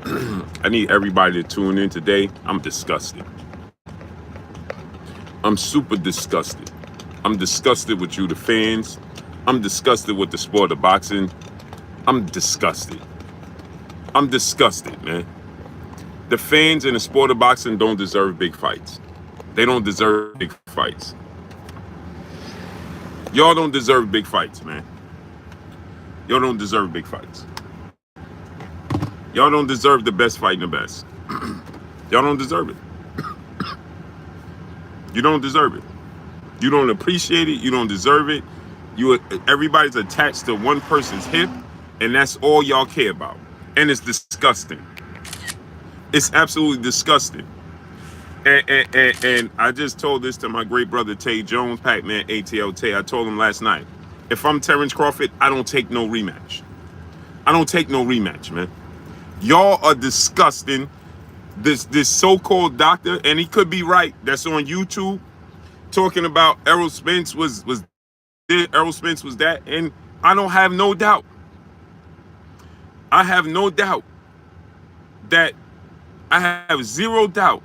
I need everybody to tune in today. I'm disgusted. I'm super disgusted. I'm disgusted with you, the fans. I'm disgusted with the sport of boxing. I'm disgusted. I'm disgusted, man. The fans in the sport of boxing don't deserve big fights. They don't deserve big fights. Y'all don't deserve big fights, man. Y'all don't deserve big fights. Y'all don't deserve the best fighting the best. Y'all don't deserve it. You don't deserve it. You don't appreciate it. You don't deserve it. Everybody's attached to one person's hip, and that's all y'all care about. And it's disgusting. It's absolutely disgusting. And I just told this to my great brother Tay Jones, Pac-Man ATL Tay. I told him last night, if I'm Terence Crawford, I don't take no rematch. I don't take no rematch, man. Y'all are disgusting. This so-called doctor, and he could be right, that's on YouTube, talking about Errol Spence was Errol Spence was that, and I don't have no doubt. I have no doubt that I have zero doubt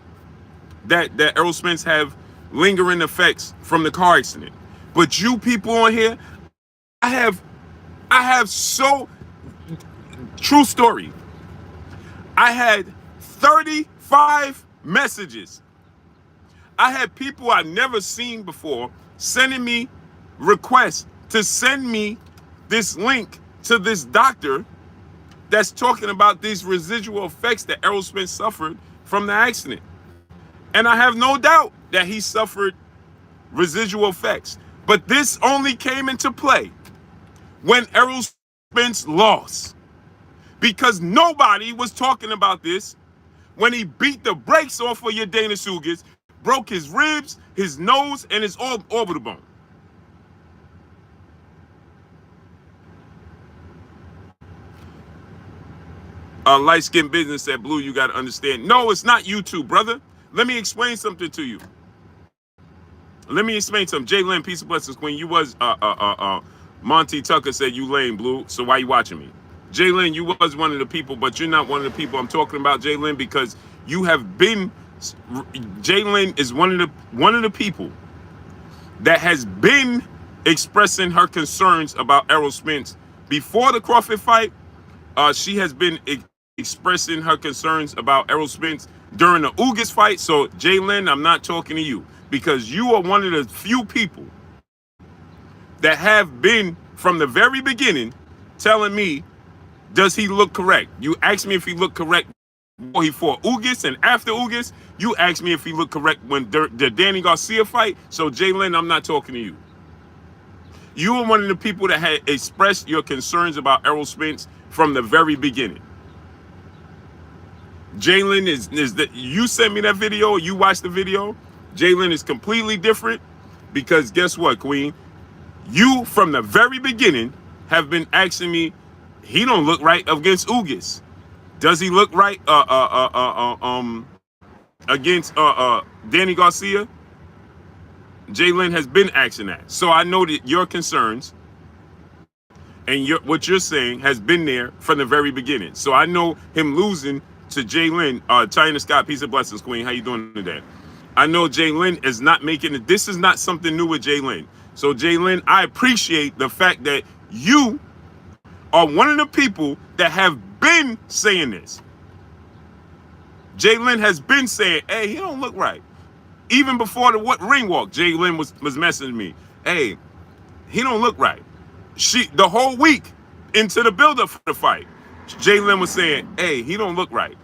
that Errol Spence have lingering effects from the car accident. But you people on here, I have so true story. I had 35 messages. I had people I've never seen before sending me requests to send me this link to this doctor that's talking about these residual effects that Errol Spence suffered from the accident. And I have no doubt that he suffered residual effects. But this only came into play when Errol Spence lost. Because nobody was talking about this when he beat the brakes off of your Dana Sugas, broke his ribs, his nose, and his orbital bone. Light-skinned business said, Blue, you got to understand. No, it's not YouTube, brother. Let me explain something to you. Let me explain something. Jay Lynn, peace and blessings, Queen. You was, Monty Tucker said you lame, Blue, so why you watching me? Jay Lynn, you was one of the people, but you're not one of the people I'm talking about, Jay Lynn, because you have been, Jay Lynn is one of the people that has been expressing her concerns about Errol Spence before the Crawford fight. She has been expressing her concerns about Errol Spence during the Ugas fight. So, Jay Lynn, I'm not talking to you because you are one of the few people that have been from the very beginning telling me, does he look correct? You asked me if he looked correct before he fought Ugas, and after Ugas, you asked me if he looked correct when the Danny Garcia fight. So, Jay Lynn, I'm not talking to you. You were one of the people that had expressed your concerns about Errol Spence from the very beginning. Jalen is that you sent me that video, you watched the video. Jalen is completely different because guess what, Queen? You from the very beginning have been asking me, he don't look right against Ugas. Does he look right against Danny Garcia? Jalen has been asking that. So I know that your concerns and what you're saying has been there from the very beginning. So I know him losing to Jay Lynn, China Scott, peace and blessings, Queen. How you doing today? I know Jay Lynn is not making it. This is not something new with Jay Lynn. So Jay Lynn, I appreciate the fact that you are one of the people that have been saying this. Jay Lynn has been saying, hey, he don't look right. Even before the ring walk, Jay Lynn was messaging me. Hey, he don't look right. The whole week into the build-up for the fight, Jay Lynn was saying, hey, he don't look right.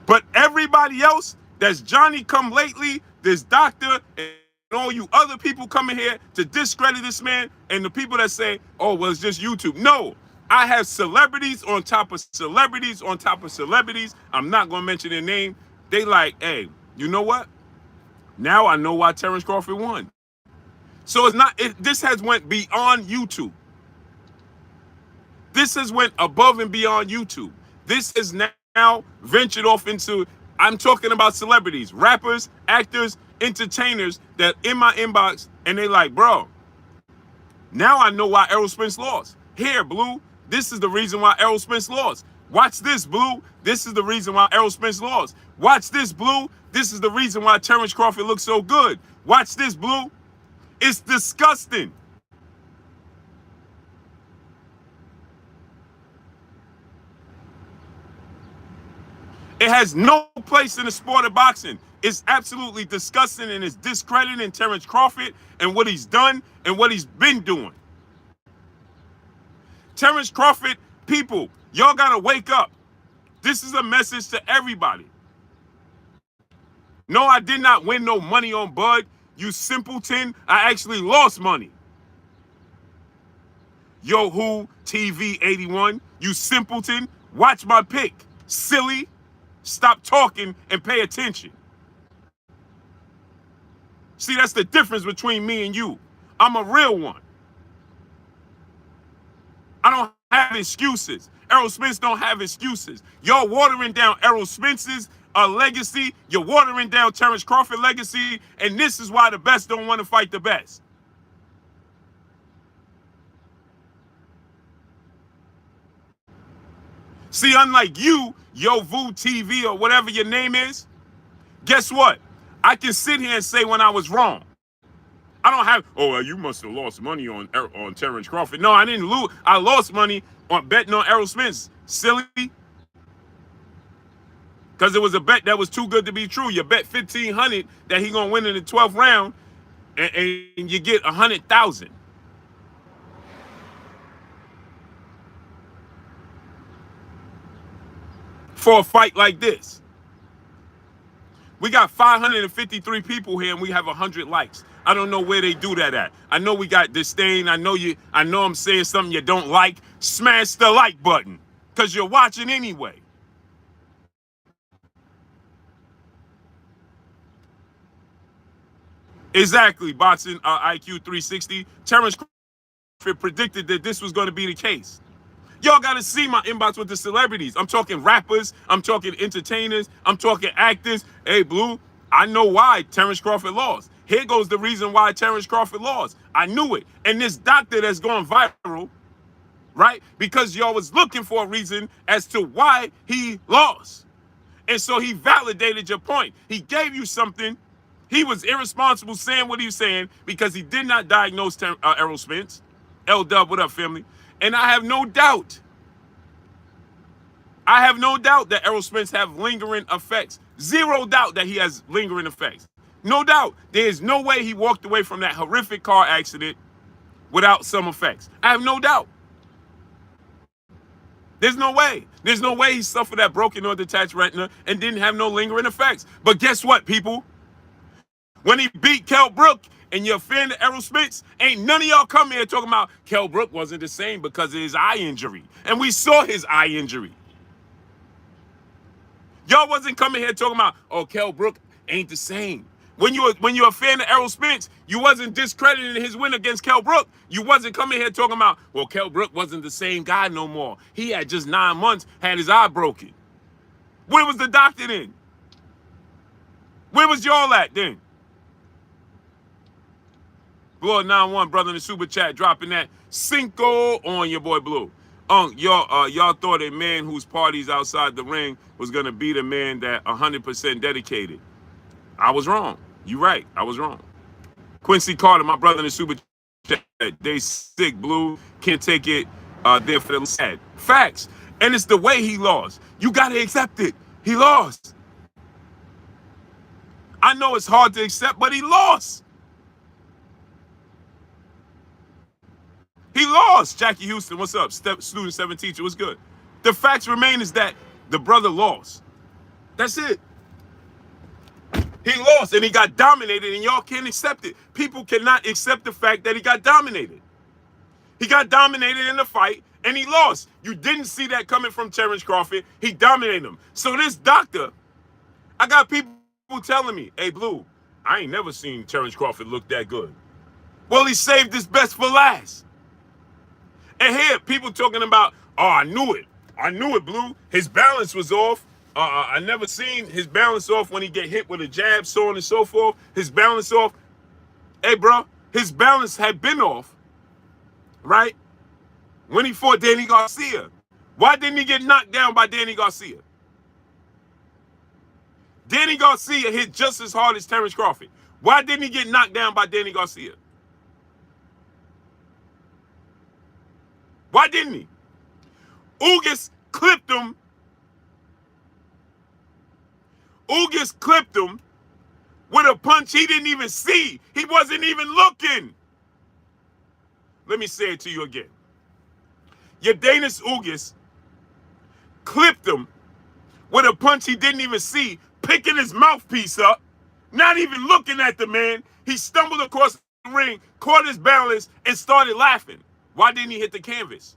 But everybody else that's Johnny come lately, this doctor, and all you other people coming here to discredit this man, and the people that say, oh, well, it's just YouTube. No, I have celebrities on top of celebrities on top of celebrities. I'm not going to mention their name. They like, hey, you know what? Now I know why Terence Crawford won. So it's not, this has went beyond YouTube. This has went above and beyond YouTube. This is now ventured off into, I'm talking about celebrities, rappers, actors, entertainers that in my inbox, and they like, bro, now I know why Errol Spence lost. Here, Blue, this is the reason why Errol Spence lost. Watch this, Blue. This is the reason why Errol Spence lost. Watch this, Blue. This is the reason why Terence Crawford looks so good. Watch this, Blue. It's disgusting. It has no place in the sport of boxing. It's absolutely disgusting and it's discrediting Terence Crawford and what he's done and what he's been doing. Terence Crawford, people, y'all gotta wake up. This is a message to everybody. No, I did not win no money on Bud. You simpleton. I actually lost money. Yo, who TV 81? You simpleton. Watch my pick. Silly. Stop talking and pay attention. See, that's the difference between me and you. I'm a real one. I don't have excuses. Errol Spence don't have excuses. Y'all watering down Errol Spence's legacy. You're watering down Terence Crawford legacy. And this is why the best don't want to fight the best. See, unlike you, Yo Vu TV or whatever your name is, guess what? I can sit here and say when I was wrong. I don't have, oh, well, you must have lost money on Terence Crawford. No, I didn't lose. I lost money on betting on Errol Spence. Silly. Because it was a bet that was too good to be true. You bet $1,500 that he going to win in the 12th round, and you get $100,000. For a fight like this. We got 553 people here and we have 100 likes. I don't know where they do that at. I know we got disdain. I know I'm saying something you don't like. Smash the like button because you're watching anyway. Exactly, Boxing IQ 360. Terence Crawford predicted that this was going to be the case. Y'all got to see my inbox with the celebrities. I'm talking rappers. I'm talking entertainers. I'm talking actors. Hey, Blue, I know why Terence Crawford lost. Here goes the reason why Terence Crawford lost. I knew it. And this doctor that's going viral, right? Because y'all was looking for a reason as to why he lost. And so he validated your point. He gave you something. He was irresponsible saying what he was saying because he did not diagnose Errol Spence. L-Dub, what up, family? And I have no doubt that Errol Spence have lingering effects. Zero doubt that he has lingering effects. No doubt. There's no way he walked away from that horrific car accident without some effects. I have no doubt. There's no way. There's no way he suffered that broken or detached retina and didn't have no lingering effects. But guess what, people? When he beat Kell Brook and you're a fan of Errol Spence, ain't none of y'all come here talking about Kell Brook wasn't the same because of his eye injury. And we saw his eye injury. Y'all wasn't coming here talking about, oh, Kell Brook ain't the same. When you're a fan of Errol Spence, you wasn't discrediting his win against Kell Brook. You wasn't coming here talking about, well, Kell Brook wasn't the same guy no more. He had just 9 months, had his eye broken. Where was the doctor then? Where was y'all at then? Blue 91 brother in the super chat dropping that Cinco on your boy Blue. Y'all thought a man whose parties outside the ring was gonna be the man that 100% dedicated. I was wrong. You right. I was wrong. Quincy Carter, my brother in the super chat, they sick, Blue. Can't take it there for the sad. Facts. And it's the way he lost. You gotta accept it. He lost. I know it's hard to accept, but he lost. He lost. Jackie Houston, what's up? Student 7 teacher, what's good? The facts remain is that the brother lost. That's it. He lost and he got dominated and y'all can't accept it. People cannot accept the fact that he got dominated. He got dominated in the fight and he lost. You didn't see that coming from Terence Crawford. He dominated him. So this doctor, I got people telling me, hey, Blue, I ain't never seen Terence Crawford look that good. Well, he saved his best for last. And here, people talking about, oh, I knew it. I knew it, Blue. His balance was off. I never seen his balance off when he get hit with a jab, so on and so forth. His balance off. Hey, bro, his balance had been off, right? When he fought Danny Garcia. Why didn't he get knocked down by Danny Garcia? Danny Garcia hit just as hard as Terence Crawford. Why didn't he get knocked down by Danny Garcia? Why didn't he? Ugas clipped him. Ugas clipped him with a punch he didn't even see. He wasn't even looking. Let me say it to you again. Yordenis Ugas clipped him with a punch he didn't even see, picking his mouthpiece up, not even looking at the man. He stumbled across the ring, caught his balance, and started laughing. Why didn't he hit the canvas?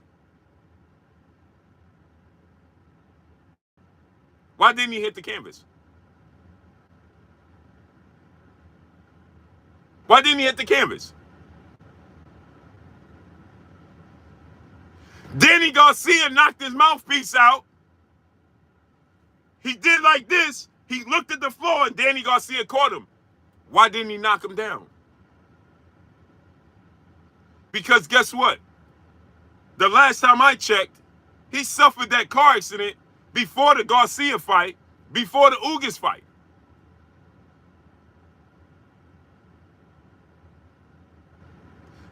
Why didn't he hit the canvas? Why didn't he hit the canvas? Danny Garcia knocked his mouthpiece out. He did like this. He looked at the floor and Danny Garcia caught him. Why didn't he knock him down? Because guess what? The last time I checked, he suffered that car accident before the Garcia fight, before the Ugas fight.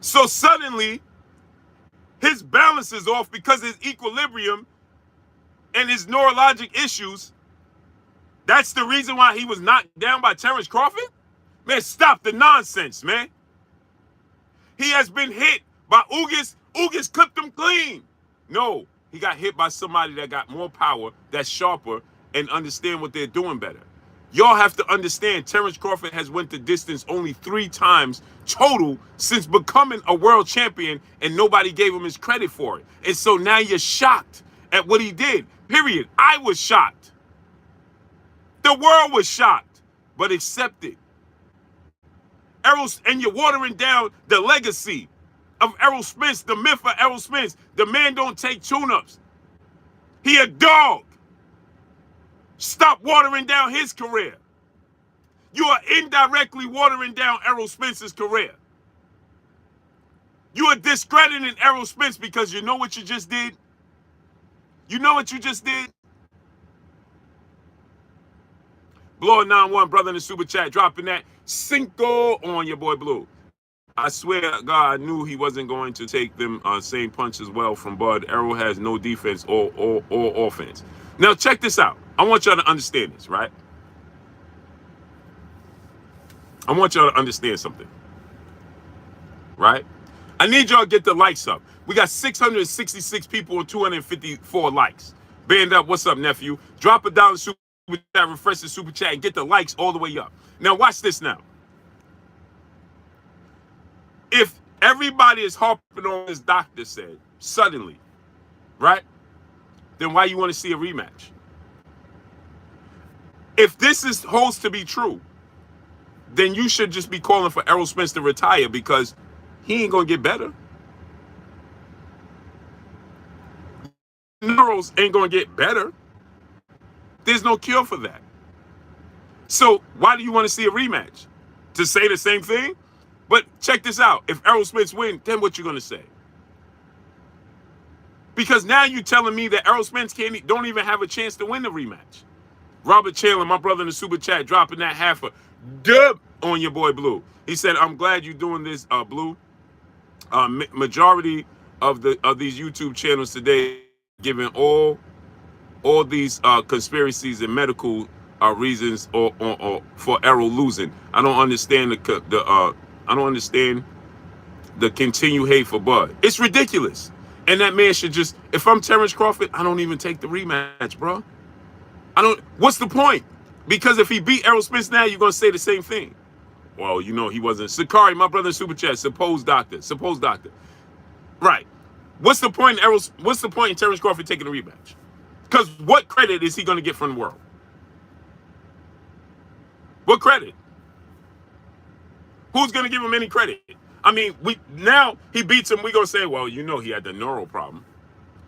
So suddenly, his balance is off because his equilibrium and his neurologic issues. That's the reason why he was knocked down by Terence Crawford? Man, stop the nonsense, man. He has been hit by Ugas. Ugas clipped him clean. No, he got hit by somebody that got more power, that's sharper, and understand what they're doing better. Y'all have to understand, Terence Crawford has went the distance only 3 times total since becoming a world champion, and nobody gave him his credit for it. And so now you're shocked at what he did. Period. I was shocked. The world was shocked, but accept it. And you're watering down the legacy of Errol Spence, the myth of Errol Spence. The man don't take tune-ups. He a dog. Stop watering down his career. You are indirectly watering down Errol Spence's career. You are discrediting Errol Spence because you know what you just did? You know what you just did? Blow 91, brother in the super chat, dropping that Cinco on your boy Blue. I swear to God, I knew he wasn't going to take them same punch as well from Bud. Errol has no defense or offense. Now, check this out. I want y'all to understand this, right? I want y'all to understand something, right? I need y'all to get the likes up. We got 666 people and 254 likes. Band up, what's up, nephew? Drop a dollar super chat, refresh the super chat, and get the likes all the way up. Now, watch this now. If everybody is harping on this doctor said, suddenly, right? Then why you want to see a rematch? If this is holds to be true, then you should just be calling for Errol Spence to retire because he ain't going to get better. Neurals ain't going to get better. There's no cure for that. So why do you want to see a rematch? To say the same thing? But check this out. If Errol Spence wins, then what you going to say? Because now you're telling me that Errol Spence don't even have a chance to win the rematch. Robert Chandler, my brother in the super chat, dropping that half a dub on your boy Blue. He said, "I'm glad you're doing this, Blue. Majority of these YouTube channels today giving all these conspiracies and medical reasons or for Errol losing. I don't understand I don't understand the continued hate for Bud. It's ridiculous. And that man should just, if I'm Terence Crawford, I don't even take the rematch, bro. What's the point? Because if he beat Errol Spence now, you're going to say the same thing. Well, you know, he wasn't. Sakari, my brother in super chat, supposed doctor. Right. What's the point in Terence Crawford taking a rematch? Because what credit is he going to get from the world? What credit? Who's going to give him any credit? I mean, now he beats him, we're going to say, well, you know he had the neural problem.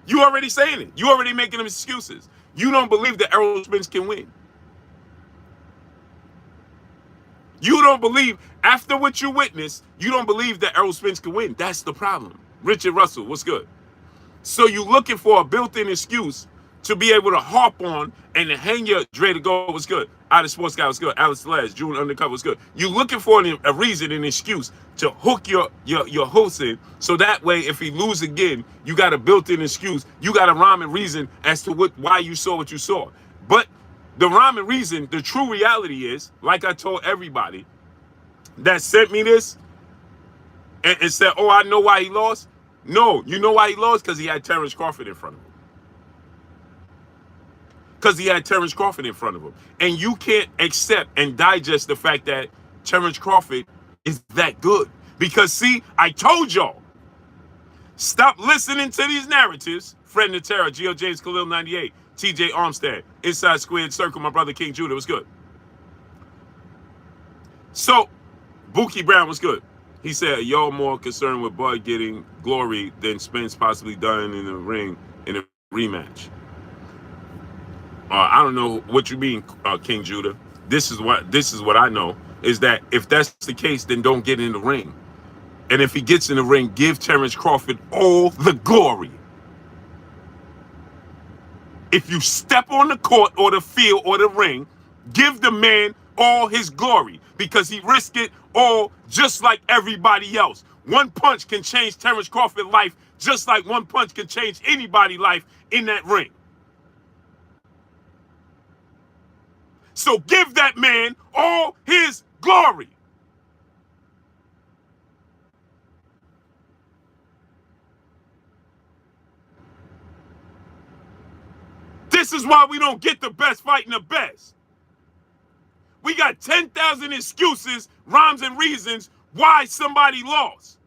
You already saying it. You already making him excuses. You don't believe that Errol Spence can win. You don't believe, after what you witnessed, you don't believe that Errol Spence can win. That's the problem. Richard Russell, what's good? So you looking for a built-in excuse to be able to harp on and to hang your Dre to go was good. Out of Sports Guy was good. Alex Celeste, June Undercover was good. You looking for a reason, an excuse to hook your host in, so that way if he lose again, you got a built-in excuse. You got a rhyme and reason as to why you saw what you saw. But the rhyme and reason, the true reality is, like I told everybody that sent me this and said, oh, I know why he lost. No, you know why he lost? Because he had Terence Crawford in front of him. Because he had Terence Crawford in front of him. And you can't accept and digest the fact that Terence Crawford is that good. Because, see, I told y'all, stop listening to these narratives. Fred Natera, Geo James Khalil 98, TJ Armstead, Inside Squared Circle, my brother King Judah was good. So, Buki Brown was good. He said, y'all more concerned with Bud getting glory than Spence possibly dying in the ring in a rematch. I don't know what you mean, King Judah. This is what I know, is that if that's the case, then don't get in the ring. And if he gets in the ring, give Terence Crawford all the glory. If you step on the court or the field or the ring, give the man all his glory, because he risked it all just like everybody else. One punch can change Terence Crawford's life just like one punch can change anybody's life in that ring. So give that man all his glory. This is why we don't get the best fighting the best. We got 10,000 excuses, rhymes, and reasons why somebody lost.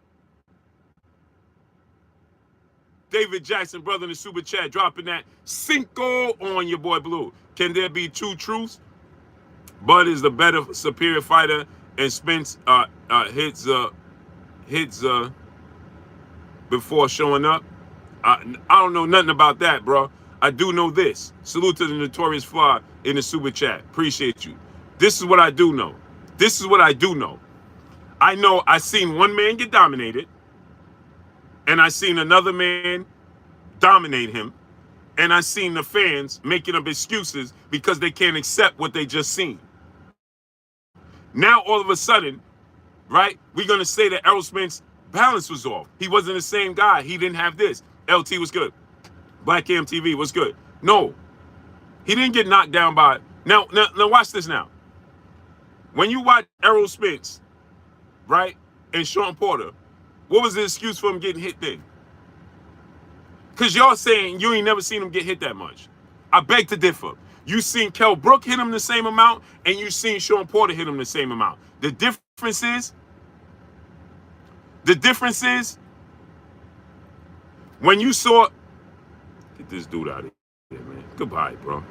David Jackson, brother in the super chat, dropping that Cinco on your boy Blue. Can there be two truths? Bud is the better, superior fighter, and Spence hits before showing up. I don't know nothing about that, bro. I do know this. Salute to the Notorious Fly in the super chat. Appreciate you. This is what I do know. This is what I do know. I know I seen one man get dominated, and I seen another man dominate him, and I seen the fans making up excuses because they can't accept what they just seen. Now, all of a sudden, right, we're going to say that Errol Spence balance was off. He wasn't the same guy. He didn't have this. LT was good. Black Cam TV was good. No, he didn't get knocked down by it. Now watch this now. When you watch Errol Spence, right, and Sean Porter, what was the excuse for him getting hit then? Because y'all saying you ain't never seen him get hit that much. I beg to differ. You seen Kell Brook hit him the same amount, and you seen Sean Porter hit him the same amount. The difference is, when you saw, get this dude out of here, man. Goodbye, bro.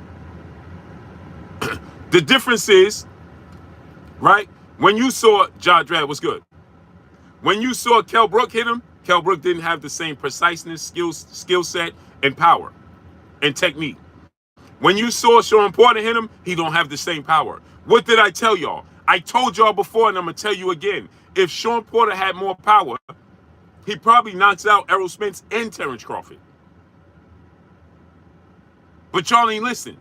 The difference is, right, when you saw Ja Drab was good. When you saw Kell Brook hit him, Kell Brook didn't have the same preciseness, skill set, and power and technique. When you saw Sean Porter hit him, he don't have the same power. What did I tell y'all? I told y'all before, and I'm going to tell you again. If Sean Porter had more power, he probably knocks out Errol Spence and Terence Crawford. But y'all ain't listen.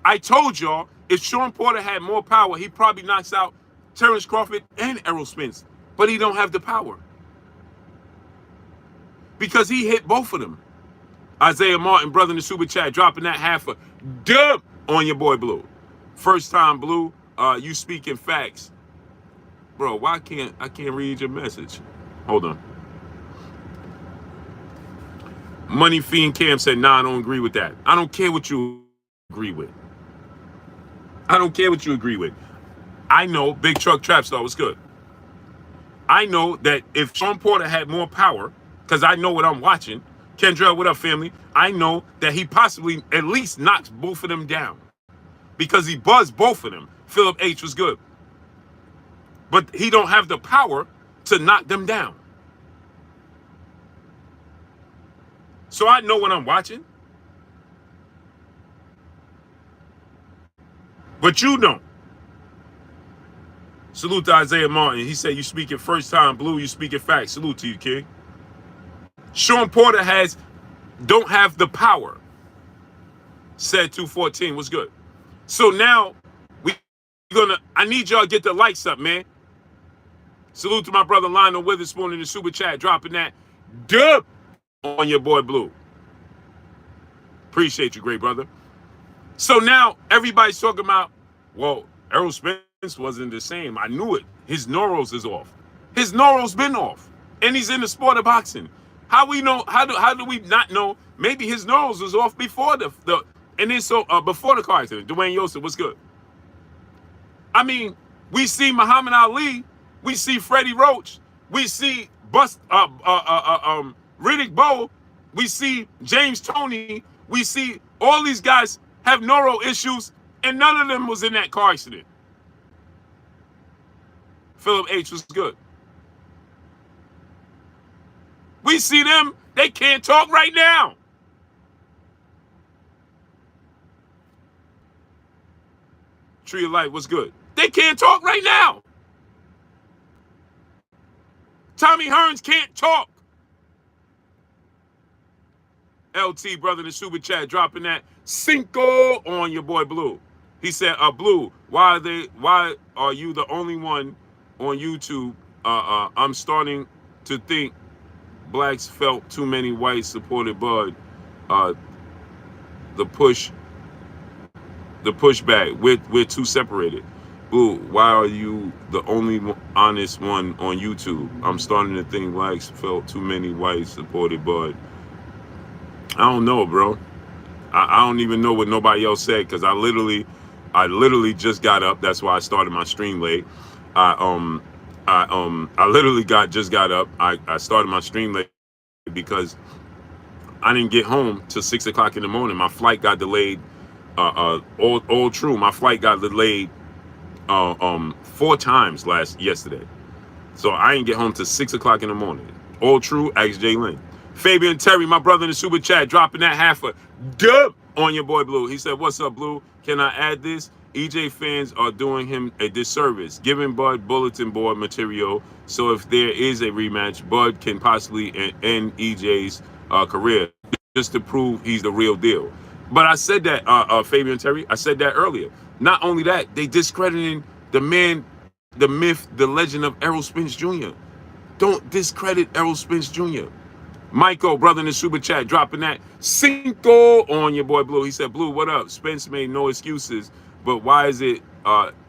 I told y'all, if Sean Porter had more power, he probably knocks out Terence Crawford and Errol Spence. But he don't have the power. Because he hit both of them. Isaiah Martin, brother in the super chat, dropping that half a dub on your boy Blue. First time Blue, you speaking facts. Bro, why can't I read your message? Hold on. Money Fiend Cam said, nah, I don't agree with that. I don't care what you agree with. I don't care what you agree with. I know Big Truck Trap Star was good. I know that if Sean Porter had more power, because I know what I'm watching. Kendrell, what up, family? I know that he possibly at least knocks both of them down because he buzzed both of them. Philip H was good. But he don't have the power to knock them down. So I know what I'm watching. But you don't. Salute to Isaiah Martin. He said, you speak it first time, Blue, you speak it facts. Salute to you, King. Sean Porter don't have the power. Said 214. What's good? So now, I need y'all to get the likes up, man. Salute to my brother Lionel Witherspoon in the super chat, dropping that dub on your boy Blue. Appreciate you, great brother. So now everybody's talking about, well, Errol Spence wasn't the same. I knew it. His neurals is off. His neurals been off, and he's in the sport of boxing. How we know? How do we not know? Maybe his neurals was off before before the car accident. Dwayne Yosef, what's good? I mean, we see Muhammad Ali, we see Freddie Roach, we see Riddick Bowe, we see James Toney, we see all these guys have neural issues, and none of them was in that car accident. Philip H was good. We see them, they can't talk right now. Tree of Life was good. They can't talk right now. Tommy Hearns can't talk. LT, brother in the super chat, dropping that Cinco on your boy Blue. He said, Blue, why are you the only one on YouTube? I'm starting to think blacks felt too many whites supported Bud. The pushback. We're too separated. Blue, why are you the only honest one on YouTube? I'm starting to think blacks felt too many whites supported Bud. I don't know, bro. I don't even know what nobody else said, because I literally just got up. That's why I started my stream late. I literally just got up. I started my stream late because I didn't get home till 6 o'clock in the morning. My flight got delayed. All true. My flight got delayed 4 times yesterday. So I didn't get home till 6 o'clock in the morning. All true. Ask Jay Lynn. Fabian Terry, my brother in the super chat, dropping that half a dub on your boy Blue. He said, what's up, Blue? Can I add this? EJ fans are doing him a disservice, giving Bud bulletin board material. So if there is a rematch, Bud can possibly end EJ's career, just to prove he's the real deal. But I said that, Fabian Terry, I said that earlier. Not only that, they discrediting the man, the myth, the legend of Errol Spence Jr. Don't discredit Errol Spence Jr. Michael, brother in the super chat, dropping that Cinco on your boy Blue. He said, Blue, what up? Spence made no excuses, but why is it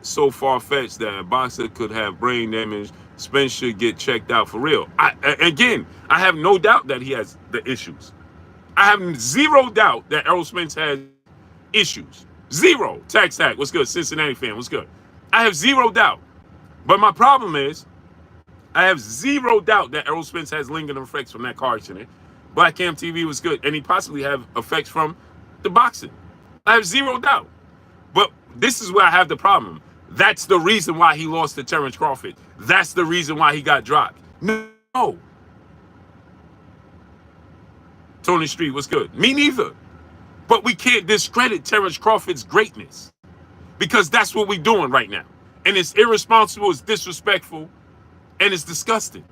so far-fetched that a boxer could have brain damage? Spence should get checked out for real. I have no doubt that he has the issues. I have zero doubt that Errol Spence has issues. Zero. Tax Hack, what's good? Cincinnati fan, what's good? I have zero doubt. But my problem is, I have zero doubt that Errol Spence has lingering effects from that car accident. Black Cam TV was good, and he possibly have effects from the boxing. I have zero doubt. But this is where I have the problem. That's the reason why he lost to Terence Crawford. That's the reason why he got dropped. No. Tony Street was good. Me neither. But we can't discredit Terence Crawford's greatness, because that's what we're doing right now. And it's irresponsible, it's disrespectful, and it's disgusting.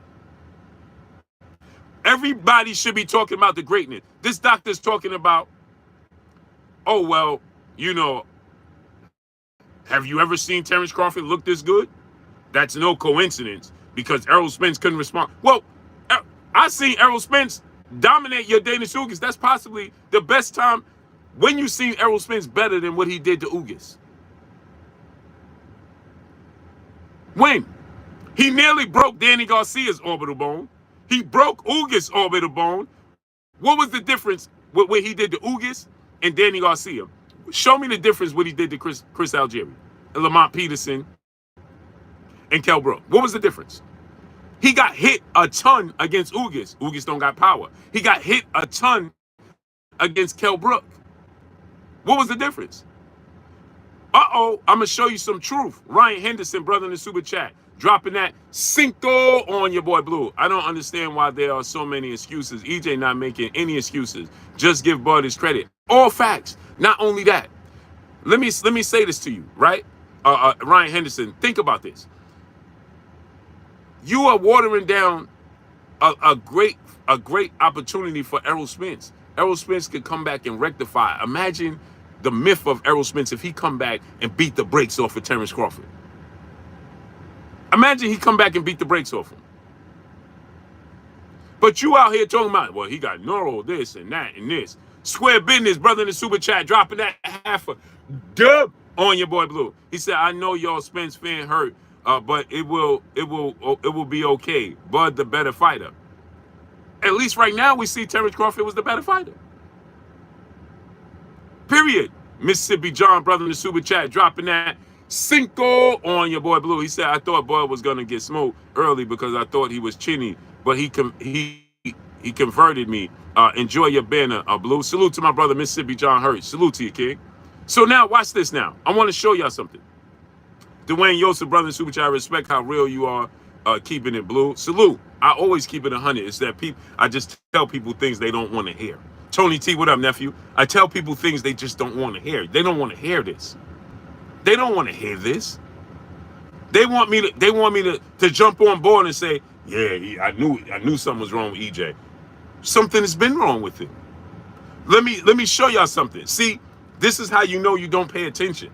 Everybody should be talking about the greatness. This doctor's talking about, oh, well, you know, have you ever seen Terence Crawford look this good? That's no coincidence, because Errol Spence couldn't respond. Well, I seen Errol Spence dominate your Dana Ugas. That's possibly the best time when you seen Errol Spence better than what he did to Ugas. When? He nearly broke Danny Garcia's orbital bone. He broke Ugas' orbital bone. What was the difference with what he did to Ugas and Danny Garcia? Show me the difference what he did to Chris Algieri, and Lamont Peterson, and Kell Brook. What was the difference? He got hit a ton against Ugas. Ugas don't got power. He got hit a ton against Kell Brook. What was the difference? I'm going to show you some truth. Ryan Henderson, brother in the super chat, dropping that Cinco on your boy Blue. I don't understand why there are so many excuses. EJ not making any excuses. Just give Bud his credit. All facts. Not only that. Let me say this to you, right? Ryan Henderson, think about this. You are watering down a great opportunity for Errol Spence. Errol Spence could come back and rectify. Imagine the myth of Errol Spence if he come back and beat the brakes off of Terence Crawford. Imagine he come back and beat the brakes off him. But you out here talking about, well, he got neuro, this and that and this. Square business, brother in the super chat, dropping that half a dub on your boy Blue. He said, I know y'all Spence fan hurt, but it will be okay. Bud the better fighter. At least right now we see Terence Crawford was the better fighter. Period. Mississippi John, brother in the super chat, dropping that Cinco on your boy Blue. He said, I thought Bud was gonna get smoked early because I thought he was chinny, but he converted me. Enjoy your banner, Blue. Salute to my brother Mississippi John Hurt. Salute to you, King. So now watch this. Now I want to show y'all something. Dwayne Yosef, brother in super chat, I respect how real you are, keeping it Blue. Salute. I always keep it 100. It's that I just tell people things they don't want to hear. Tony T, what up, nephew? I tell people things they just don't want to hear. They don't want to hear this. They don't want to hear this. They want me to jump on board and say, yeah, I knew something was wrong with EJ. Something has been wrong with him. Let me show y'all something. See, this is how you know you don't pay attention.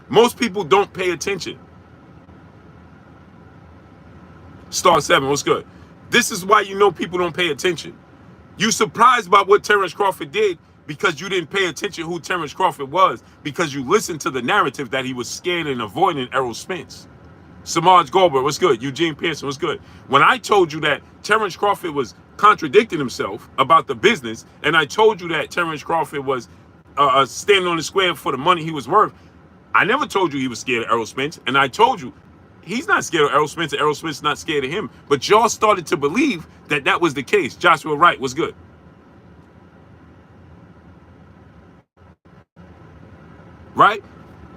Most people don't pay attention. Star 7, what's good? This is why you know people don't pay attention. You surprised by what Terence Crawford did because you didn't pay attention who Terence Crawford was, because you listened to the narrative that he was scared and avoiding Errol Spence. Samaj Goldberg, what's good? Eugene Pearson, what's good? When I told you that Terence Crawford was contradicting himself about the business, and I told you that Terence Crawford was standing on the square for the money he was worth, I never told you he was scared of Errol Spence, and I told you he's not scared of Errol Spence, and Errol Spence is not scared of him. But y'all started to believe that that was the case. Joshua Wright, what's good? Right?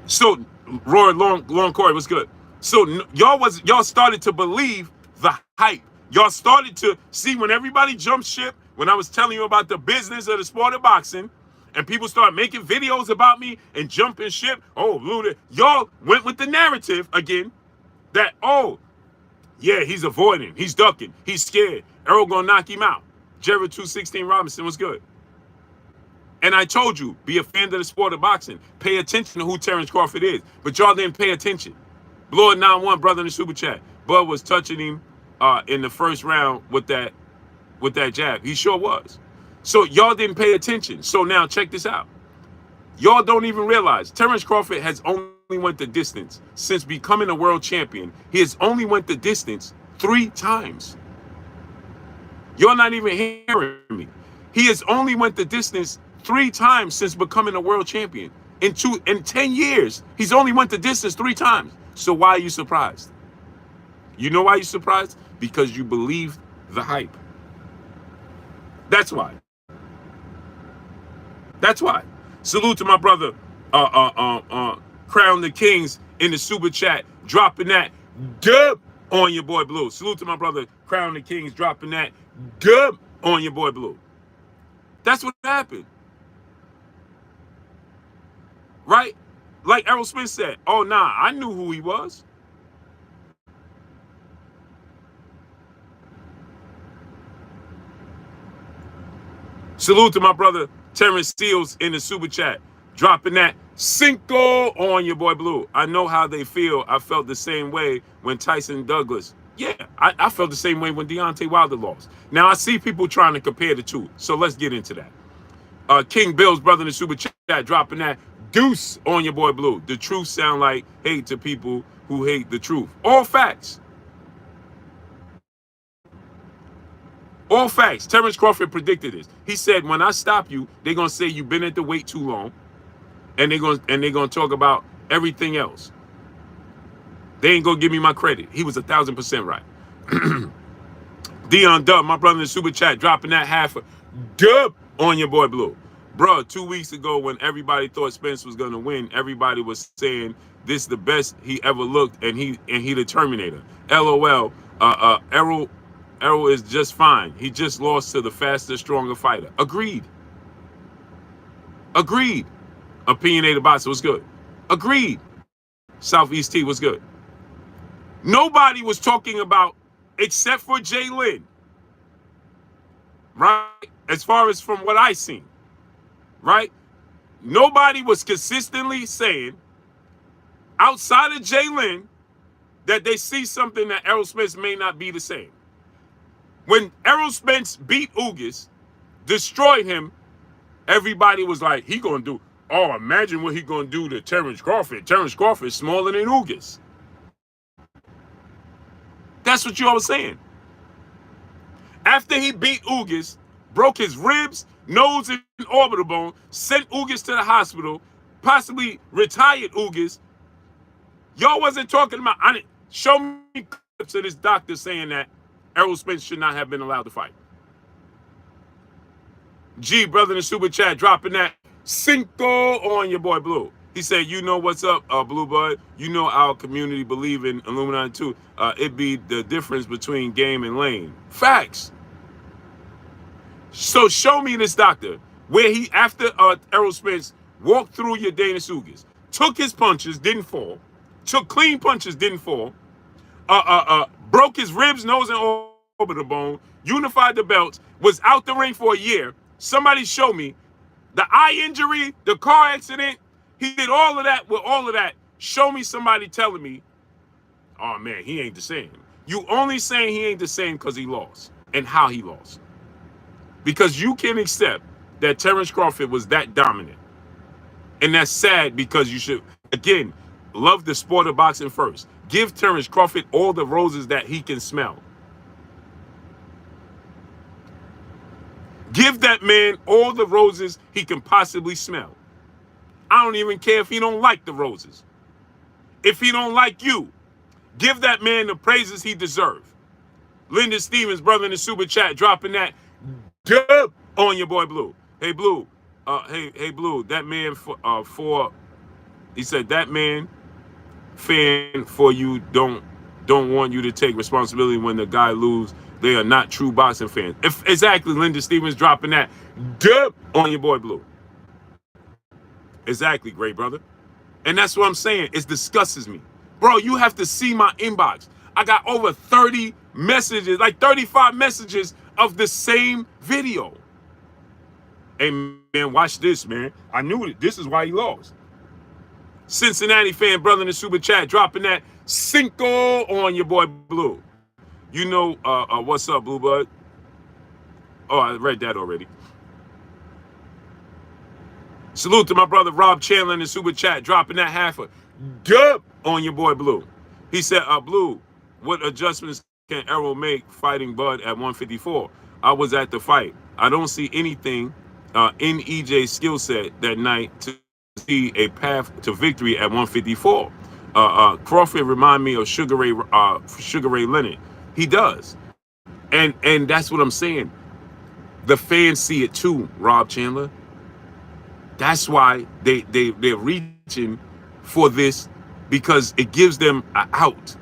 So Roy Long Corey, what's good? So y'all started to believe the hype. Y'all started to see when everybody jumped ship, when I was telling you about the business of the sport of boxing, and people start making videos about me and jumping ship. Oh, Luda, y'all went with the narrative again that, oh, yeah, he's avoiding, he's ducking, he's scared. Errol gonna knock him out. Jared 216 Robinson was good. And I told you, be a fan of the sport of boxing. Pay attention to who Terence Crawford is. But y'all didn't pay attention. Blood 91, brother in the super chat. Bud was touching him in the first round with that jab. He sure was. So y'all didn't pay attention. So now check this out. Y'all don't even realize Terence Crawford has only went the distance since becoming a world champion. He has only went the distance 3 times. Y'all not even hearing me. He has only went the distance 3 times since becoming a world champion. In 10 years, he's only went the distance 3 times. So why are you surprised? You know why you're surprised? Because you believe the hype. That's why. That's why. Salute to my brother, Crown the Kings in the super chat, dropping that dub on your boy Blue. Salute to my brother, Crown the Kings, dropping that dub on your boy Blue. That's what happened. Right? Like Errol Spence said, oh, nah, I knew who he was. Salute to my brother, Terence Steels in the super chat, dropping that Cinco on your boy Blue. I know how they feel. I felt the same way when Tyson Douglas. Yeah, I felt the same way when Deontay Wilder lost. Now, I see people trying to compare the two, so let's get into that. King Bill's brother in the super chat, dropping that deuce on your boy Blue. The truth sound like hate to people who hate the truth. All facts. All facts. Terence Crawford predicted this. He said, when I stop you, they're going to say you've been at the weight too long, and they're going to talk about everything else. They ain't going to give me my credit. He was 1,000% right. Dion Dub, my brother in the super chat, dropping that half a dub on your boy Blue. Bro, 2 weeks ago when everybody thought Spence was going to win, everybody was saying this is the best he ever looked, and he the Terminator. LOL. Errol is just fine. He just lost to the faster, stronger fighter. Agreed. Agreed. Opinionated boxer was good. Agreed. Southeast T was good. Nobody was talking about except for Jalen, right? As far as from what I seen, right? Nobody was consistently saying outside of Jalen that they see something that Errol Spence may not be the same. When Errol Spence beat Ugas, destroyed him, everybody was like, he gonna do, oh, imagine what he gonna do to Terence Crawford. Terence Crawford is smaller than Ugas. That's what you all was saying. After he beat Ugas, broke his ribs, nose, and orbital bone, sent Ugas to the hospital, possibly retired Ugas, y'all wasn't talking about, show me clips of this doctor saying that Errol Spence should not have been allowed to fight. G, brother in the super chat, dropping that Cinco on your boy Blue. He said, you know what's up, Blue Bud. You know our community believe in Illuminati too. It be the difference between game and lane. Facts. So show me this doctor where he, after Errol Spence, walked through your Dana Sugas, took his punches, didn't fall, took clean punches, didn't fall, broke his ribs, nose, and orbital bone, unified the belts, was out the ring for a year. Somebody show me the eye injury, the car accident. He did all of that with all of that. Show me somebody telling me, oh man, he ain't the same. You only saying he ain't the same because he lost and how he lost. Because you can accept that Terence Crawford was that dominant. And that's sad because you should, again, love the sport of boxing first. Give Terence Crawford all the roses that he can smell. Give that man all the roses he can possibly smell. I don't even care if he don't like the roses. If he don't like you, give that man the praises he deserves. Linda Stevens, brother in the super chat, dropping that dub on your boy Blue. Hey Blue, hey Blue, that man he said that man fan for you don't want you to take responsibility when the guy lose. They are not true boxing fans. Exactly, Linda Stevens dropping that dub on your boy Blue. Exactly, great brother. And that's what I'm saying. It disgusts me. Bro, you have to see my inbox. I got over 30 messages, like 35 messages of the same video. Hey, man, watch this, man. I knew it. This is why he lost. Cincinnati fan, brother in the super chat, dropping that Cinco on your boy Blue. You know, what's up, Blue Bud? Oh, I read that already. Salute to my brother Rob Chandler in the super chat, dropping that half a dub on your boy Blue. He said, Blue, what adjustments can Errol make fighting Bud at 154? I was at the fight. I don't see anything in EJ's skill set that night to see a path to victory at 154. Crawford remind me of Sugar Ray Leonard. He does. And that's what I'm saying. The fans see it too, Rob Chandler. That's why they're reaching for this, because it gives them an out.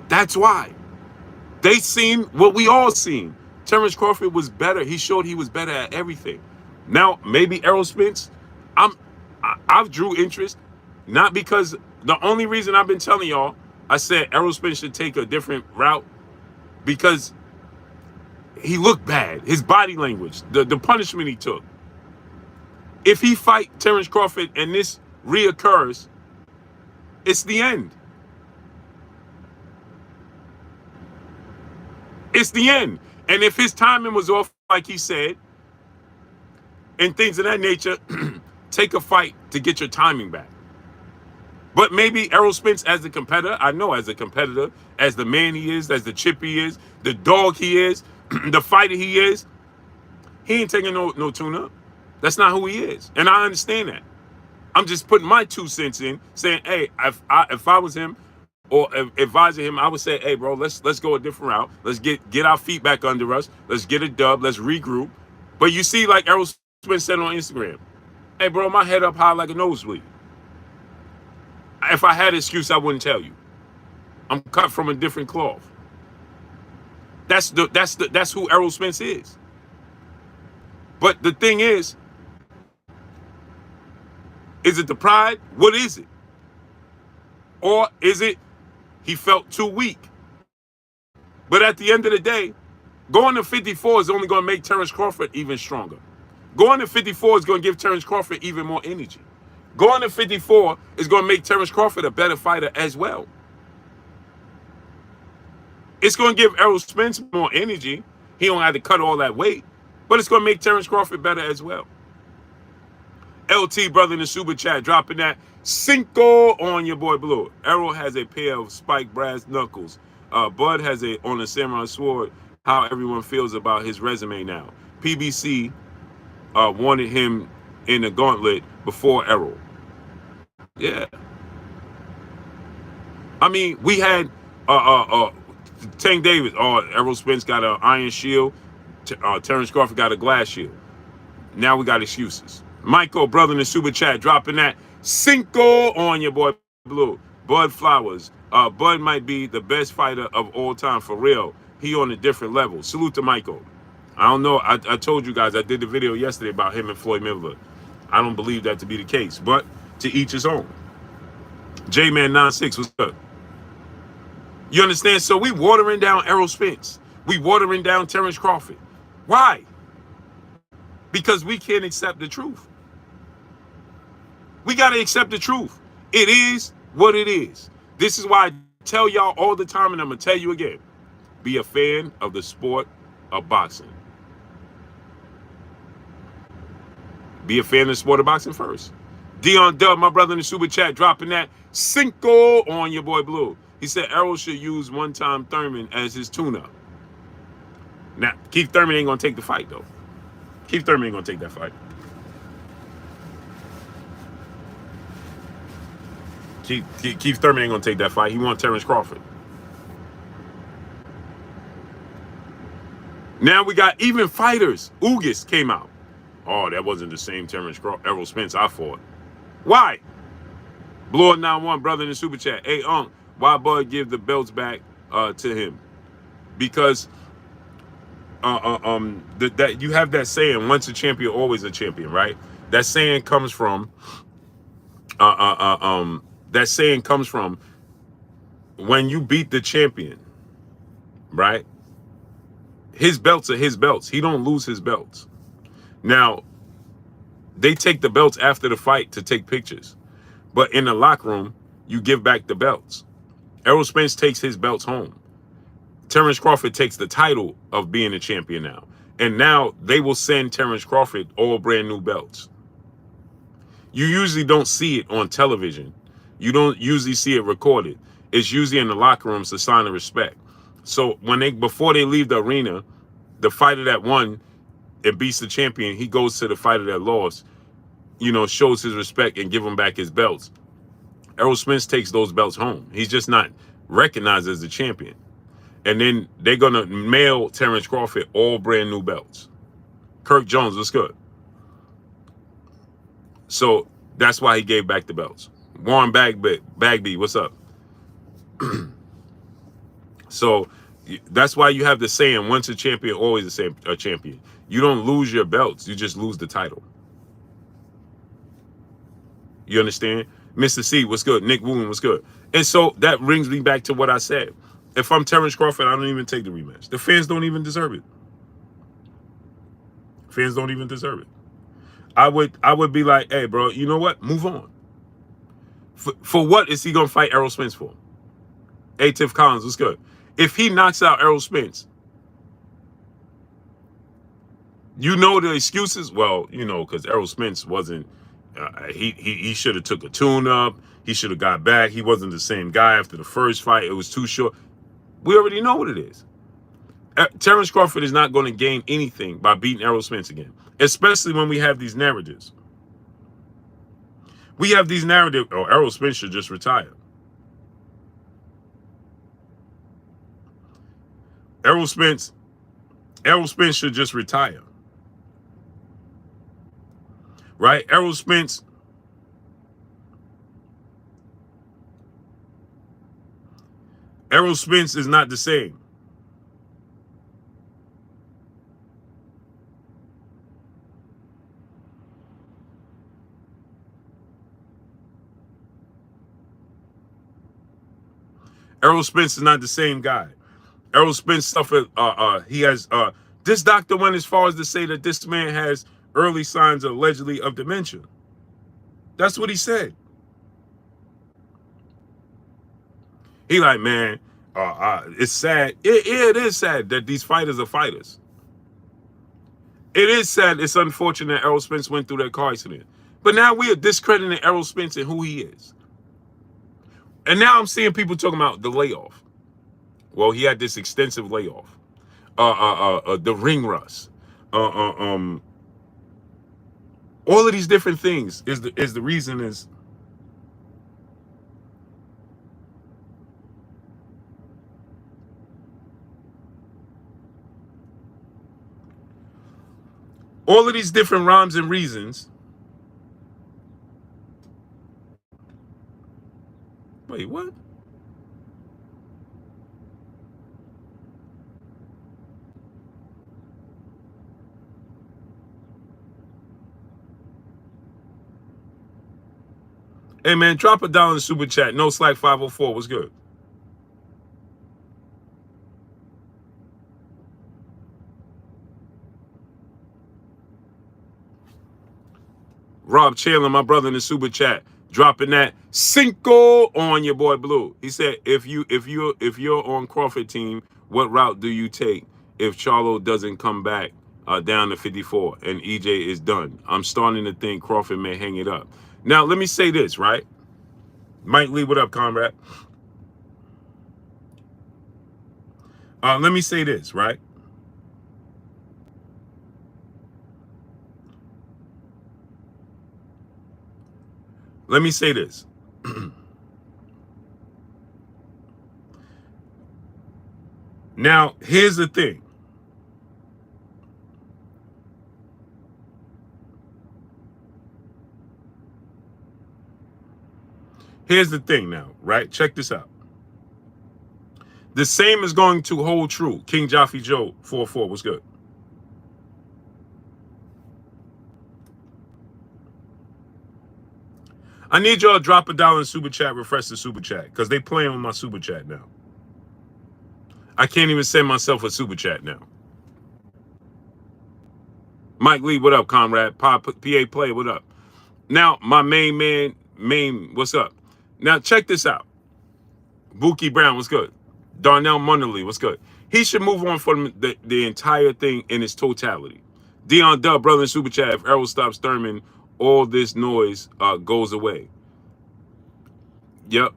That's why. They seen what we all seen. Terence Crawford was better. He showed he was better at everything. Now, maybe Errol Spence, I've drew interest, not because the only reason I've been telling y'all, I said Errol Spence should take a different route, because he looked bad. His body language, the punishment he took. If he fight Terence Crawford and this reoccurs, it's the end. It's the end. And if his timing was off, like he said, and things of that nature, take a fight to get your timing back. But maybe Errol Spence as a competitor, I know as a competitor, as the man he is, as the chip he is, the dog he is, the fighter he is, he ain't taking no tune-up. That's not who he is. And I understand that. I'm just putting my 2 cents in, saying, hey, if I was him or advising him, I would say, hey, bro, let's go a different route. Let's get our feet back under us. Let's get a dub. Let's regroup. But you see, like Errol Spence said on Instagram, hey, bro, my head up high like a nosebleed. If I had an excuse, I wouldn't tell you. I'm cut from a different cloth. That's who Errol Spence is. But the thing is it the pride? What is it? Or is it he felt too weak? But at the end of the day, going to 54 is only going to make Terence Crawford even stronger. Going to 54 is going to give Terence Crawford even more energy. Going to 54 is going to make Terence Crawford a better fighter as well. It's going to give Errol Spence more energy. He don't have to cut all that weight. But it's going to make Terence Crawford better as well. LT brother in the super chat dropping that Cinco on your boy Blue. Errol has a pair of spiked brass knuckles. Bud has a on a samurai sword. How everyone feels about his resume now. PBC wanted him in the gauntlet before Errol. Yeah. I mean, we had Tank Davis. Errol Spence got an iron shield. Terence Crawford got a glass shield. Now we got excuses. Michael, brother in the super chat, dropping that Cinco on your boy Blue. Bud Flowers. Bud might be the best fighter of all time for real. He on a different level. Salute to Michael. I don't know. I told you guys I did the video yesterday about him and Floyd Mayweather. I don't believe that to be the case, but to each his own. J-Man96 was good. You understand? So we watering down Errol Spence. We watering down Terence Crawford. Why? Because we can't accept the truth. We got to accept the truth. It is what it is. This is why I tell y'all all the time, and I'm going to tell you again. Be a fan of the sport of boxing. Be a fan of the sport of boxing first. Dion Dub, my brother in the super chat, dropping that Cinco on your boy Blue. He said Errol should use one-time Thurman as his tune-up. Now, Keith Thurman ain't going to take the fight, though. Keith Thurman ain't going to take that fight. Keith Thurman ain't going to take that fight. He wants Terence Crawford. Now we got even fighters. Ugas came out. Oh, that wasn't the same Errol Spence I fought. Why? Blood 91, brother in the super chat. Hey, why Bud give the belts back to him? Because that you have that saying, once a champion, always a champion, right? That saying comes from when you beat the champion, right? His belts are his belts. He don't lose his belts. Now, they take the belts after the fight to take pictures. But in the locker room, you give back the belts. Errol Spence takes his belts home. Terence Crawford takes the title of being a champion now. And now they will send Terence Crawford all brand new belts. You usually don't see it on television. You don't usually see it recorded. It's usually in the locker rooms a sign of respect. So before they leave the arena, the fighter that won and beats the champion, he goes to the fighter that lost, shows his respect and give him back his belts. Errol Spence takes those belts home. He's just not recognized as the champion. And then they're going to mail Terence Crawford all brand new belts. Kirk Jones, what's good? So that's why he gave back the belts. Warren Bagby, what's up? So that's why you have the saying, once a champion, always a champion. You don't lose your belts. You just lose the title. You understand? Mr. C, what's good? Nick Woolen, what's good? And so that brings me back to what I said. If I'm Terence Crawford, I don't even take the rematch. The fans don't even deserve it. Fans don't even deserve it. I would be like, hey, bro, you know what? Move on. For what is he going to fight Errol Spence for? Hey, Tiff Collins, what's good? If he knocks out Errol Spence, the excuses? Well, because Errol Spence wasn't, he should have took a tune-up. He should have got back. He wasn't the same guy after the first fight. It was too short. We already know what it is. Terence Crawford is not going to gain anything by beating Errol Spence again, especially when we have these narratives. We have these narratives, Errol Spence should just retire. Errol Spence should just retire. Right? Errol Spence is not the same. Errol Spence is not the same guy. Errol Spence suffered. He has. This doctor went as far as to say that this man has early signs, allegedly, of dementia. That's what he said. He like, man, it's sad. It is sad that these fighters are fighters. It is sad. It's unfortunate Errol Spence went through that car accident. But now we are discrediting Errol Spence and who he is. And now I'm seeing people talking about the layoff. Well, he had this extensive layoff. The ring rust. All of these different things is the reason is. All of these different rhymes and reasons. Wait, what? Hey, man, drop $1 in the super chat. No slack 504. What's good? Rob Chandler, my brother in the super chat, dropping that cinco on your boy Blue. He said, if you're on Crawford team, what route do you take if Charlo doesn't come back down to 54 and EJ is done? I'm starting to think Crawford may hang it up. Now, let me say this, right? Mike Lee, what up, comrade? Let me say this, right? Let me say this. Now, here's the thing. Here's the thing now, right? Check this out. The same is going to hold true. King Jaffe Joe, 4-4, what's good? I need y'all to drop $1 in super chat, refresh the super chat, because they playing with my super chat now. I can't even send myself a super chat now. Mike Lee, what up, comrade? PA Play, what up? Now, my main man, what's up? Now, check this out. Buki Brown, what's good? Darnell Munderly, what's good? He should move on from the entire thing in its totality. Dion Dub, brother in super chat, if Errol stops Thurman, all this noise goes away. Yep.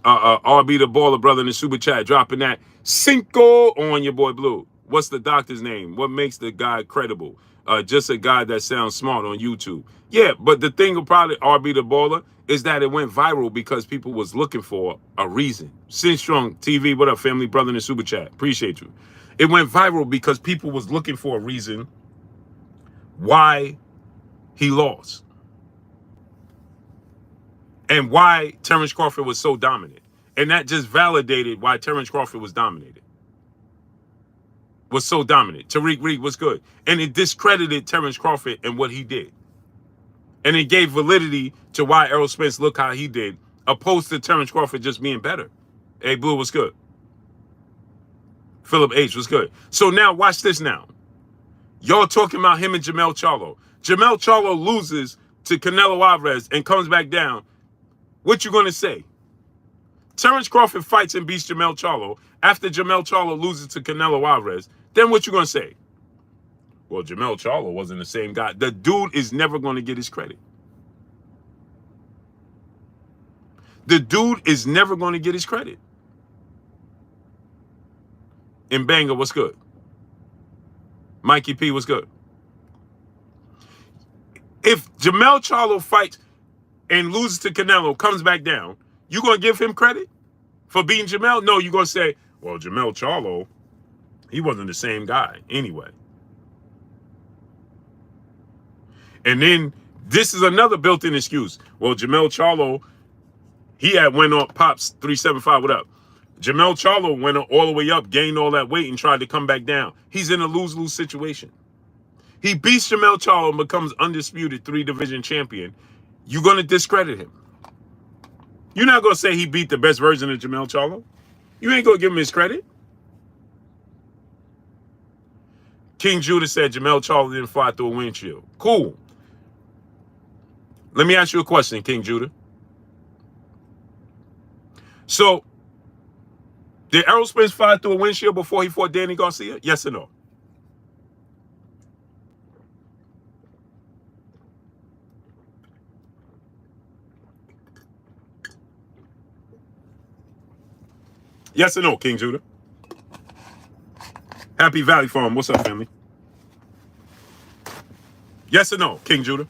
RB the baller, brother in the super chat, dropping that cinco on your boy Blue. What's the doctor's name? What makes the guy credible? Just a guy that sounds smart on YouTube. Yeah, but the thing about it, RB the baller, is that it went viral because people was looking for a reason. Sin Strong TV, what up, family, brother in the super chat? Appreciate you. It went viral because people was looking for a reason why he lost. And why Terence Crawford was so dominant. And that just validated why Terence Crawford was dominated. Was so dominant. Tariq Reed was good. And it discredited Terence Crawford and what he did. And it gave validity to why Errol Spence looked how he did, opposed to Terence Crawford just being better. Hey, Blue was good. Philip H was good. So now watch this now. Y'all talking about him and Jermell Charlo. Jermell Charlo loses to Canelo Alvarez and comes back down. What you gonna say? Terence Crawford fights and beats Jermell Charlo after Jermell Charlo loses to Canelo Alvarez. Then what you gonna say? Well, Jermell Charlo wasn't the same guy. The dude is never gonna get his credit. The dude is never gonna get his credit. And Banger, what's good? Mikey P, what's good? If Jermell Charlo fights and loses to Canelo, comes back down, you gonna give him credit for beating Jermell? No, you gonna say, well, Jermell Charlo, he wasn't the same guy anyway. And then this is another built-in excuse. Well, Jermell Charlo, he had went on Pops 375, what up? Jermell Charlo went all the way up, gained all that weight, and tried to come back down. He's in a lose-lose situation. He beats Jermell Charlo and becomes undisputed 3-division champion. You're going to discredit him. You're not going to say he beat the best version of Jermell Charlo. You ain't going to give him his credit. King Judah said Jamel Charlie didn't fly through a windshield. Cool. Let me ask you a question, King Judah. So, did Errol Spence fly through a windshield before he fought Danny Garcia? Yes or no? Yes or no, King Judah? Happy Valley Farm. What's up, family? Yes or no, King Judah?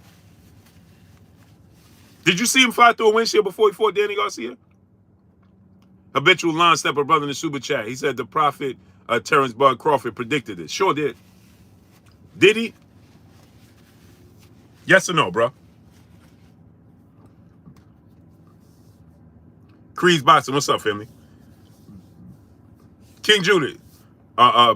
Did you see him fly through a windshield before he fought Danny Garcia? Habitual line stepper brother in the super chat. He said the prophet Terence Bud Crawford predicted this. Sure did. Did he? Yes or no, bro? Creed's boxing. What's up, family? King Judah.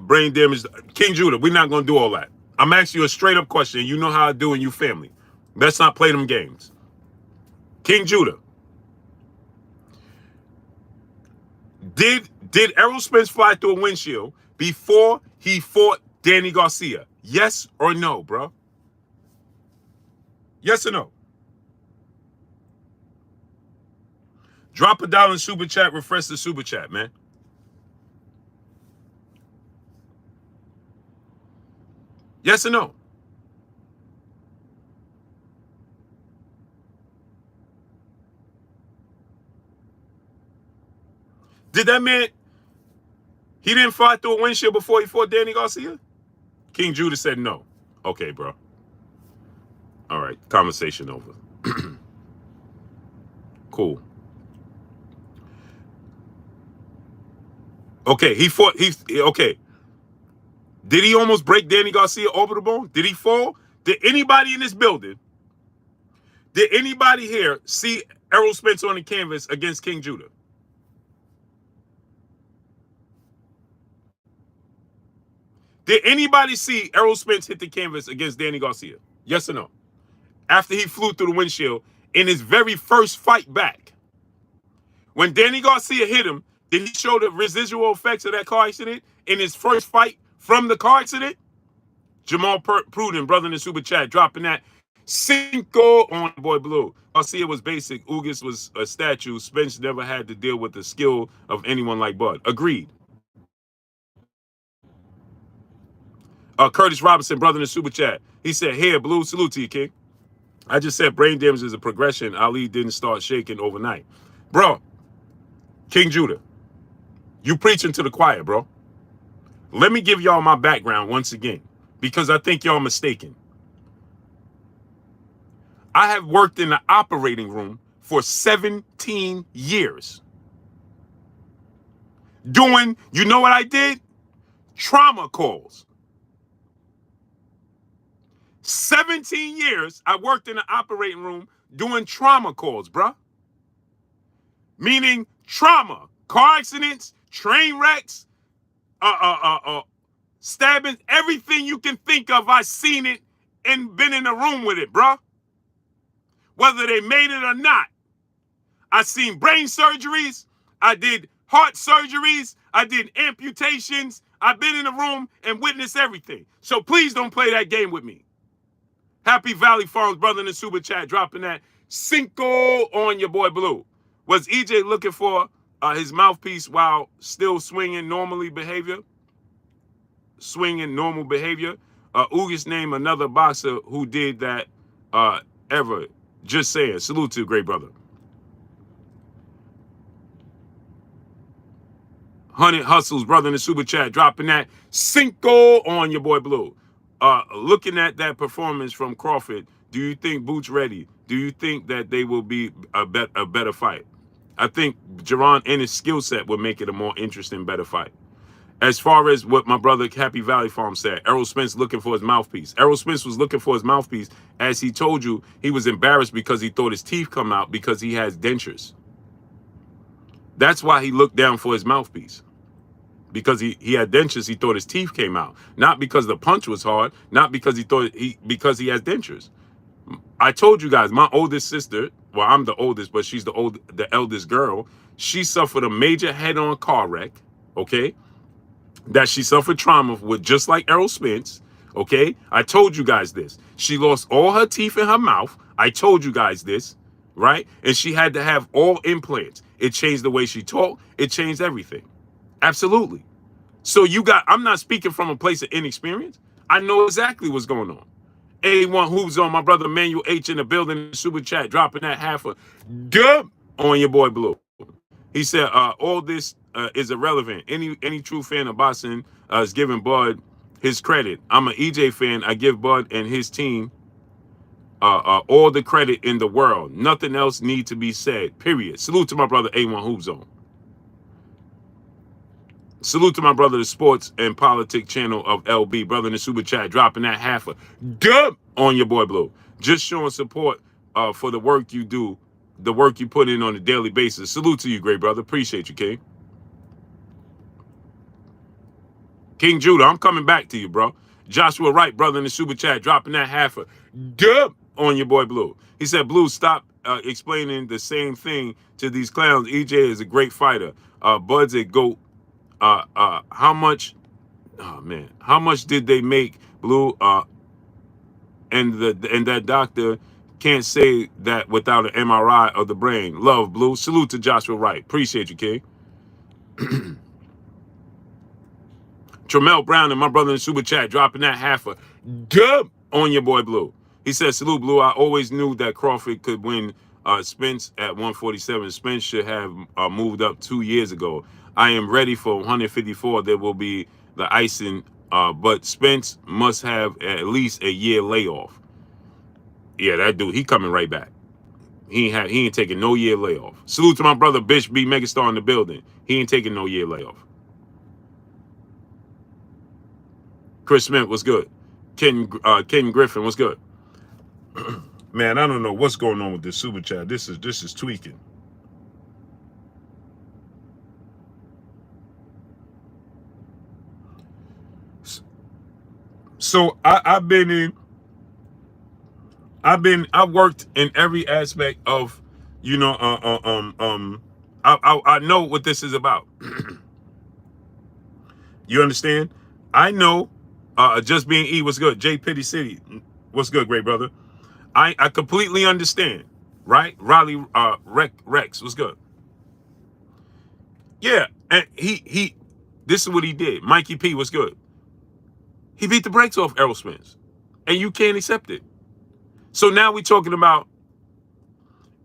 Brain damage. King Judah, we're not going to do all that. I'm asking you a straight up question. You know how I do in you family. Let's not play them games. King Judah. Did Errol Spence fly through a windshield before he fought Danny Garcia? Yes or no, bro? Yes or no? Drop $1 in super chat. Refresh the super chat, man. Yes or no? Did that man, he didn't fly through a windshield before he fought Danny Garcia? King Judah said no. Okay, bro. All right, conversation over. Cool. Okay, okay. Did he almost break Danny Garcia over the bone? Did he fall? Did anybody in this building, did anybody here see Errol Spence on the canvas against King Judah? Did anybody see Errol Spence hit the canvas against Danny Garcia? Yes or no? After he flew through the windshield in his very first fight back. When Danny Garcia hit him, did he show the residual effects of that car accident in his first fight from the car accident? Jamal Pruden, brother in the super chat, dropping that Cinco on Boy Blue. Garcia was basic. Ugas was a statue. Spence never had to deal with the skill of anyone like Bud. Agreed. Curtis Robinson, brother in the super chat. He said, "Here, Blue, salute to you, King. I just said brain damage is a progression. Ali didn't start shaking overnight." Bro, King Judah, you preaching to the choir, bro. Let me give y'all my background once again, because I think y'all mistaken. I have worked in the operating room for 17 years. Doing, you know what I did? Trauma calls. 17 years I worked in the operating room doing trauma calls, bruh. Meaning trauma, car accidents, train wrecks, stabbings, everything you can think of, I seen it and been in the room with it, bruh. Whether they made it or not. I seen brain surgeries, I did heart surgeries, I did amputations, I've been in the room and witnessed everything. So please don't play that game with me. Happy Valley Farms, brother in the super chat, dropping that Cinco on your boy Blue. Was EJ looking for his mouthpiece while still swinging normal behavior? Ugas name another boxer who did that ever. Just saying. Salute to great brother. 100 Hustles, brother in the super chat, dropping that Cinco on your boy Blue. Looking at that performance from Crawford, do you think Boots ready? Do you think that they will be a better fight? I think Jerron and his skill set would make it a more interesting, better fight. As far as what my brother Happy Valley Farm said, Errol Spence looking for his mouthpiece. Errol Spence was looking for his mouthpiece. As he told you, he was embarrassed because he thought his teeth come out because he has dentures. That's why he looked down for his mouthpiece. Because he had dentures, he thought his teeth came out. Not because the punch was hard, not because because he has dentures. I told you guys, my oldest sister, well, I'm the oldest, but she's the eldest girl. She suffered a major head-on car wreck, okay? That she suffered trauma with, just like Errol Spence. Okay? I told you guys this. She lost all her teeth in her mouth. I told you guys this, right? And she had to have all implants. It changed the way she talked. It changed everything. Absolutely. So I'm not speaking from a place of inexperience. I know exactly what's going on. A1 Hooves on my brother Manuel H in the building, super chat, dropping that half a dub on your boy Blue. He said, all this is irrelevant. Any true fan of boxing is giving Bud his credit. I'm an EJ fan. I give Bud and his team all the credit in the world. Nothing else need to be said, period. Salute to my brother A1 Hooves on. Salute to my brother, the sports and politics channel of LB. Brother in the super chat, dropping that half a dub on your boy Blue. Just showing support for the work you do, the work you put in on a daily basis. Salute to you, great brother. Appreciate you, King. King Judah, I'm coming back to you, bro. Joshua Wright, brother in the super chat, dropping that half a dub on your boy Blue. He said, Blue, stop explaining the same thing to these clowns. EJ is a great fighter. Bud's a GOAT. How much? Oh man, how much did they make, Blue? And that doctor can't say that without an MRI of the brain. Love, Blue. Salute to Joshua Wright. Appreciate you, King. Tramel Brown and my brother in the super chat dropping that half a dub on your boy Blue. He said, salute, Blue. I always knew that Crawford could win Spence at 147. Spence should have moved up 2 years ago. I am ready for 154. There will be the icing, but Spence must have at least a year layoff. Yeah, that dude, he coming right back. He ain't taking no year layoff. Salute to my brother Bish B Megastar in the building. He ain't taking no year layoff. Chris Smith, what's good? Ken Griffin, what's good? Man, I don't know what's going on with this super chat. This is tweaking. So I've worked in every aspect of, you know, I know what this is about. You understand? I know. Just being E, what's good? J Pitty City, what's good, great brother? I completely understand, right? Raleigh Rex, what's good? Yeah, and he this is what he did. Mikey P, what's good? He beat the brakes off Errol Spence, and you can't accept it. So now we're talking about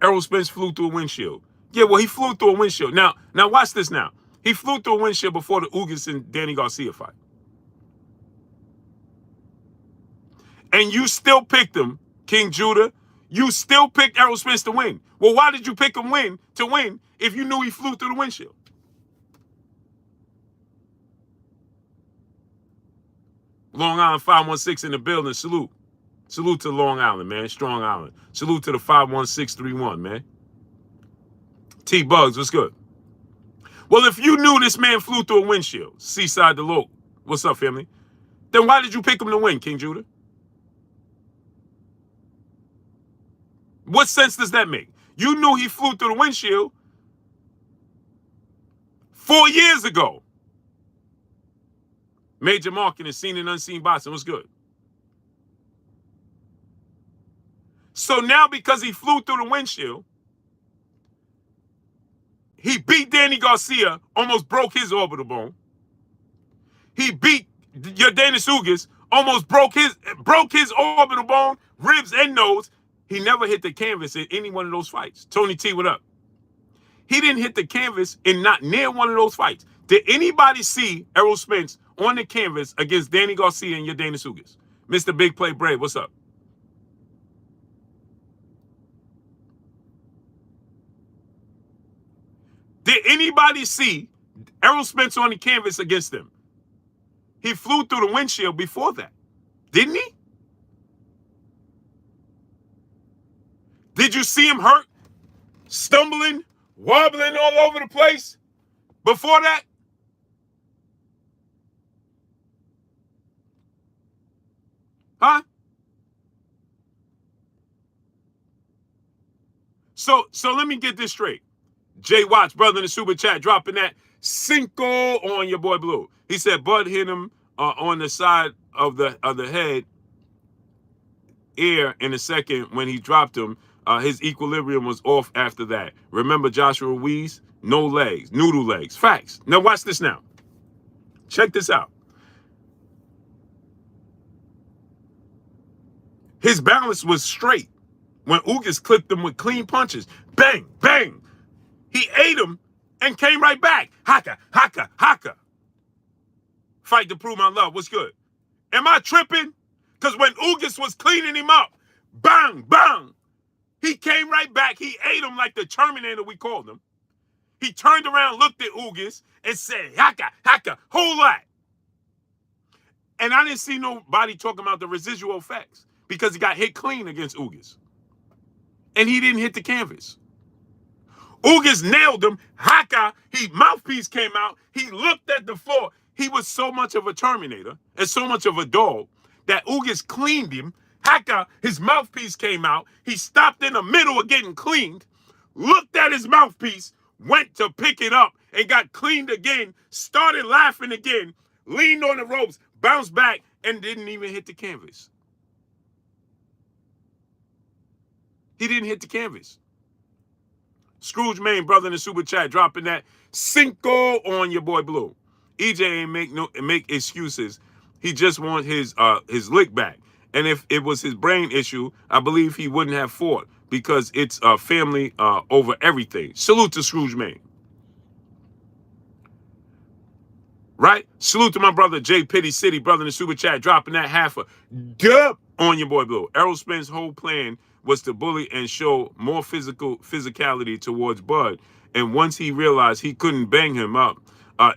Errol Spence flew through a windshield. Yeah, well, he flew through a windshield. Now watch this now. He flew through a windshield before the Ugas and Danny Garcia fight. And you still picked him, King Judah. You still picked Errol Spence to win. Well, why did you pick him to win if you knew he flew through the windshield? Long Island 516 in the building. Salute. Salute to Long Island, man. Strong Island. Salute to the 51631, man. T-Bugs, what's good? Well, if you knew this man flew through a windshield, Seaside Deloach, what's up, family? Then why did you pick him to win, King Judah? What sense does that make? You knew he flew through the windshield 4 years ago. Major marketing, seen and unseen boxing, what's good? So now because he flew through the windshield, he beat Danny Garcia, almost broke his orbital bone. He beat Yordenis Ugas, almost broke his orbital bone, ribs and nose. He never hit the canvas in any one of those fights. Tony T, what up? He didn't hit the canvas in not near one of those fights. Did anybody see Errol Spence on the canvas against Danny Garcia and Yordenis Ugas? Mr. Big Play Brave, what's up? Did anybody see Errol Spence on the canvas against him? He flew through the windshield before that, didn't he? Did you see him hurt, stumbling, wobbling all over the place before that? Huh? So let me get this straight. Jay Watts, brother in the super chat, dropping that Cinco on your boy Blue. He said Bud hit him on the side of the head, ear in a second when he dropped him. His equilibrium was off after that. Remember Joshua Ruiz? No legs, noodle legs. Facts. Now watch this now. Check this out. His balance was straight when Ugas clipped him with clean punches. Bang, bang. He ate him and came right back. Haka, haka, haka. Fight to prove my love. What's good? Am I tripping? Because when Ugas was cleaning him up, bang, bang, he came right back. He ate him like the Terminator, we called him. He turned around, looked at Ugas, and said, haka, haka, whole lot. And I didn't see nobody talking about the residual effects because he got hit clean against Ugas. And he didn't hit the canvas. Ugas nailed him. Haka, mouthpiece came out. He looked at the floor. He was so much of a Terminator and so much of a dog that Ugas cleaned him. Haka, his mouthpiece came out. He stopped in the middle of getting cleaned, looked at his mouthpiece, went to pick it up and got cleaned again, started laughing again, leaned on the ropes, bounced back, and didn't even hit the canvas. He didn't hit the canvas. Scrooge Main, brother in the super chat, dropping that Cinco on your boy Blue. EJ ain't make excuses. He just wants his lick back. And if it was his brain issue, I believe he wouldn't have fought because it's family over everything. Salute to Scrooge Main. Right? Salute to my brother J Pitty City, brother in the super chat, dropping that half a dub on your boy Blue. Errol Spence's whole plan was to bully and show more physicality towards Bud. And once he realized he couldn't bang him up,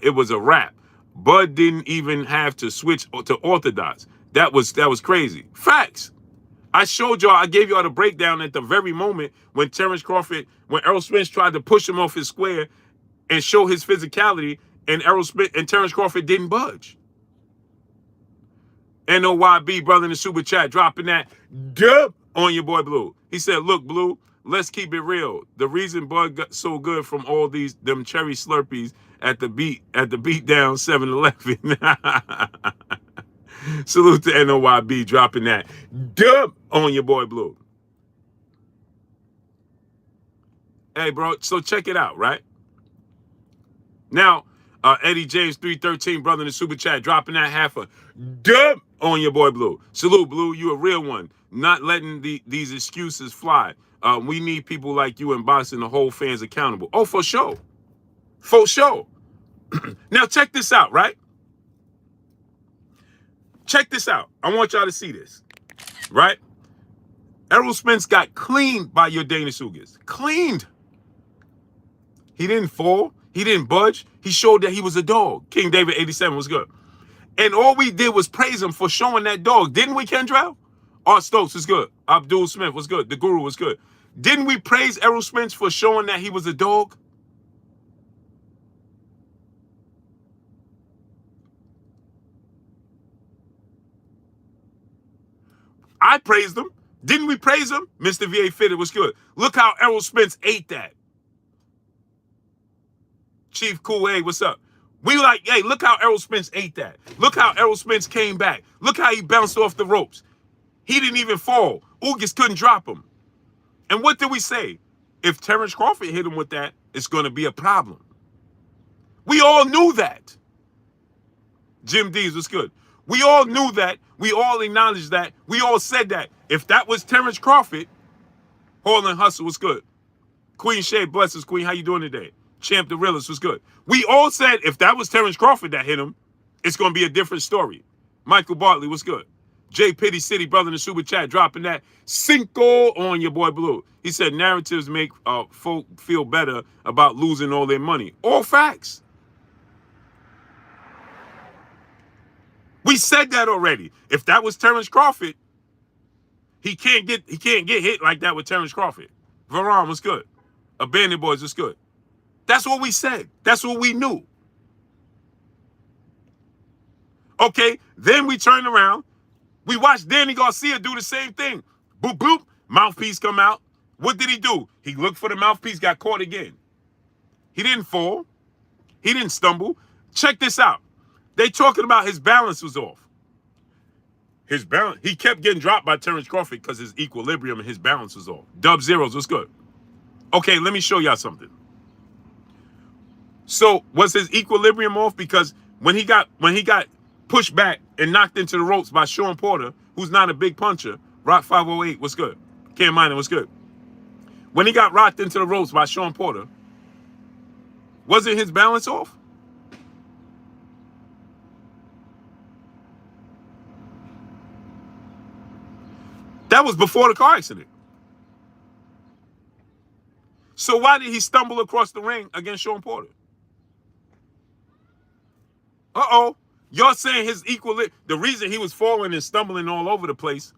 it was a wrap. Bud didn't even have to switch to orthodox. That was crazy. Facts. I showed y'all, I gave y'all the breakdown at the very moment when Crawford, when Errol Spence tried to push him off his square and show his physicality, and Terence Crawford didn't budge. NOYB, brother in the super chat, dropping that dub on your boy Blue. He said, look, Blue, let's keep it real. The reason Bud got so good from all them cherry slurpees at the beat down 7-Eleven. Salute to NOYB, dropping that dub on your boy Blue. Hey, bro, so check it out, right? Now, Eddie James 313, brother in the super chat, dropping that half a dub on your boy Blue. Salute, Blue, you a real one. Not letting these excuses fly. We need people like you in boxing to hold fans accountable. Oh, for sure. For sure. Now, check this out, right? Check this out. I want y'all to see this, right? Errol Spence got cleaned by your Dana Ugas. Cleaned. He didn't fall. He didn't budge. He showed that he was a dog. King David 87 was good. And all we did was praise him for showing that dog. Didn't we, Kendrell? Art Stokes was good. Abdul Smith was good. The Guru was good. Didn't we praise Errol Spence for showing that he was a dog? I praised him. Didn't we praise him? Mr. VA Fitted was good. Look how Errol Spence ate that. Chief Cool, hey, what's up? We like, hey, look how Errol Spence ate that. Look how Errol Spence came back. Look how he bounced off the ropes. He didn't even fall. Ugas couldn't drop him. And what did we say? If Terence Crawford hit him with that, it's going to be a problem. We all knew that. Jim Dees was good. We all knew that. We all acknowledged that. We all said that. If that was Terence Crawford, Hall and Hustle was good. Queen Shay, blessings, Queen. How you doing today? Champ the Realist was good. We all said if that was Terence Crawford that hit him, it's going to be a different story. Michael Bartley was good. J Pitty City, brother in the super chat, dropping that Cinco on your boy Blue. He said narratives make folk feel better about losing all their money. All facts. We said that already. If that was Terence Crawford, he can't get hit like that with Terence Crawford. Varon was good. Abandoned Boys was good. That's what we said. That's what we knew. Okay, then we turned around. We watched Danny Garcia do the same thing. Boop, boop, mouthpiece come out. What did he do? He looked for the mouthpiece, got caught again. He didn't fall. He didn't stumble. Check this out. They talking about his balance was off. His balance, he kept getting dropped by Terence Crawford because his equilibrium and his balance was off. Dub zeros, what's good? Okay, let me show y'all something. So was his equilibrium off? Because when he got pushed back and knocked into the ropes by Sean Porter, who's not a big puncher, Rock 508, what's good? Cam Miner, what's good? When he got rocked into the ropes by Sean Porter, wasn't his balance off? That was before the car accident. So why did he stumble across the ring against Sean Porter? Uh-oh. Y'all saying his the reason he was falling and stumbling all over the place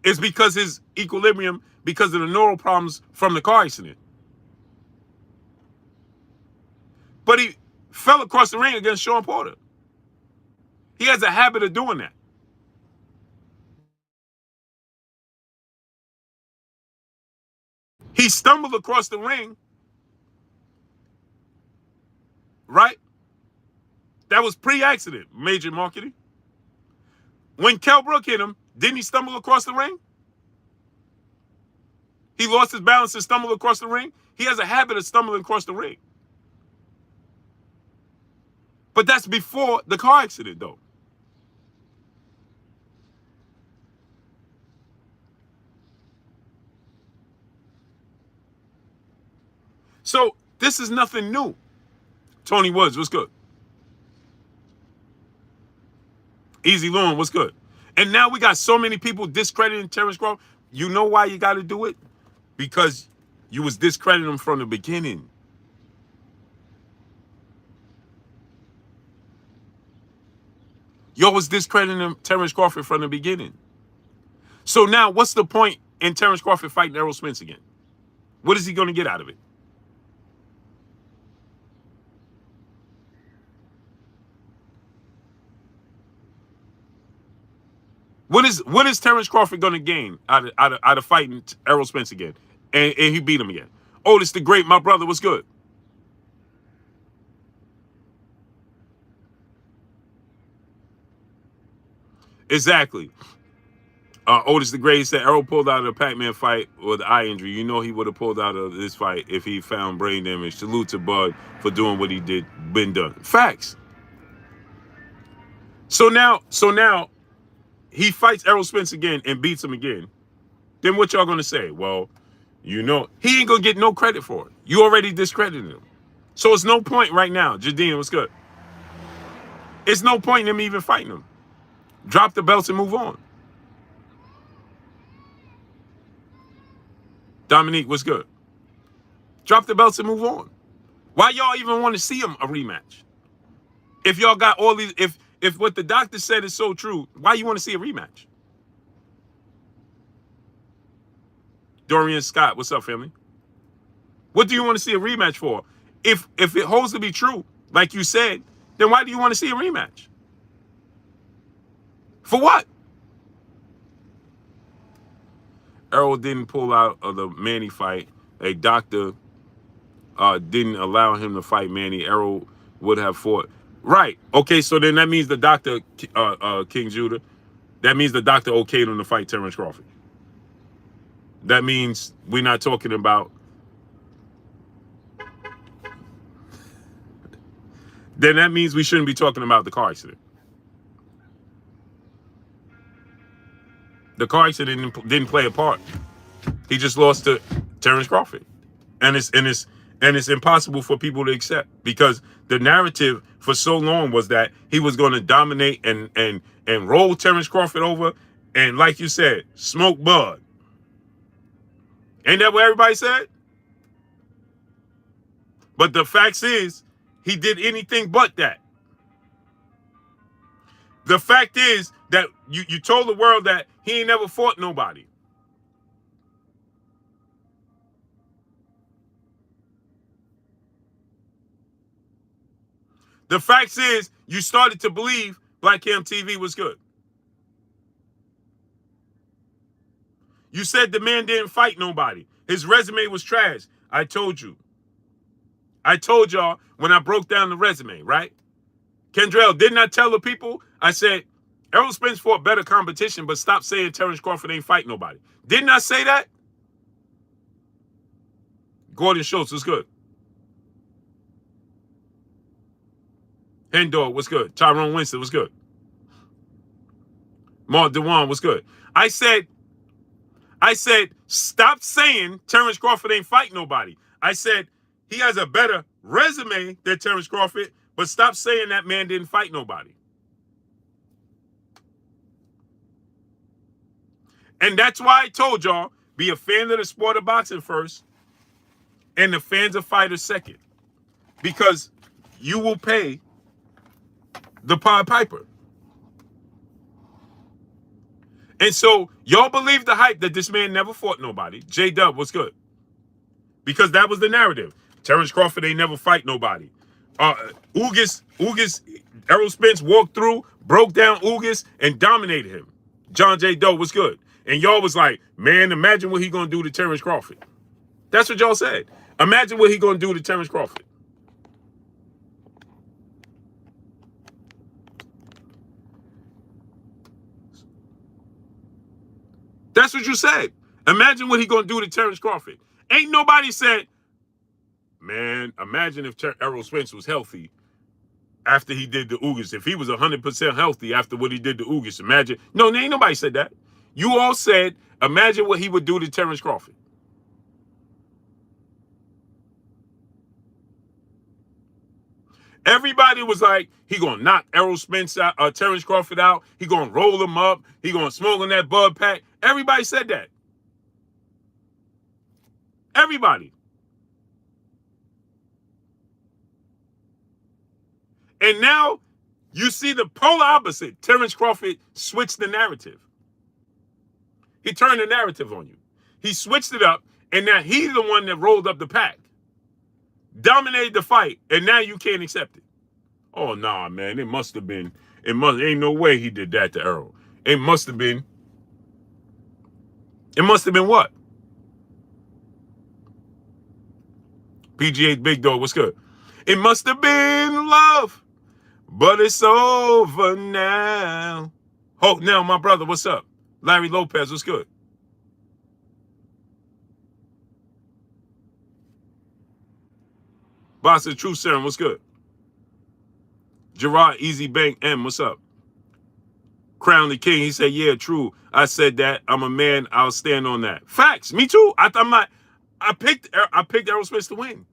is because his equilibrium, because of the neural problems from the car accident. But he fell across the ring against Sean Porter. He has a habit of doing that. He stumbled across the ring, right? That was pre-accident, major marketing. When Kell Brook hit him, didn't he stumble across the ring? He lost his balance and stumbled across the ring. He has a habit of stumbling across the ring. But that's before the car accident, though. So this is nothing new. Tony Woods, what's good? Easy Lawn, what's good? And now we got so many people discrediting Terence Crawford. You know why you got to do it? Because you was discrediting him from the beginning. Y'all was discrediting Terence Crawford from the beginning. So now what's the point in Terence Crawford fighting Errol Spence again? What is he going to get out of it? What is Terence Crawford going to gain out of fighting Errol Spence again? And he beat him again. Otis the Great, my brother, was good. Exactly. Otis the Great said Errol pulled out of the Pac-Man fight with eye injury. You know he would have pulled out of this fight if he found brain damage. Salute to Bud for doing what he did, been done. Facts. So now he fights Errol Spence again and beats him again. Then what y'all gonna say? Well, you know, he ain't gonna get no credit for it. You already discredited him. So it's no point right now. Jadine, what's good? It's no point in him even fighting him. Drop the belts and move on. Dominique, what's good? Drop the belts and move on. Why y'all even want to see him a rematch? If y'all got all these, if what the doctor said is so true, why you want to see a rematch? Dorian Scott, what's up, family? What do you want to see a rematch for? If it holds to be true, like you said, then why do you want to see a rematch? For what? Errol didn't pull out of the Manny fight. A doctor didn't allow him to fight Manny. Errol would have fought. Right. Okay, so then that means the doctor, King Judah, that means the doctor okayed him to fight Terence Crawford. That means we're not talking about... Then that means we shouldn't be talking about the car accident. The car accident didn't play a part. He just lost to Terence Crawford. And it's impossible for people to accept because the narrative for so long was that he was going to dominate and roll Terence Crawford over and, like you said, smoke Bud. Ain't that what everybody said? But the fact is, he did anything but that. The fact is that you told the world that he ain't never fought nobody. The fact is, you started to believe Black Cam TV was good. You said the man didn't fight nobody. His resume was trash. I told you. I told y'all when I broke down the resume, right? Kendrell, didn't I tell the people? I said, Errol Spence fought better competition, but stop saying Terence Crawford ain't fight nobody. Didn't I say that? Gordon Schultz was good. Hendor was good. Tyrone Winston was good. Mark Dewan was good. I said, stop saying Terence Crawford ain't fight nobody. I said, he has a better resume than Terence Crawford, but stop saying that man didn't fight nobody. And that's why I told y'all, be a fan of the sport of boxing first, and the fans of fighters second. Because you will pay the Pied Piper. And so, y'all believe the hype that this man never fought nobody. J-Dub was good. Because that was the narrative. Terence Crawford ain't never fight nobody. Ugas, Errol Spence walked through, broke down Ugas, and dominated him. John J. Doe was good. And y'all was like, man, imagine what he gonna do to Terence Crawford. That's what y'all said. Imagine what he gonna do to Terence Crawford. That's what you said. Imagine what he gonna do to Terence Crawford. Ain't nobody said, man, imagine if Errol Spence was healthy after he did the Ugas. If he was 100% healthy after what he did to Ugas, imagine. No, ain't nobody said that. You all said, imagine what he would do to Terence Crawford. Everybody was like, he gonna knock Errol Spence out, Terence Crawford out. He gonna roll him up. He gonna smoke on that bud pack. Everybody said that. Everybody. And now you see the polar opposite. Terence Crawford switched the narrative. He turned the narrative on you. He switched it up, and now he's the one that rolled up the pack. Dominated the fight, and now you can't accept it. Oh, nah, man. It must have been. Ain't no way he did that to Errol. It must have been. It must have been what? PGA Big Dog, what's good? It must have been love, but it's over now. Hope now, my brother, what's up? Larry Lopez, what's good? Boss of True Serum, what's good? Gerard Easy Bank M, what's up? Crown the King, he said, yeah, true. I said that. I'm a man. I'll stand on that. Facts. Me too. I picked Errol Spence to win.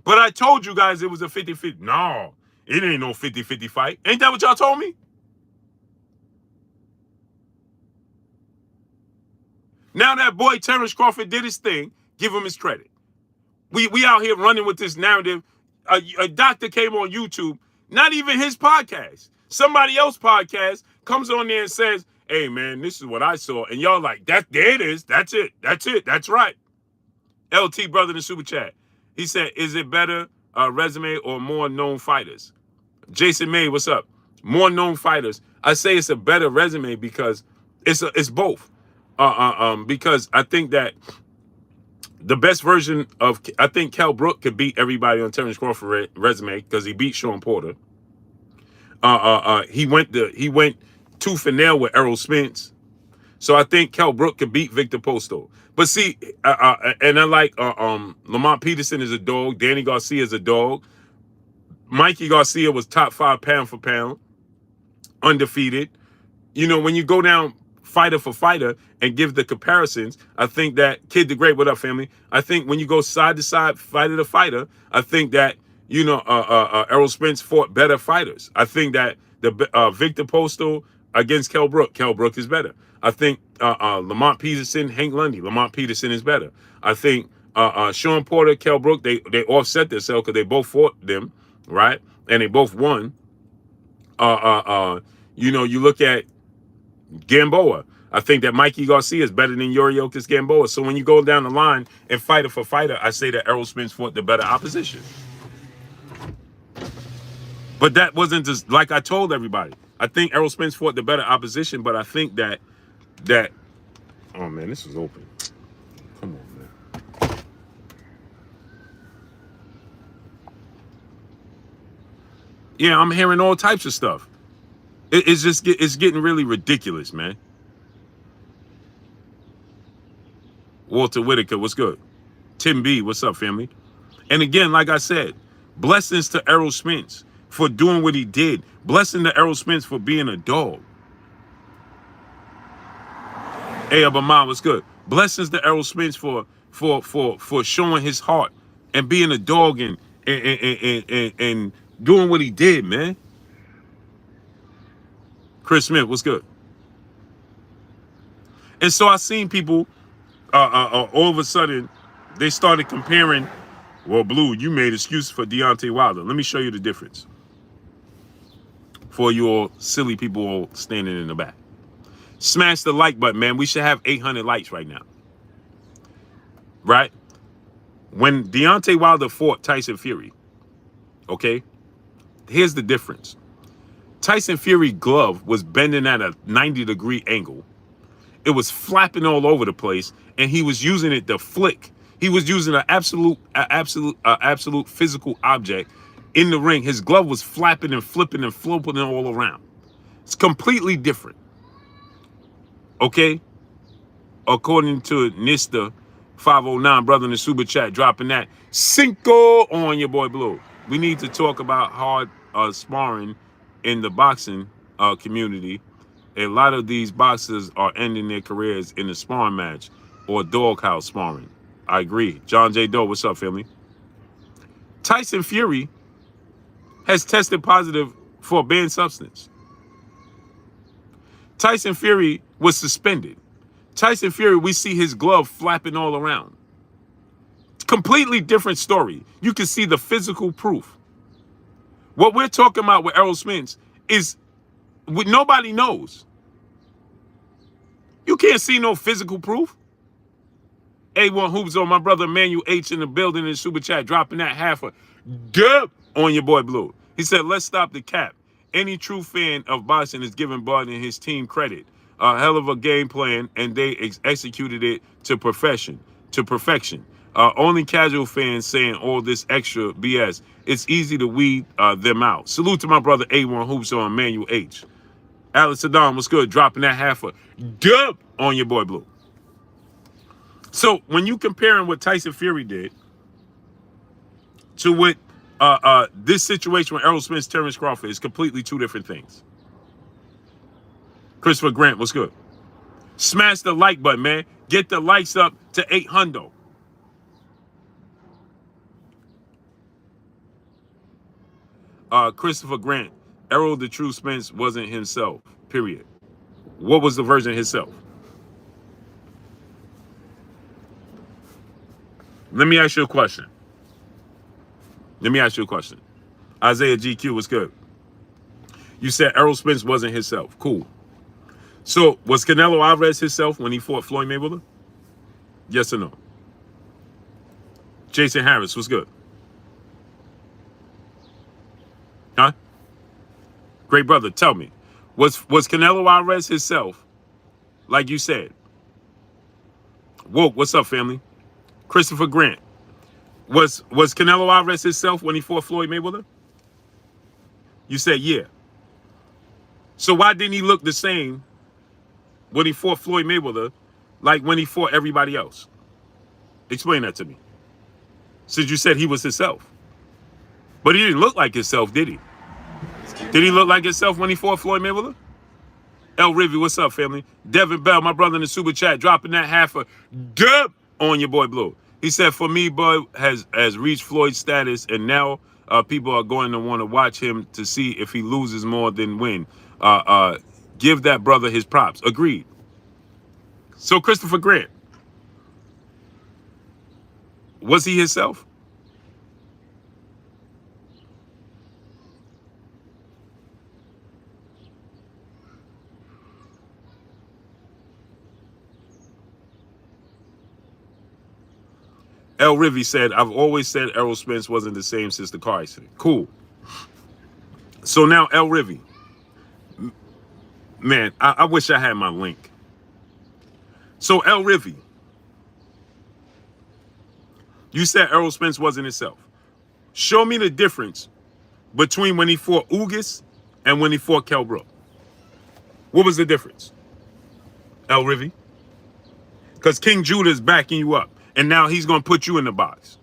But I told you guys it was a 50-50. No, it ain't no 50-50 fight. Ain't that what y'all told me? Now that boy Terence Crawford did his thing, give him his credit. We out here running with this narrative. A doctor came on YouTube, not even his podcast. Somebody else's podcast comes on there and says, hey, man, this is what I saw. And y'all like, there it is. That's it. That's right. LT Brother in the Super Chat. He said, is it better resume or more known fighters? Jason May, what's up? More known fighters. I say it's a better resume because it's both. Because I think that the best version of, I think Kell Brook could beat everybody on Terence Crawford resume because he beat Sean Porter. He went tooth and nail with Errol Spence. So I think Kell Brook could beat Victor Posto. But see, and I like Lamont Peterson is a dog. Danny Garcia is a dog. Mikey Garcia was top 5 pound for pound, undefeated. You know, when you go down fighter for fighter and give the comparisons, I think that Kid the Great, what up, family? I think when you go side to side, fighter to fighter, I think that, you know, Errol Spence fought better fighters. I think that the Victor Posto against Kell Brook is better. I think Lamont Peterson, Hank Lundy, Lamont Peterson is better. I think Sean Porter, Kell Brook, they offset themselves because they both fought them, right? And they both won. You know, you look at Gamboa. I think that Mikey Garcia is better than Yoriokas Gamboa. So when you go down the line and fighter for fighter, I say that Errol Spence fought the better opposition. But that wasn't just like I told everybody. I think Errol Spence fought the better opposition, but I think that oh man, this is open. Come on, man. Yeah, I'm hearing all types of stuff. It's getting really ridiculous, man. Walter Whitaker, what's good? Tim B, what's up, family? And again, like I said, blessings to Errol Spence for doing what he did. Blessing to Errol Spence for being a dog. Hey, Abama, what's good? Blessings to Errol Spence for showing his heart and being a dog and doing what he did, man. Chris Smith, what's good? And so I seen people all of a sudden they started comparing. Well, Blue, you made excuses for Deontay Wilder. Let me show you the difference. For you all silly people all standing in the back. Smash the like button, man. We should have 800 likes right now. Right? When Deontay Wilder fought Tyson Fury, okay, here's the difference. Tyson Fury's glove was bending at a 90-degree angle. It was flapping all over the place, and he was using it to flick. He was using an absolute physical object in the ring. His glove was flapping and flipping and flopping all around. It's completely different. Okay? According to Nista 509, brother in the super chat, dropping that Cinco on your boy Blue. We need to talk about hard sparring in the boxing community. A lot of these boxers are ending their careers in a sparring match or doghouse sparring. I agree. John J. Doe, what's up, family? Tyson Fury has tested positive for a banned substance. Tyson Fury was suspended. Tyson Fury, we see his glove flapping all around. Completely different story. You can see the physical proof. What we're talking about with Errol Spence is nobody knows. You can't see no physical proof. A1 Hoops on my brother Emmanuel H in the building in super chat, dropping that half a dub on your boy Blue. He said, let's stop the cap. Any true fan of boxing is giving Bud and his team credit. A hell of a game plan, and they executed it to perfection. Only casual fans saying all this extra BS. It's easy to weed them out. Salute to my brother A1 Hoops on Emmanuel H. Alex Saddam, what's good? Dropping that half a dub on your boy Blue. So when you comparing what Tyson Fury did to what this situation with Errol Spence, Terence Crawford is completely two different things. Christopher Grant, what's good? Smash the like button, man. Get the likes up to 800. Christopher Grant, Errol the True Spence wasn't himself, period. What was the version of himself? Let me ask you a question. Isaiah GQ was good. You said Errol Spence wasn't himself. Cool. So, was Canelo Alvarez himself when he fought Floyd Mayweather? Yes or no? Jason Harris was good. Huh? Great brother, tell me. Was Canelo Alvarez himself, like you said? Woke, what's up, family? Christopher Grant. Was Canelo Alvarez himself when he fought Floyd Mayweather? You said yeah. So why didn't he look the same when he fought Floyd Mayweather like when he fought everybody else? Explain that to me. Since you said he was himself. But he didn't look like himself, did he? Did he look like himself when he fought Floyd Mayweather? El Rivy, what's up, family? Devin Bell, my brother in the super chat, dropping that half a dub on your boy Blue. He said, for me, Bud has reached Floyd's status, and now people are going to want to watch him to see if he loses more than win. Give that brother his props. Agreed. So Christopher Grant, was he himself? El Rivy said, I've always said Errol Spence wasn't the same since the car accident. Cool. So now El Rivy. Man, I wish I had my link. So El Rivy, you said Errol Spence wasn't himself. Show me the difference between when he fought Ugas and when he fought Kell Brook? What was the difference? El Rivi? Because King Judah is backing you up, and now he's going to put you in the box.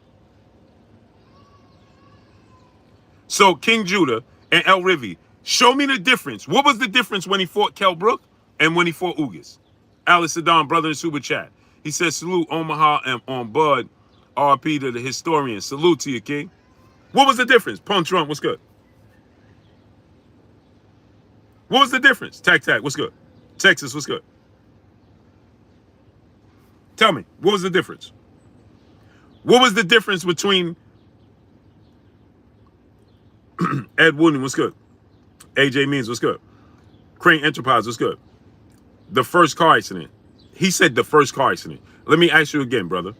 So King Judah and El Rivi, show me the difference. What was the difference when he fought Kell Brook and when he fought Ugas? Alex Saddam, brother in Super Chat. He says, salute Omaha and on Bud, RP to the historian. Salute to you, King. What was the difference? Punch Run, what's good? What was the difference? Tac Tac, what's good? Texas, what's good? Tell me, what was the difference? What was the difference between Ed Wooden, what's good? AJ Means, what's good? Crane Enterprise, what's good? The first car accident. He said the first car accident. Let me ask you again, brother.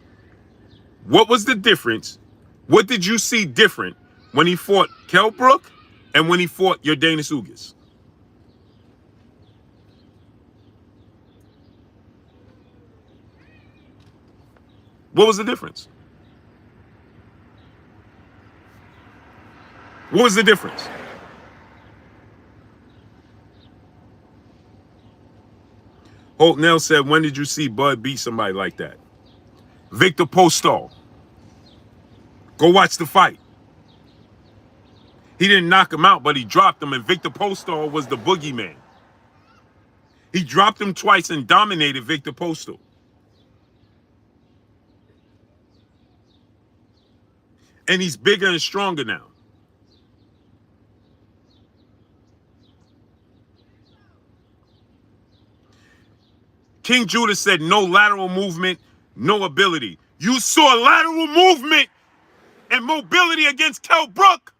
What was the difference? What did you see different when he fought Kell Brook and when he fought your Danish Ugas? What was the difference? What was the difference? Holt Nell said, when did you see Bud beat somebody like that? Victor Postol. Go watch the fight. He didn't knock him out, but he dropped him, and Victor Postol was the boogeyman. He dropped him twice and dominated Victor Postol. And he's bigger and stronger now. King Judah said no lateral movement, no ability. You saw lateral movement and mobility against Kell Brook.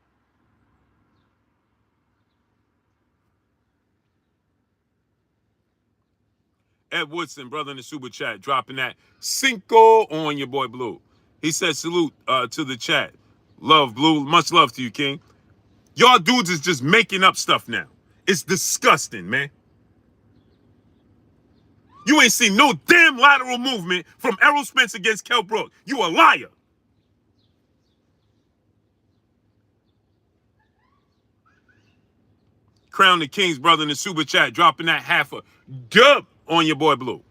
Ed Woodson, brother in the super chat, dropping that cinco on your boy Blue. He said salute to the chat. Love, Blue. Much love to you, King. Y'all dudes is just making up stuff now. It's disgusting, man. You ain't seen no damn lateral movement from Errol Spence against Kell Brook. You a liar. Crown the King's brother in the super chat, dropping that half a dub on your boy Blue.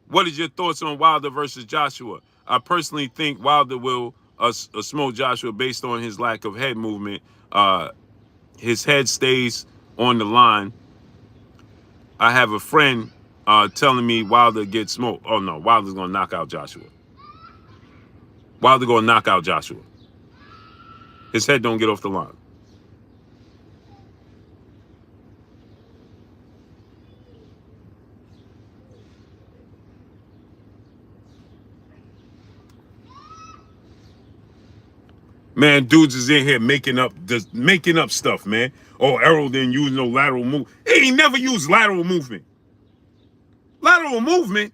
What is your thoughts on Wilder versus Joshua? I personally think Wilder will smoke Joshua based on his lack of head movement. His head stays on the line. I have a friend telling me Wilder gets smoked. Oh, no. Wilder's going to knock out Joshua. Wilder going to knock out Joshua. His head don't get off the line. Man, dudes is in here making up stuff, man. Oh, Errol didn't use no lateral move. He ain't never used lateral movement. Lateral movement?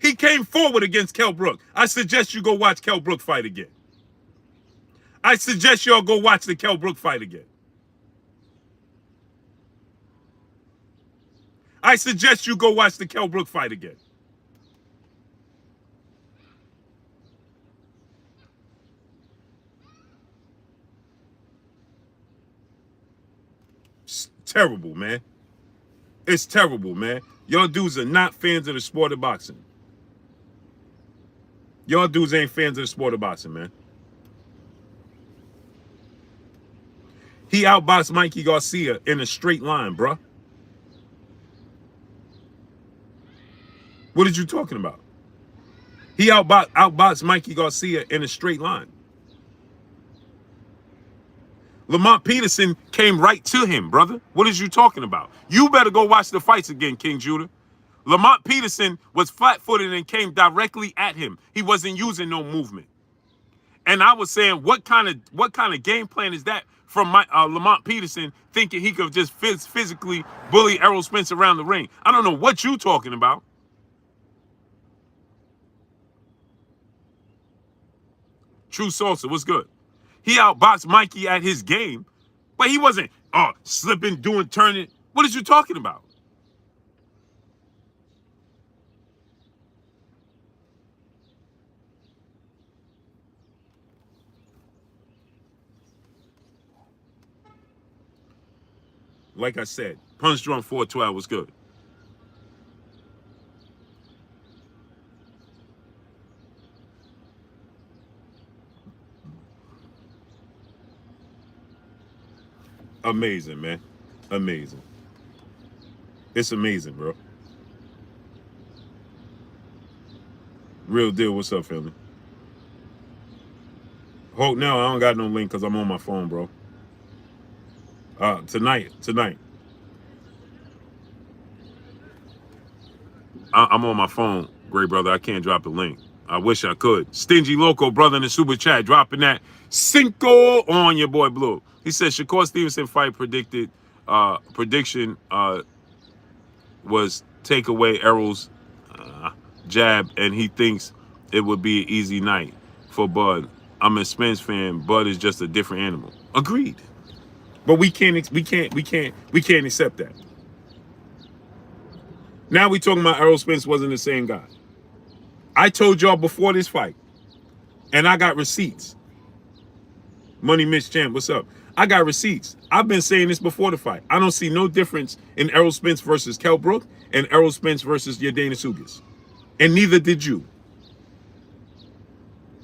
He came forward against Kell Brook. I suggest you go watch Kell Brook fight again. I suggest y'all go watch the Kell Brook fight again. I suggest you go watch the Kell Brook fight again. It's terrible, man. It's terrible, man. Y'all dudes are not fans of the sport of boxing. Y'all dudes ain't fans of the sport of boxing, man. He outboxed Mikey Garcia in a straight line, bruh. What are you talking about? He outboxed Mikey Garcia in a straight line. Lamont Peterson came right to him, brother. What is you talking about? You better go watch the fights again, King Judah. Lamont Peterson was flat-footed and came directly at him. He wasn't using no movement. And I was saying, what kind of game plan is that from Lamont Peterson, thinking he could just physically bully Errol Spence around the ring? I don't know what you talking about. True Salsa, what's good? He outboxed Mikey at his game, but he wasn't slipping, turning. What is you talking about? like I said, Punch Drunk 412 was good. Amazing, man. Amazing. It's amazing, bro. Real deal. What's up, family? Hope now I don't got no link because I'm on my phone, bro. Tonight. I'm on my phone, great brother. I can't drop the link. I wish I could. Stingy Loco, brother in the super chat, dropping that Cinco on your boy Blue. He says Shakur Stevenson fight prediction was take away Errol's jab, and he thinks it would be an easy night for Bud. I'm a Spence fan. Bud is just a different animal. Agreed. But we can't accept that. Now we talking about Errol Spence wasn't the same guy. I told y'all before this fight, and I got receipts. Money Mitch Champ, what's up? I got receipts. I've been saying this before the fight. I don't see no difference in Errol Spence versus Kell Brook and Errol Spence versus Yadena Sugas. And neither did you.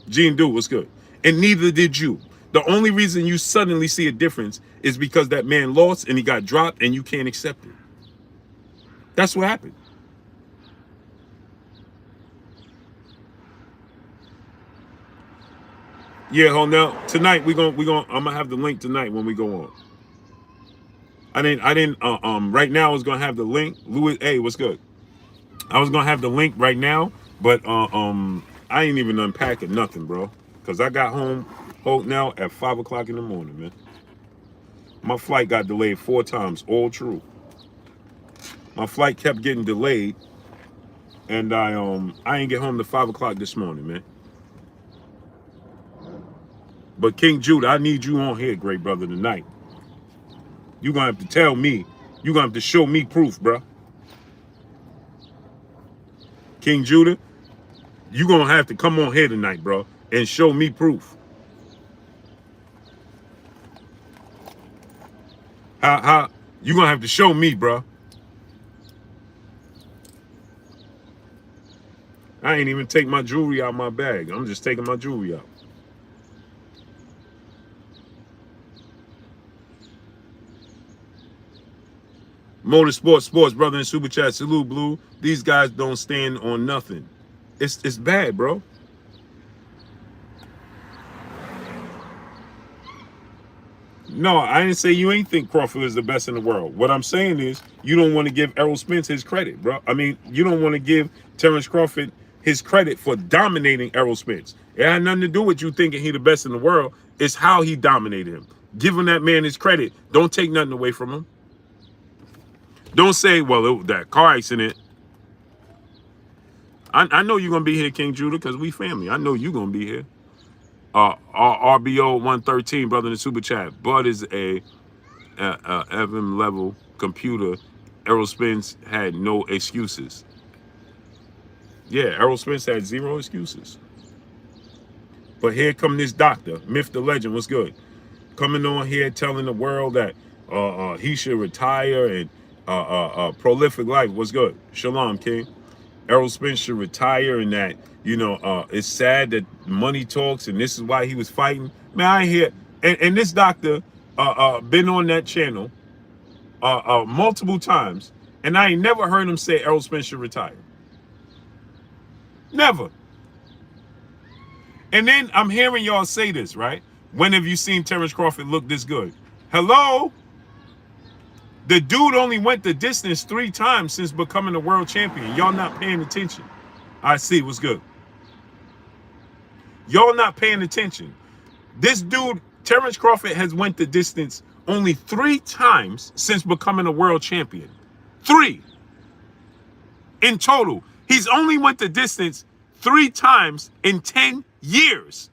Gene Du, what's good? And neither did you. The only reason you suddenly see a difference is because that man lost and he got dropped and you can't accept it. That's what happened. Yeah, hold now. Tonight I'm gonna have the link tonight when we go on. Right now I was gonna have the link. Louis A, what's good? I was gonna have the link right now, but I ain't even unpacking nothing, bro. Cause I got home now at 5 o'clock in the morning, man. My flight got delayed 4 times, all true. My flight kept getting delayed, and I ain't get home to 5 o'clock this morning, man. But King Judah, I need you on here, great brother, tonight. You're gonna have to tell me. You're gonna have to show me proof, bro. King Judah, you're gonna have to come on here tonight, bro, and show me proof. How you gonna have to show me, bro. I ain't even take my jewelry out of my bag. I'm just taking my jewelry out. Motorsport Sports, brother in super chat. Salute, Blue. These guys don't stand on nothing. It's bad, bro. No, I didn't say you ain't think Crawford is the best in the world. What I'm saying is you don't want to give Errol Spence his credit, bro. I mean, you don't want to give Terence Crawford his credit for dominating Errol Spence. It had nothing to do with you thinking he the best in the world. It's how he dominated him. Giving that man his credit. Don't take nothing away from him. Don't say, well, that car accident. I know you're going to be here, King Judah, because we family. I know you're going to be here. RBO 113, brother in the super chat. Bud is a Evan level computer. Errol Spence had no excuses. Yeah, Errol Spence had 0 excuses. But here come this doctor, Myth the Legend, what's good? Coming on here telling the world that he should retire and prolific life, what's good? Shalom, King. Errol Spence should retire and that, it's sad that money talks and this is why he was fighting. Man, I hear, and this doctor been on that channel multiple times, and I ain't never heard him say Errol Spence should retire. Never. And then I'm hearing y'all say this, right? When have you seen Terence Crawford look this good? Hello? The dude only went the distance 3 times since becoming a world champion. Y'all not paying attention. I see, what's good. Y'all not paying attention. This dude, Terence Crawford, has went the distance only 3 times since becoming a world champion. 3. In total. He's only went the distance 3 times in 10 years.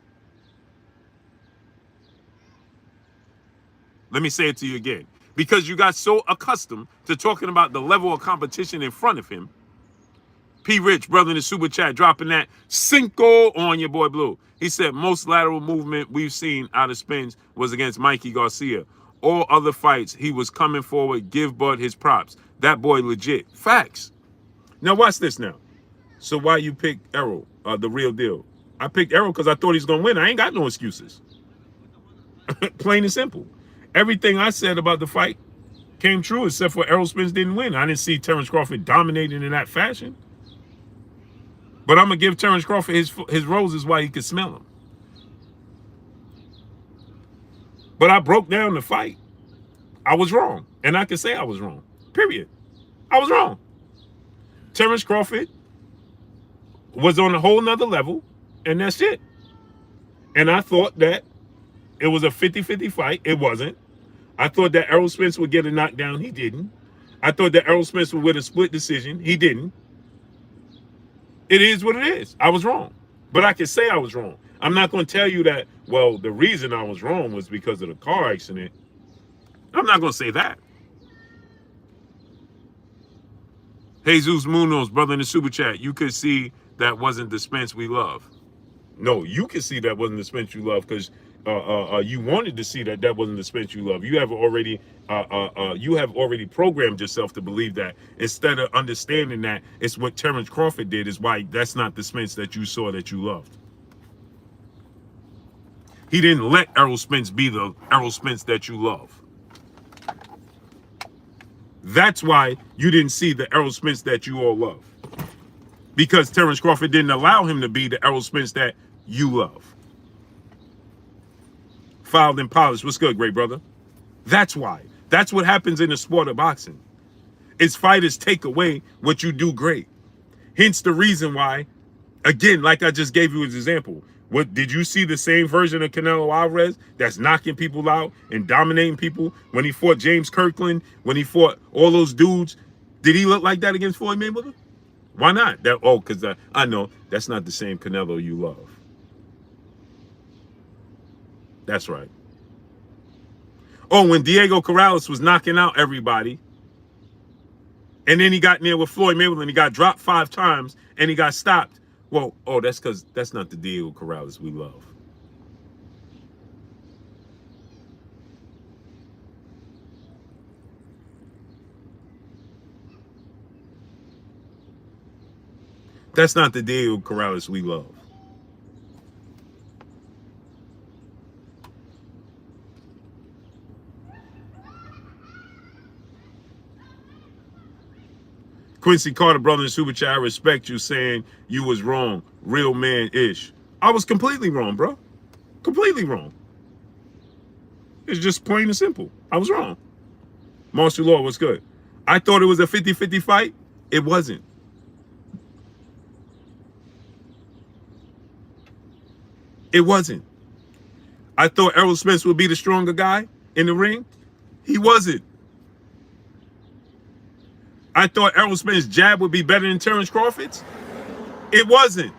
Let me say it to you again. Because you got so accustomed to talking about the level of competition in front of him. P. Rich, brother in the super chat, dropping that Cinco on your boy Blue. He said most lateral movement we've seen out of Spence was against Mikey Garcia. all other fights, he was coming forward, give Bud his props. That boy legit. Facts. Now watch this now. So why you pick Errol, the real deal? I picked Errol because I thought he's going to win. I ain't got no excuses. Plain and simple. Everything I said about the fight came true except for Errol Spence didn't win. I didn't see Terence Crawford dominating in that fashion. But I'm going to give Terence Crawford his roses while he could smell them. But I broke down the fight. I was wrong. And I can say I was wrong. Period. I was wrong. Terence Crawford was on a whole nother level, and that's it. And I thought that it was a 50-50 fight. It wasn't. I thought that Errol Spence would get a knockdown. He didn't. I thought that Errol Spence would win a split decision. He didn't. It is what it is. I was wrong. But I can say I was wrong. I'm not going to tell you that, well, the reason I was wrong was because of the car accident. I'm not going to say that. Jesus Munoz, brother in the super chat, you could see that wasn't the Spence we love. No, you could see that wasn't the Spence you love because you wanted to see that wasn't the Spence you love. You have already programmed yourself to believe that instead of understanding that it's what Terence Crawford did is why that's not the Spence that you saw that you loved. He didn't let Errol Spence be the Errol Spence that you love. That's why you didn't see the Errol Spence that you all love. Because Terence Crawford didn't allow him to be the Errol Spence that you love. Filed and polished. What's good, great brother? That's why. That's what happens in the sport of boxing. It's fighters take away what you do great. Hence the reason why, again, like I just gave you as an example, what did you see the same version of Canelo Alvarez that's knocking people out and dominating people when he fought James Kirkland, when he fought all those dudes? Did he look like that against Floyd Mayweather? Why not? Because I know that's not the same Canelo you love. That's right. Oh, when Diego Corrales was knocking out everybody, and then he got near with Floyd Mayweather and he got dropped 5 times and he got stopped. Well, that's because that's not the Diego Corrales we love. That's not the Diego Corrales we love. Quincy Carter, brother in super chat, I respect you saying you was wrong. Real man-ish. I was completely wrong, bro. Completely wrong. It's just plain and simple. I was wrong. Martial law was good. I thought it was a 50-50 fight. It wasn't. It wasn't. I thought Errol Spence would be the stronger guy in the ring. He wasn't. I thought Errol Spence's jab would be better than Terence Crawford's. It wasn't.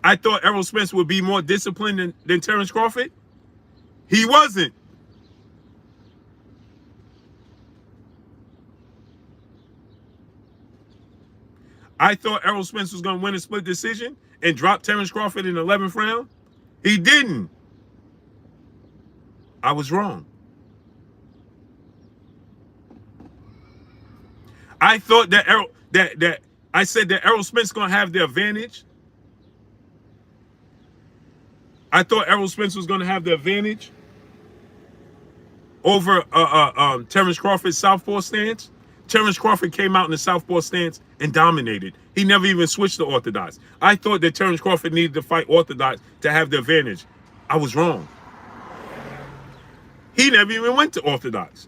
I thought Errol Spence would be more disciplined than Terence Crawford. He wasn't. I thought Errol Spence was going to win a split decision and drop Terence Crawford in the 11th round. He didn't. I was wrong. I thought that I said that Errol Spence going to have the advantage. I thought Errol Spence was going to have the advantage over Terence Crawford's southpaw stance. Terence Crawford came out in the southpaw stance and dominated. He never even switched to orthodox. I thought that Terence Crawford needed to fight orthodox to have the advantage. I was wrong. He never even went to orthodox.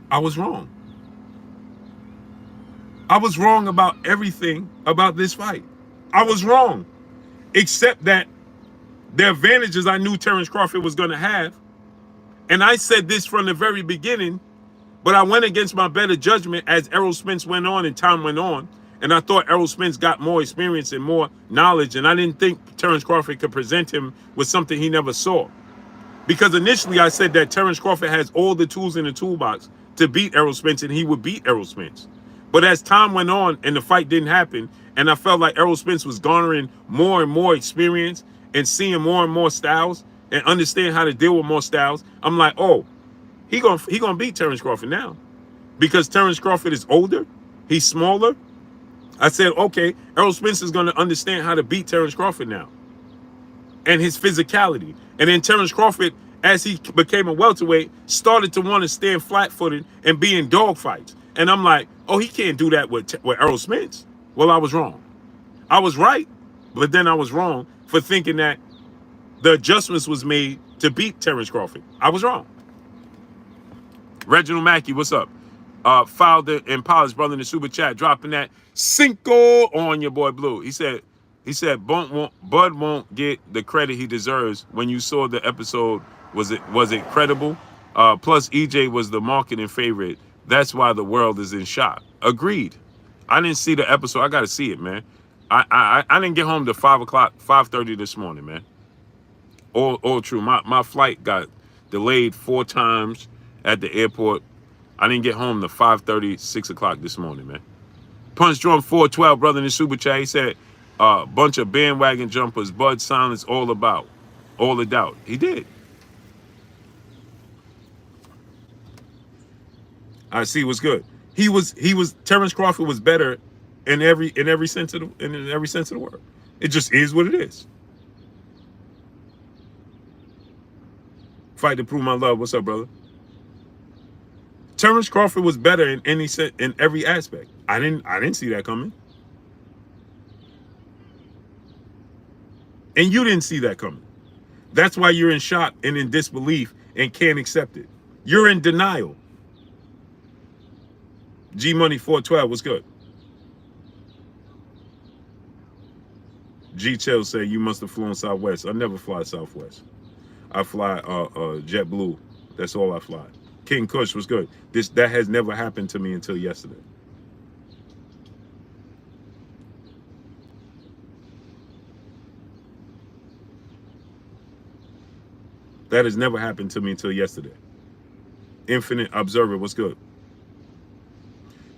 I was wrong. I was wrong about everything about this fight. I was wrong. Except that the advantages I knew Terence Crawford was going to have. And I said this from the very beginning, but I went against my better judgment as Errol Spence went on and time went on. And I thought Errol Spence got more experience and more knowledge. And I didn't think Terence Crawford could present him with something he never saw. Because initially I said that Terence Crawford has all the tools in the toolbox to beat Errol Spence, and he would beat Errol Spence. But as time went on and the fight didn't happen, and I felt like Errol Spence was garnering more and more experience and seeing more and more styles and understand how to deal with more styles, I'm like, oh, he gonna beat Terence Crawford now. Because Terence Crawford is older, he's smaller. I said, okay, Errol Spence is gonna understand how to beat Terence Crawford now. And his physicality. And then Terence Crawford, as he became a welterweight, started to want to stand flat-footed and be in dogfights. And I'm like, oh, he can't do that with Errol Spence. Well, I was wrong. I was right, but then I was wrong for thinking that the adjustments was made to beat Terence Crawford. I was wrong. Reginald Mackey, what's up? Fowler and Polished brother in the super chat, dropping that Cinco on your boy Blue. He said Bud won't get the credit he deserves. When you saw the episode, was it credible? Plus EJ was the marketing favorite. That's why the world is in shock. Agreed. I didn't see the episode. I gotta see it, man. I didn't get home to 5:30 this morning, man. All true. My flight got delayed 4 times at the airport. I didn't get home to 5:30, 6 o'clock this morning, man. Punch Drum 412, brother in the super chat. He said, bunch of bandwagon jumpers, Bud silence all the doubt. He did. I see what's good. He was Terence Crawford was better in every sense of the word. It just is what it is. Fight to prove my love. What's up, brother? Terence Crawford was better in every aspect. I didn't see that coming. And you didn't see that coming. That's why you're in shock and in disbelief and can't accept it. You're in denial. G Money 412, what's good? G Chill say you must have flown Southwest. I never fly Southwest. I fly JetBlue. That's all I fly. King Kush was good. That has never happened to me until yesterday. That has never happened to me until yesterday. Infinite Observer, what's good?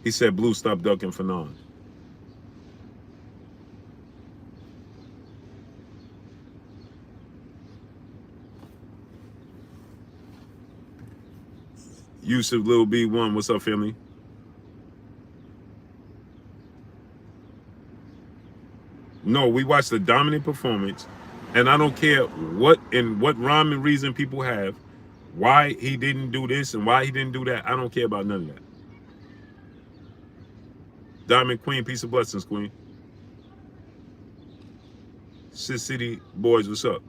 He said, Blue, stop ducking for non. Yusuf Lil B1, what's up, family? No, we watched a dominant performance, and I don't care what rhyme and reason people have, why he didn't do this and why he didn't do that. I don't care about none of that. Diamond Queen, peace of blessings, Queen. Sis City boys, what's up?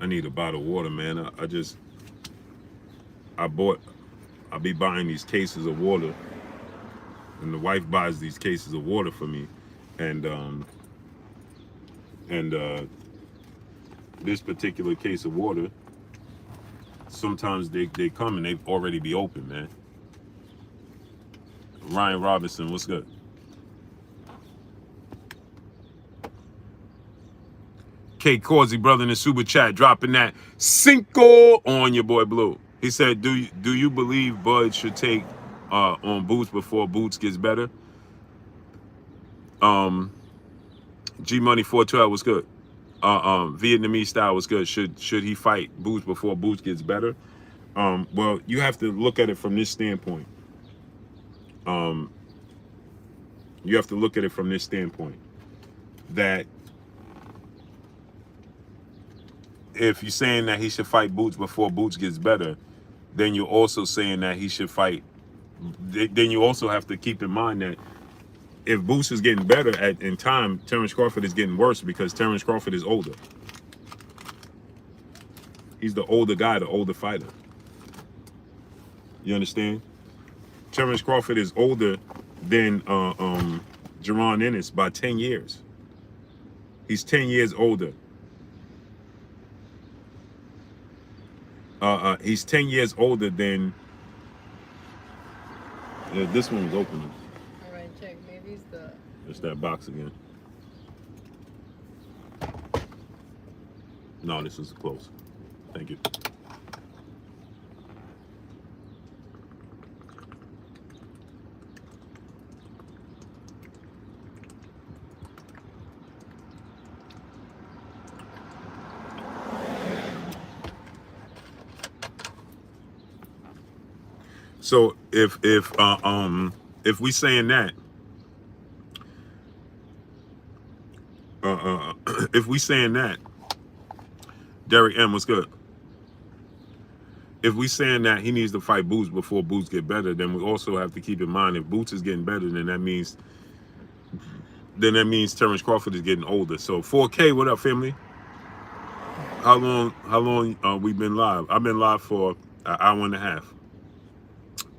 I need a bottle of water, man. I be buying these cases of water, and the wife buys these cases of water for me, and this particular case of water, sometimes they come and they've already be open, man. Ryan Robinson, what's good? K Causey, brother in the super chat, dropping that Cinco on your boy Blue. He said, do you believe Bud should take on Boots before Boots gets better? G Money 412 was good. Vietnamese style was good. Should he fight Boots before Boots gets better? Well, you have to look at it from this standpoint. That if you're saying that he should fight Boots before Boots gets better, then you're also saying that he should fight. Then you also have to keep in mind that if Boots is getting better in time, Terence Crawford is getting worse because Terence Crawford is older. He's the older guy, the older fighter. You understand? Terence Crawford is older than Jaron Ennis by 10 years. He's 10 years older. He's 10 years older than this one's opening. All right, check. Maybe it's the. It's that box again. No, this is close. Thank you. So if we saying that, if we saying that, Derek M, what's good? If we saying that he needs to fight Boots before Boots get better, then we also have to keep in mind if Boots is getting better, then that means Terence Crawford is getting older. So 4K, what up, family? How long we been live? I've been live for an hour and a half.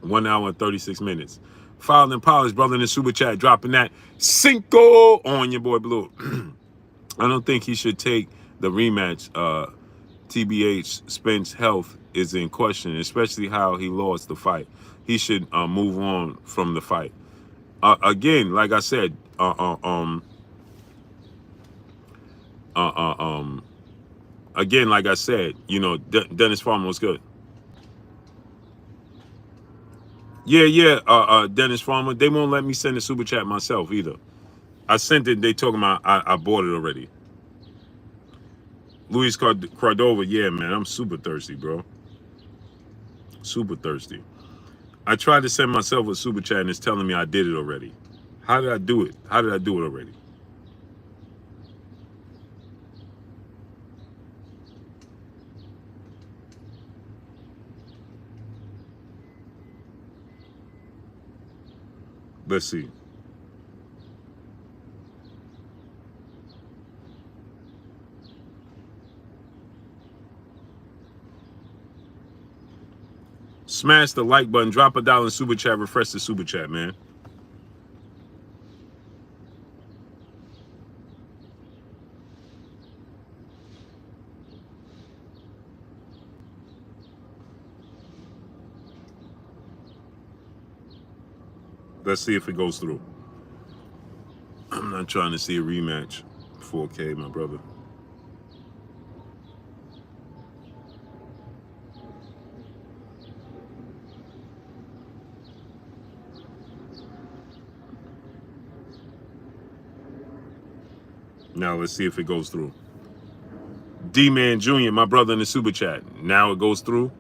1 hour and 36 minutes. Filed and polished, brother in the super chat, dropping that Cinco on your boy Blue. I don't think he should take the rematch. TBH, Spence health is in question, especially how he lost the fight. He should move on from the fight. Again, like I said, again, like I said, you know, Dennis Farmer was good. Yeah, Dennis Farmer. They won't let me send a super chat myself either. I sent it. They talking about I bought it already. Luis Cordova. Yeah, man, I'm super thirsty, bro. Super thirsty. I tried to send myself a super chat and it's telling me I did it already. How did I do it? How did I do it already? Let's see. Smash the like button, drop $1 in super chat, refresh the super chat, man. Let's see if it goes through. I'm not trying to see a rematch. 4K, my brother. Now let's see if it goes through. D-Man Jr., my brother in the super chat. Now it goes through.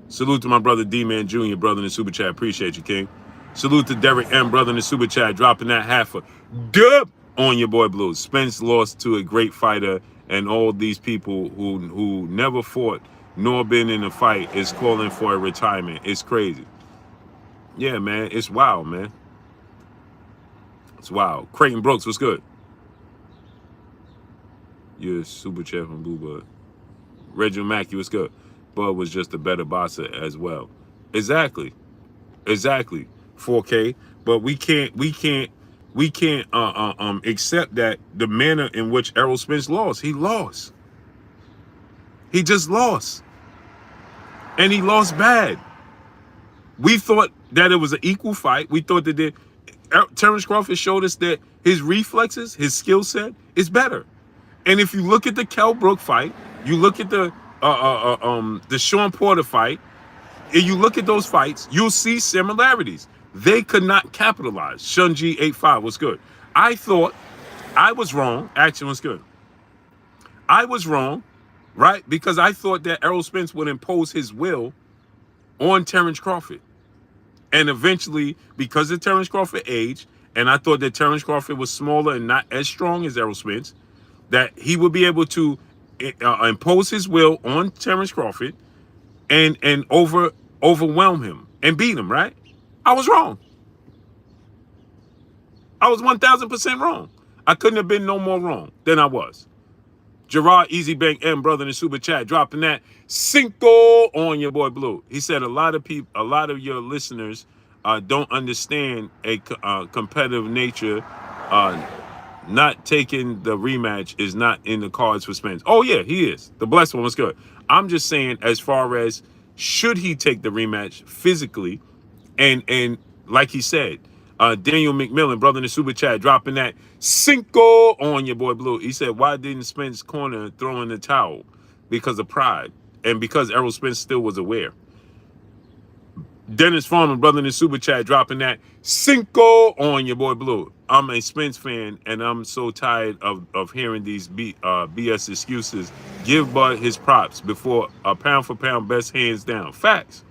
Salute to my brother D-Man Jr., brother in the super chat. Appreciate you, King. Salute to Derek M, brother in the super chat, dropping that half a dub on your boy Blue. Spence lost to a great fighter, and all these people who never fought nor been in a fight is calling for a retirement. It's crazy. Yeah, man. It's wild, man. It's wild. Creighton Brooks, what's good? You're a super chat from Blue Bud. Reggie Mackey, what's good? Bud was just a better boxer as well. Exactly. 4K. But we can't accept that the manner in which Errol Spence lost. He lost. He just lost. And he lost bad. We thought that it was an equal fight. We thought that Terence Crawford showed us that his reflexes, his skill set is better. And if you look at the Kell Brook fight, you look at the Sean Porter fight, and you look at those fights, you'll see similarities. They could not capitalize. Shunji 85 was good. I thought I was wrong. Action was good. I was wrong, right? Because I thought that Errol Spence would impose his will on Terence Crawford. And eventually, because of Terence Crawford's age, and I thought that Terence Crawford was smaller and not as strong as Errol Spence, that he would be able to impose his will on Terence Crawford and overwhelm him and beat him, right? I was wrong. I was 1,000% wrong. I couldn't have been no more wrong than I was. Gerard Easy Bank M, brother in the super chat, dropping that Cinco on your boy Blue. He said a lot of your listeners don't understand a competitive nature. Uh, Not taking the rematch is not in the cards for Spence. Oh yeah, he is. The blessed one was good. I'm just saying, as far as should he take the rematch physically, and like he said, Daniel McMillan, brother in the super chat, dropping that cinco on your boy Blue. He said, why didn't Spence corner throw in the towel? Because of pride and because Errol Spence still was aware. Dennis Farmer, brother in the super chat, dropping that cinco on your boy Blue. I'm a Spence fan, and I'm so tired of hearing these BS excuses. Give Bud his props before a pound for pound best hands down. Facts.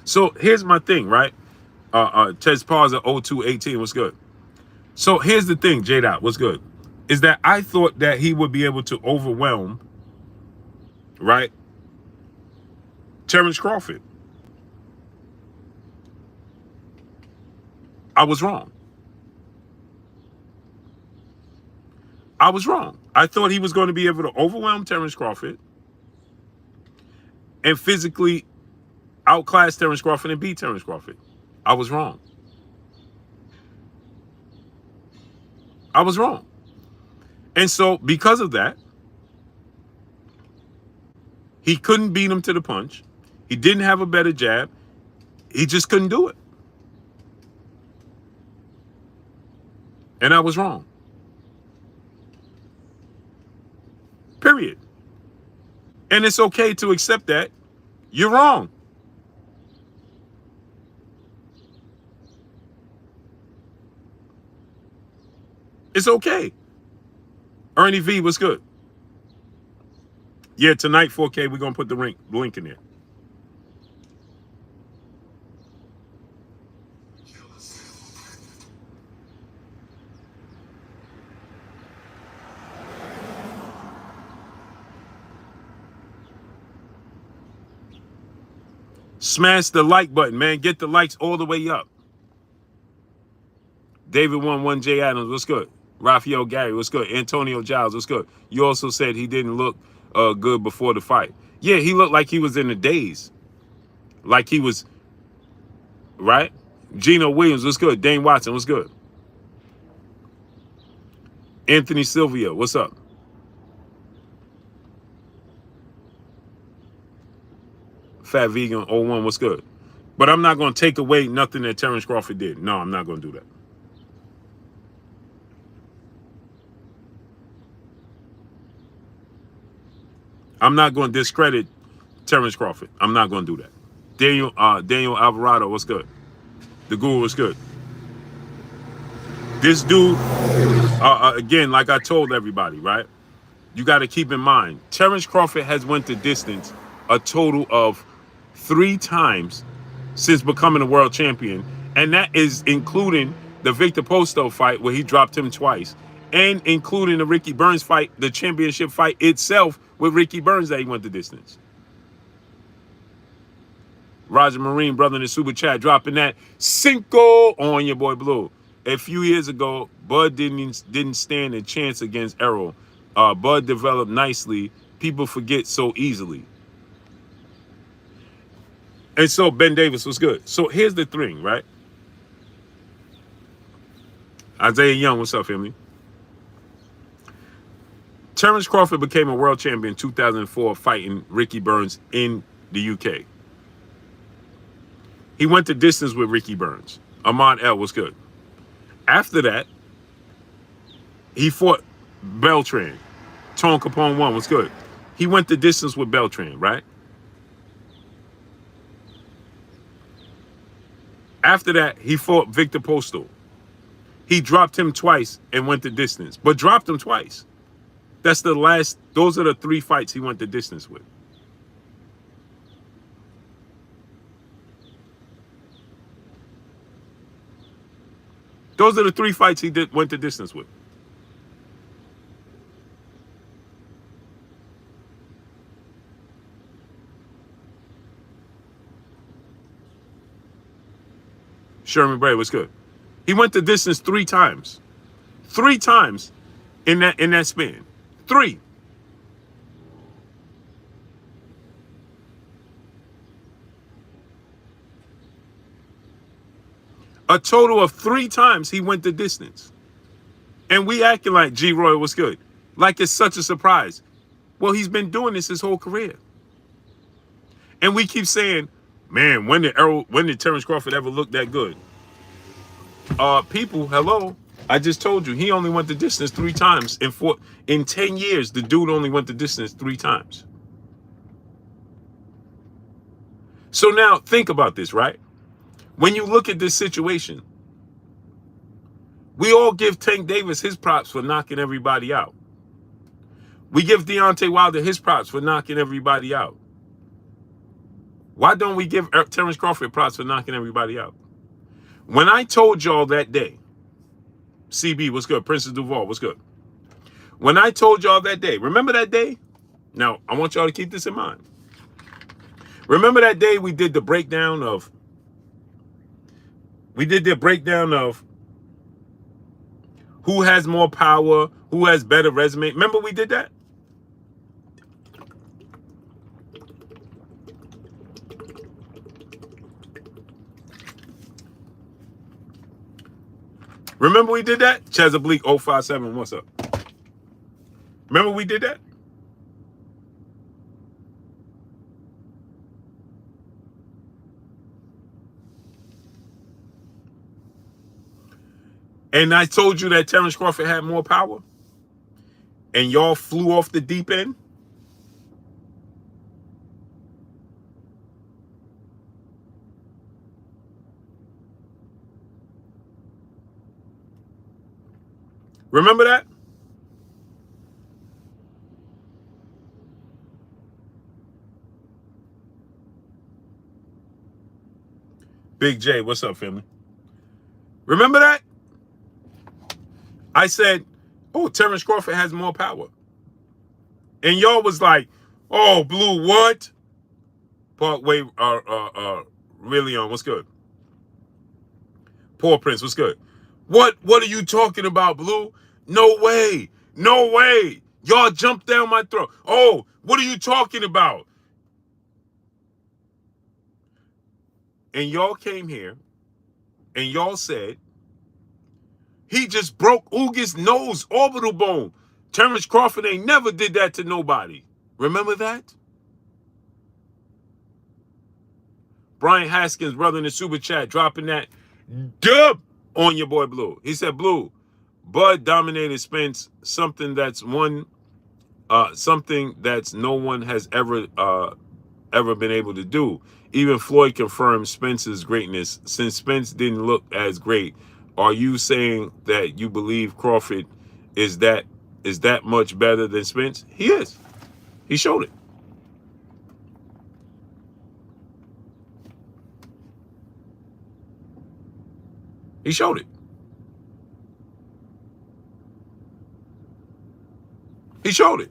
So here's my thing, right? Ches Pause at 0218 was good. So here's the thing, J Dot, what's good? Is that I thought that he would be able to overwhelm, right, Terence Crawford. I was wrong. I was wrong. I thought he was going to be able to overwhelm Terence Crawford and physically outclass Terence Crawford and beat Terence Crawford. I was wrong. I was wrong. And so because of that, he couldn't beat him to the punch. He didn't have a better jab. He just couldn't do it. And I was wrong. Period. And it's okay to accept that. You're wrong. It's okay. Ernie V was good. Yeah, tonight, 4K, we're going to put the link in there. Smash the like button, man. Get the likes all the way up. David 1 J Adams, what's good? Rafael Gary, what's good? Antonio Giles, what's good? You also said he didn't look good before the fight. Yeah, he looked like he was in a daze. Like he was, right? Gino Williams, what's good? Dane Watson, what's good? Anthony Silvio, what's up? Fat Vegan 01, what's good? But I'm not going to take away nothing that Terence Crawford did. No, I'm not going to do that. I'm not going to discredit Terence Crawford. I'm not going to do that. Daniel Alvarado, what's good? The Guru, what's good? This dude, again, like I told everybody, right? You got to keep in mind, Terence Crawford has went the distance a total of 3 times since becoming a world champion. And that is including the Victor Posto fight where he dropped him twice. And including the Ricky Burns fight, the championship fight itself with Ricky Burns that he went the distance. Roger Marine, brother in the super chat, dropping that cinco on your boy Blue. A few years ago, Bud didn't stand a chance against Errol. Bud developed nicely. People forget so easily. And so Ben Davis was good. So here's the thing, right? Isaiah Young, what's up, family? Terence Crawford became a world champion in 2004 fighting Ricky Burns in the UK. He went the distance with Ricky Burns. Ahmad L was good. After that, he fought Beltran. Tone Capone 1 was good. He went the distance with Beltran, right? After that, he fought Victor Posto. He dropped him twice and went the distance, but dropped him twice. That's the last, those are the 3 fights he went the distance with. Those are the 3 fights he went the distance with. Sherman Bray was good. He went the distance 3 times. 3 times in that span. 3. A total of 3 times he went the distance. And we acting like G. Roy was good. Like it's such a surprise. Well, he's been doing this his whole career. And we keep saying, man, when did Terence Crawford ever look that good? People, hello. I just told you, he only went the distance 3 times. In 10 years, the dude only went the distance 3 times. So now think about this, right? When you look at this situation, we all give Tank Davis his props for knocking everybody out. We give Deontay Wilder his props for knocking everybody out. Why don't we give Terence Crawford props for knocking everybody out? When I told y'all that day, CB, what's good? Princess Duval, what's good? When I told y'all that day, remember that day? Now, I want y'all to keep this in mind. Remember that day we did the breakdown of who has more power, who has better resume. Remember we did that? Remember we did that? Chaz Oblique 057, what's up? Remember we did that? And I told you that Terence Crawford had more power? And y'all flew off the deep end? Remember that? Big J, what's up, family? Remember that? I said, oh, Terence Crawford has more power. And y'all was like, oh, Blue, what? Parkway, really on, what's good? Poor Prince, what's good? What are you talking about, Blue? No way. No way. Y'all jumped down my throat. Oh, what are you talking about? And y'all came here and y'all said, he just broke Ugas' nose, orbital bone. Terence Crawford ain't never did that to nobody. Remember that? Brian Haskins, brother in the super chat, dropping that dub on your boy Blue. He said, Blue, Bud dominated Spence, something that's no one has ever been able to do. Even Floyd confirmed Spence's greatness. Since Spence didn't look as great, are you saying that you believe Crawford is that much better than Spence? He is. He showed it. He showed it. He showed it.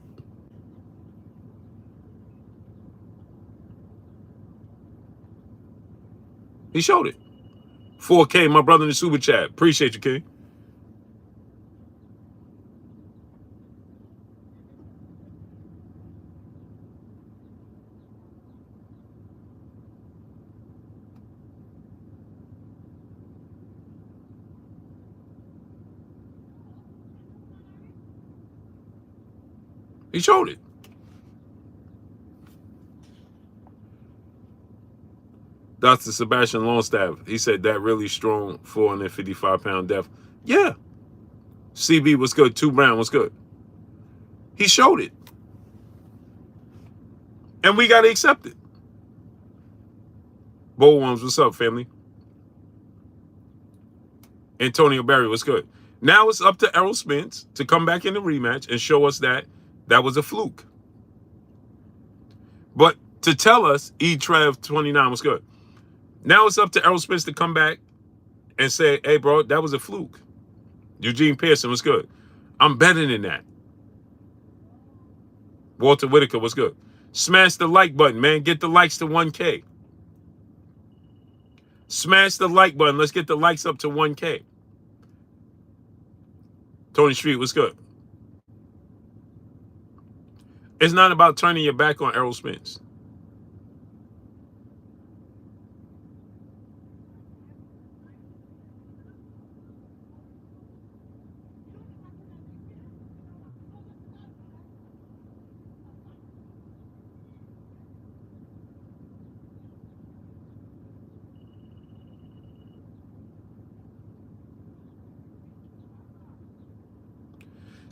He showed it. 4K, my brother in the super chat. Appreciate you, King. He showed it. Dr. Sebastian Longstaff, he said that really strong 455-pound depth. Yeah. CB was good. 2 Brown was good. He showed it. And we got to accept it. Bull Worms, what's up, family? Antonio Barry, what's good? Now it's up to Errol Spence to come back in the rematch and show us that was a fluke. But to tell us, E-Trev 29 was good. Now it's up to Errol Spence to come back and say, hey, bro, that was a fluke. Eugene Pearson was good. I'm better than that. Walter Whitaker was good. Smash the like button, man. Get the likes to 1K. Smash the like button. Let's get the likes up to 1K. Tony Street was good. It's not about turning your back on Errol Spence.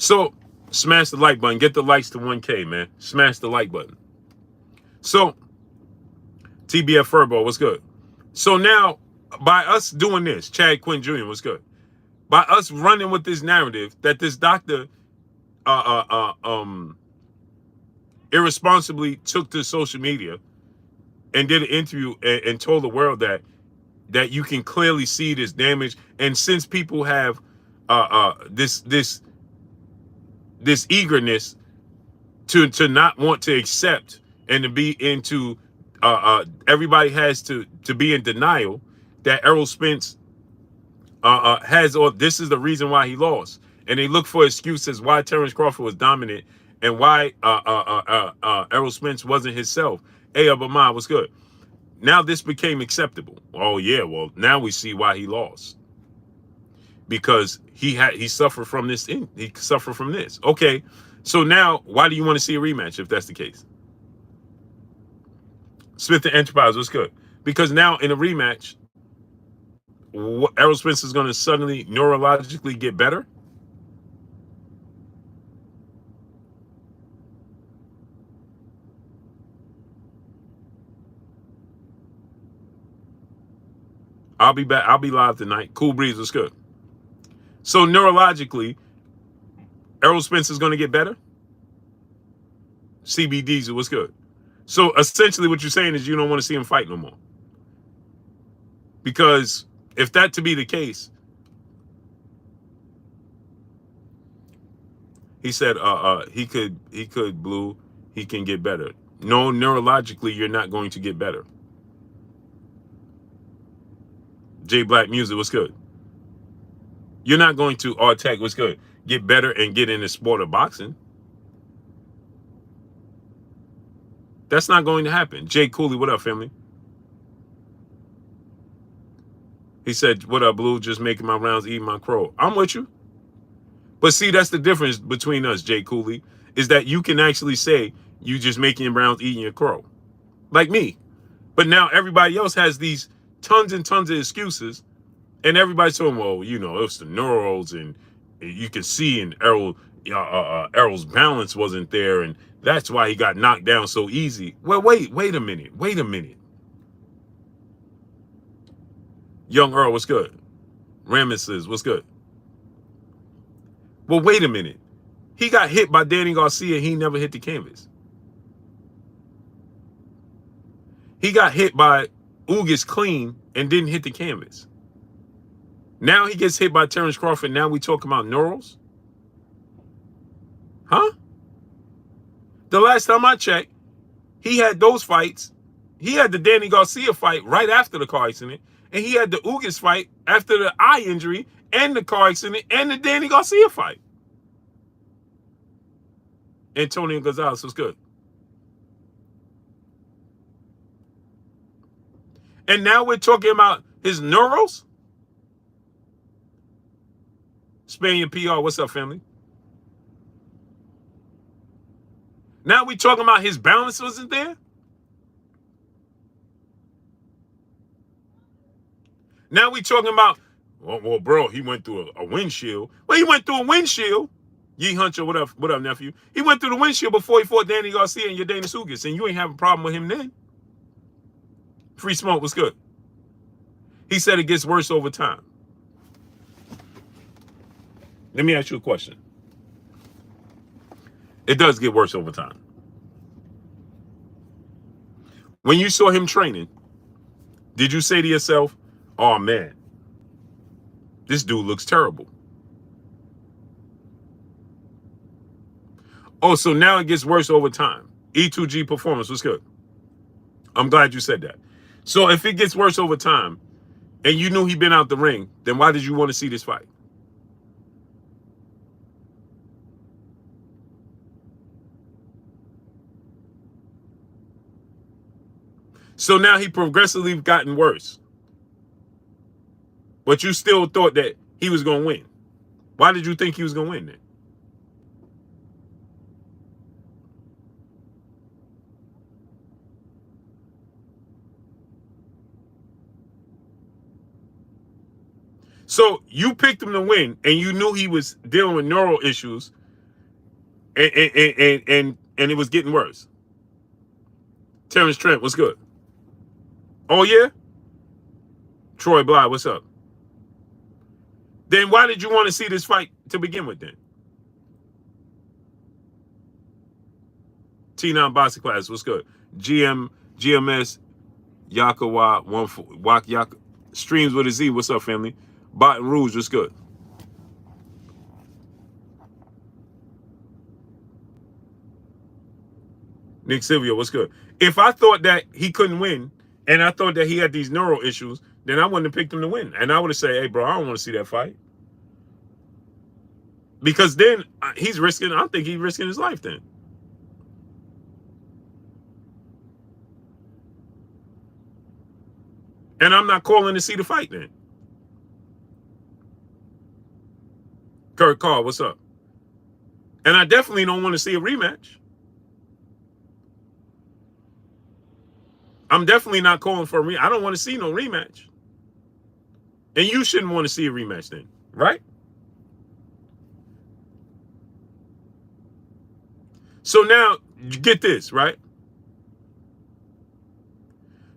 So smash the like button. Get the likes to 1K, man. Smash the like button. So TBF Furbo, what's good? So now, by us doing this, Chad Quinn Jr., what's good? By us running with this narrative that this doctor irresponsibly took to social media and did an interview and told the world that you can clearly see this damage. And since people have this eagerness to not want to accept and to be into everybody has to be in denial that Errol Spence has, or this is the reason why he lost, and they look for excuses why Terence Crawford was dominant and why Errol Spence wasn't himself. Hey, Abamah, what's good? Now this became acceptable. Oh yeah, well now we see why he lost, because he suffered from this. He suffered from this. Okay, so now why do you want to see a rematch if that's the case? Smith and Enterprise, what's good? Because now in a rematch, Errol Spence is going to suddenly neurologically get better. I'll be back. I'll be live tonight. Cool Breeze, what's good? So neurologically, Errol Spence is going to get better. CB Diesel, what's good? So essentially what you're saying is you don't want to see him fight no more. Because if that to be the case, he said he could Blue, he can get better. No, neurologically you're not going to get better. J Black Music, what's good? You're not going to Tech, what's good? Get better and get in the sport of boxing. That's not going to happen. Jay Cooley, what up, family? He said, what up, Blue? Just making my rounds, eating my crow. I'm with you. But see, that's the difference between us, Jay Cooley, is that you can actually say you just making your rounds, eating your crow. Like me. But now everybody else has these tons and tons of excuses. And everybody's saying, well, you know, it's the neurals and you can see in Errol's balance wasn't there. And that's why he got knocked down so easy. Well, wait a minute. Wait a minute. Young Earl, what's good? Ramesses, what's good? Well, wait a minute. He got hit by Danny Garcia. He never hit the canvas. He got hit by Ugas Clean and didn't hit the canvas. Now he gets hit by Terence Crawford. Now we talk about neurals? Huh? The last time I checked, he had those fights. He had the Danny Garcia fight right after the car accident. And he had the Ugas fight after the eye injury and the car accident and the Danny Garcia fight. Antonio Gonzalez was good. And now we're talking about his neurals? Spanian PR, what's up, family? Now we talking about his balance wasn't there? Now we talking about, well, bro, he went through a windshield. Well, he went through a windshield. Yee Hunter, what up, nephew? He went through the windshield before he fought Danny Garcia and Yordenis Ugas, and you ain't have a problem with him then. Free Smoke was good. He said it gets worse over time. Let me ask you a question. It does get worse over time. When you saw him training, did you say to yourself, oh man, this dude looks terrible? Oh, so now it gets worse over time. E2G Performance was good. I'm glad you said that. So if it gets worse over time and you knew he'd been out the ring, then why did you want to see this fight? So now he progressively gotten worse. But you still thought that he was going to win. Why did you think he was going to win then? So you picked him to win and you knew he was dealing with neural issues And it was getting worse. Terence Trent, what's good? Oh yeah? Troy Bly, what's up? Then why did you want to see this fight to begin with then? T9 Boxing Class, what's good? GMS Yakawa Wak Yak Streams with a Z, what's up, family? Baton Rouge, what's good? Nick Silvio, what's good? If I thought that he couldn't win, and I thought that he had these neural issues, then I wouldn't have picked him to win. And I would have said, hey, bro, I don't want to see that fight. Because then he's risking, I think he's risking his life then. And I'm not calling to see the fight then. Kurt Carr, what's up? And I definitely don't want to see a rematch. I'm definitely not calling for a rematch. I don't want to see no rematch. And you shouldn't want to see a rematch then, right? So now, get this, right?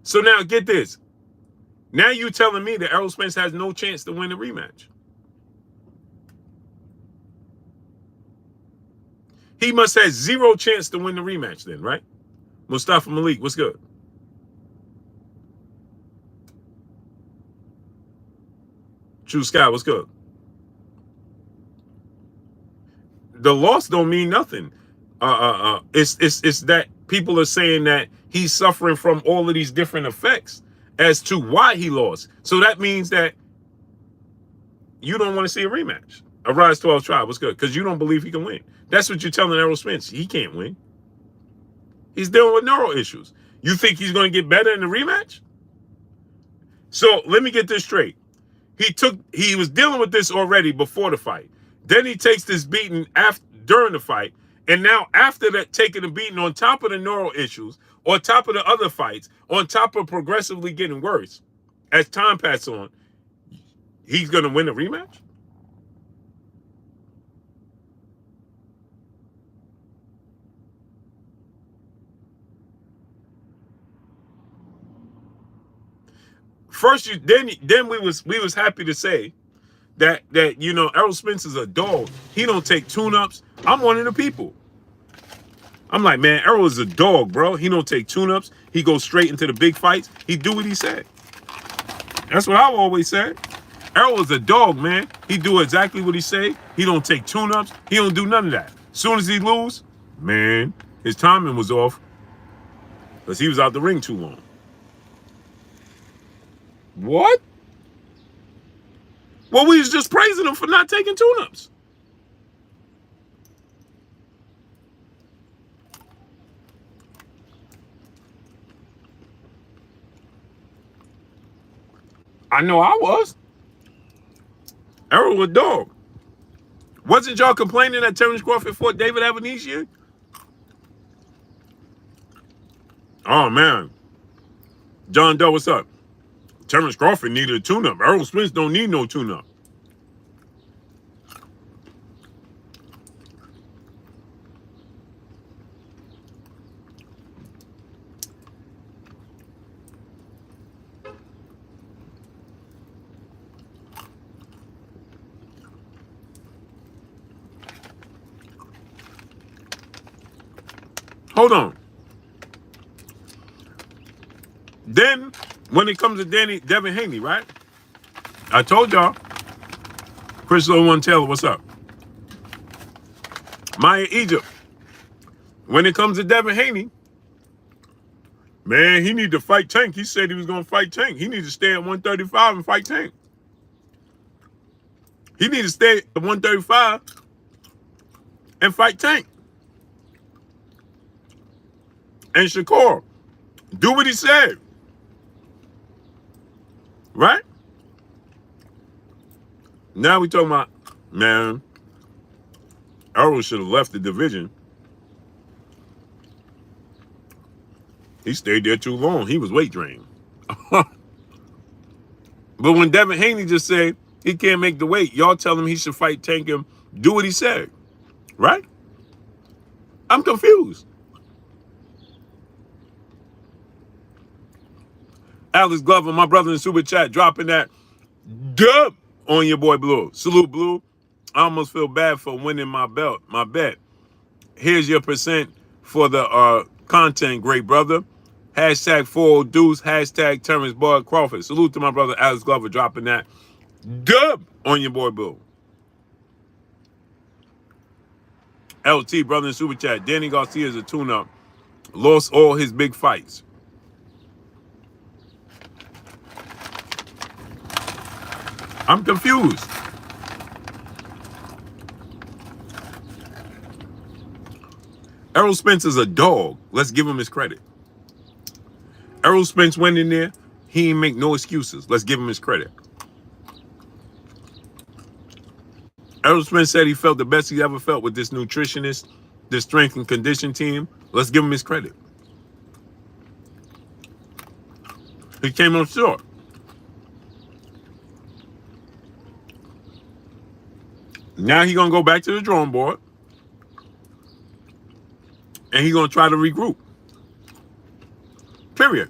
So now, get this. Now you telling me that Errol Spence has no chance to win the rematch. He must have zero chance to win the rematch then, right? Mustafa Malik, what's good? True Sky, what's good? The loss don't mean nothing. It's that people are saying that he's suffering from all of these different effects as to why he lost. So that means that you don't want to see a rematch. A Rise 12 trial, what's good? Because you don't believe he can win. That's what you're telling Errol Spence. He can't win. He's dealing with neural issues. You think he's going to get better in the rematch? So let me get this straight. He was dealing with this already before the fight. Then he takes this beating during the fight. And now after that, taking the beating on top of the neural issues, on top of the other fights, on top of progressively getting worse, as time passes on, he's going to win a rematch? First, then we was happy to say that you know Errol Spence is a dog. He don't take tune-ups. I'm one of the people. I'm like, man, Errol is a dog, bro. He don't take tune-ups. He goes straight into the big fights. He do what he said. That's what I've always said. Errol is a dog, man. He do exactly what he say. He don't take tune-ups. He don't do none of that. As soon as he lose, man, his timing was off because he was out the ring too long. What? Well, we was just praising him for not taking tune-ups. I know I was. Errol was a dog. Wasn't y'all complaining that Terence Crawford fought David Avanesian? Oh, man. John Doe, what's up? Terence Crawford needed a tune-up. Errol Spence don't need no tune-up. Hold on. Then, when it comes to Devin Haney, right? I told y'all. Chris 01 Taylor, what's up? Maya Egypt. When it comes to Devin Haney, man, he need to fight Tank. He said he was going to fight Tank. He need to stay at 135 and fight Tank. He need to stay at 135 and fight Tank. And Shakur, do what he said. Right? Now we talking about, man, Errol should have left the division. He stayed there too long. He was weight drained. But when Devin Haney just said he can't make the weight, y'all tell him he should fight Tank and do what he said. Right? I'm confused. Alex Glover, my brother in Super Chat, dropping that dub on your boy Blue. Salute, Blue. I almost feel bad for winning my bet. Here's your percent for the content, great brother. Hashtag 4 Deuce, hashtag Terence Bud Crawford. Salute to my brother Alex Glover dropping that dub on your boy Blue. LT, brother in Super Chat. Danny Garcia is a tune-up. Lost all his big fights. I'm confused. Errol Spence is a dog. Let's give him his credit. Errol Spence went in there. He ain't make no excuses. Let's give him his credit. Errol Spence said he felt the best he ever felt with this nutritionist, this strength and condition team. Let's give him his credit. He came up short. Now he's going to go back to the drawing board. And he's going to try to regroup. Period.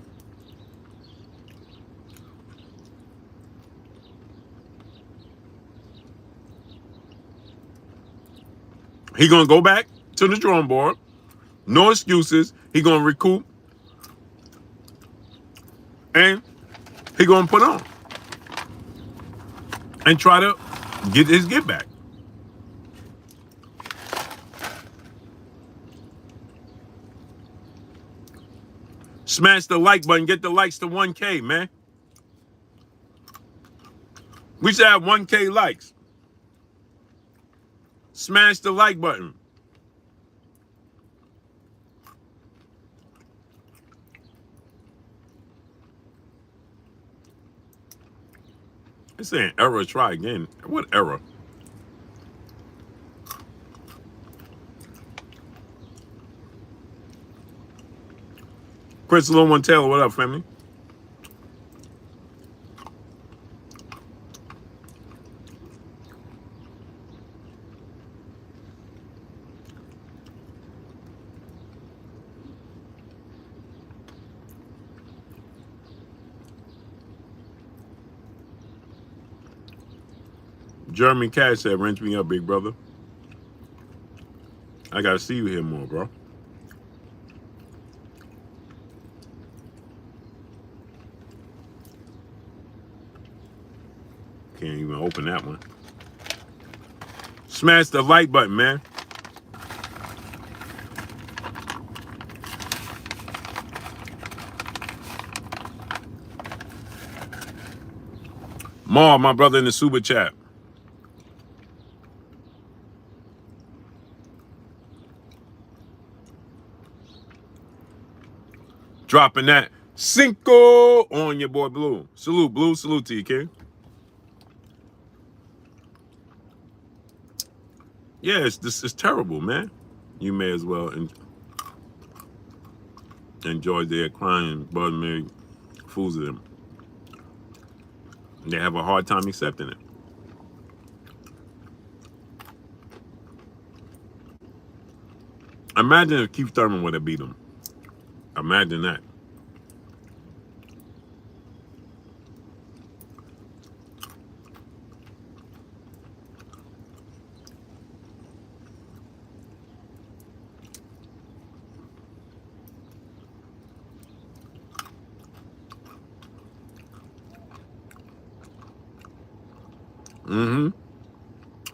He's going to go back to the drawing board. No excuses. He's going to recoup. And he's going to put on. And try to get his get back. Smash the like button. Get the likes to 1K, man. We should have 1K likes. Smash the like button. It's saying error, try again. What error? Chris Little One Taylor, what up, family? Jeremy Cash said, wrench me up, big brother. I gotta see you here more, bro. Can't even open that one. Smash the like button, man. Maul, my brother in the super chat. Dropping that Cinco on your boy Blue. Salute, Blue. Salute to you, King. Yeah, this is terrible, man. You may as well enjoy their crying, Bud Mary fools of them. They have a hard time accepting it. Imagine if Keith Thurman would have beat him. Imagine that.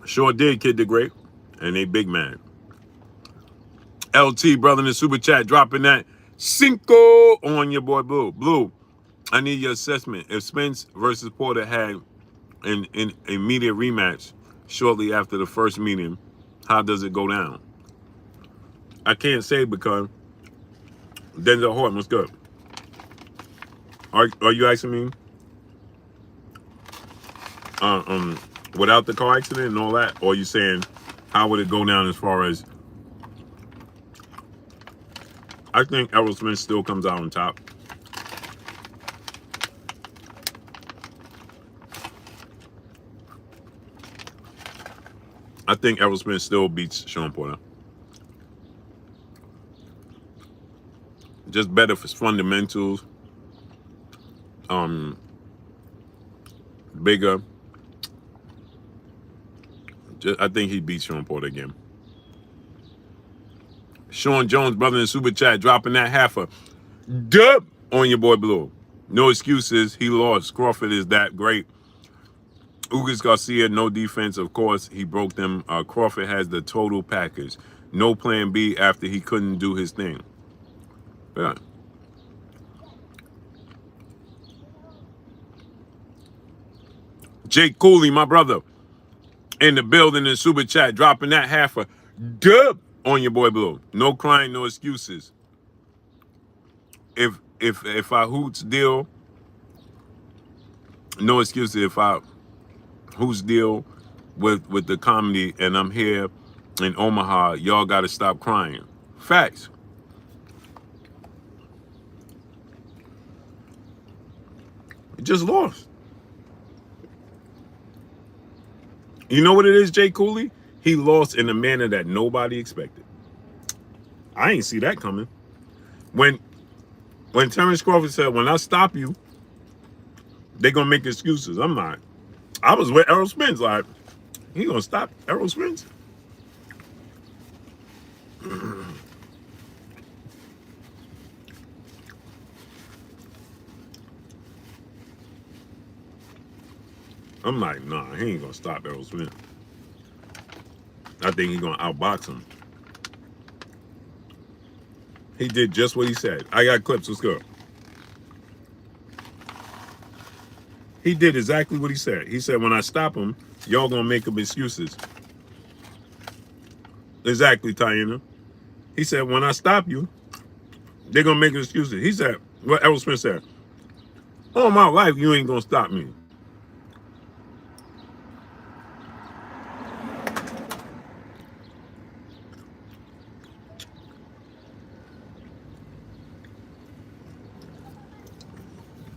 Sure did, Kid the Great. And they big man. LT, brother in the super chat, dropping that Cinco on your boy Blue. Blue, I need your assessment. If Spence versus Porter had an immediate rematch shortly after the first meeting, how does it go down? I can't say because Denzel Horton was good. Are you asking me? Without the car accident and all that, or are you saying how would it go down as far as? I think Errol Spence still comes out on top. I think Errol Spence still beats Sean Porter. Just better for fundamentals. Um, Bigger. I think he beat Sean Porter again. Sean Jones, brother in the super chat, dropping that half a dub on your boy Blue. No excuses. He lost. Crawford is that great. Ugas Garcia, no defense. Of course, he broke them. Crawford has the total package. No plan B after he couldn't do his thing. Yeah. Jake Cooley, my brother, in the building in super chat, dropping that half a dub on your boy Blue. No crying, no excuses. If I hoots deal, no excuses. If I hoots deal with the comedy and I'm here in Omaha, y'all got to stop crying. Facts. He just lost. You know what it is, Jay Cooley? He lost in a manner that nobody expected. I ain't see that coming. When Terence Crawford said, when I stop you, they gonna make excuses. I'm not. I was with Errol Spence, like, he gonna stop Errol Spence? I'm like, nah, he ain't gonna stop Errol Spence. I think he gonna outbox him. He did just what he said. I got clips, let's go. He did exactly what he said. He said, when I stop him, y'all gonna make him excuses. Exactly, Tiana. He said, when I stop you, they're gonna make excuses. He said, what Errol Spence said, all my life, you ain't gonna stop me.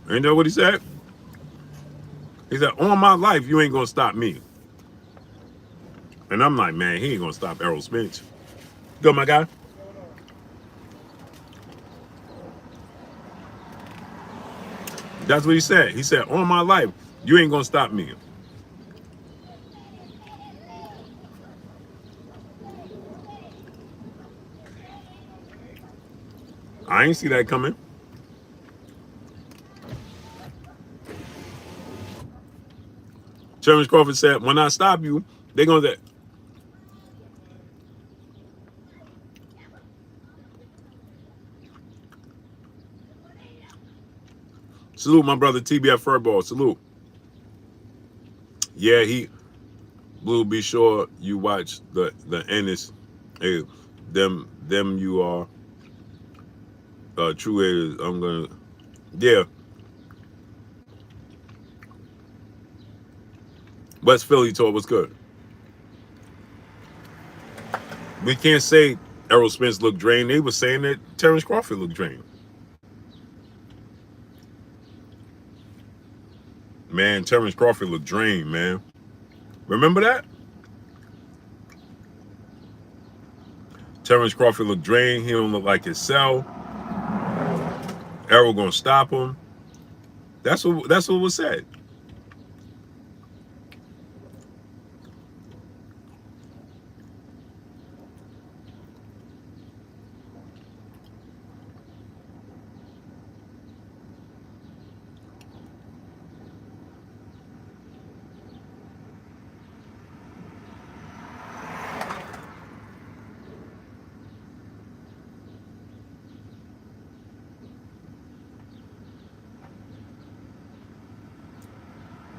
Ain't that what he said? He said, all my life, you ain't gonna stop me. And I'm like, man, he ain't gonna stop Errol Spence. Go, my guy. That's what he said. He said, all my life, you ain't gonna stop me. I ain't see that coming. Terence Crawford said, when I stop you, they're gonna say, salute my brother TBF Furball. Salute. Yeah, Blue, be sure you watch the Ennis. Hey, them you are true haters. I'm gonna, yeah. West Philly told what's good. We can't say Errol Spence looked drained. They were saying that Terence Crawford looked drained. Man, Terence Crawford looked drained, man. Remember that? Terence Crawford looked drained. He don't look like himself. Errol gonna stop him. That's what was said.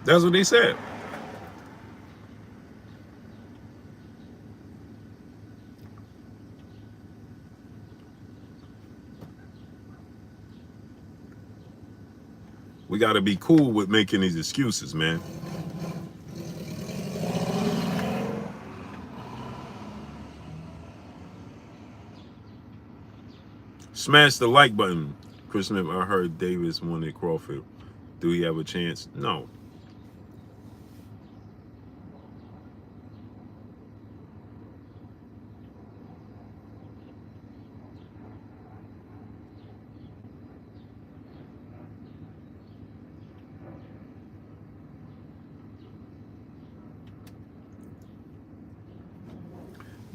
That's what they said. We got to be cool with making these excuses, man. Smash the like button. Chris Smith, I heard Davis wanted Crawford. Do he have a chance? No.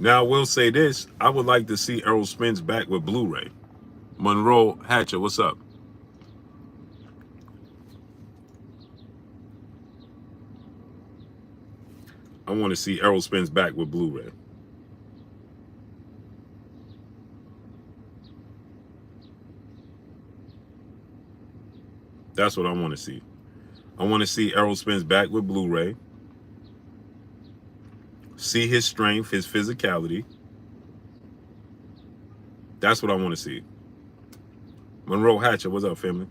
Now, I will say this. I would like to see Errol Spence back with Blu-ray. Monroe Hatcher, what's up? I want to see Errol Spence back with Blu-ray. That's what I want to see. I want to see Errol Spence back with Blu-ray. See his strength, his physicality. That's what I want to see. Monroe Hatcher, what's up, family?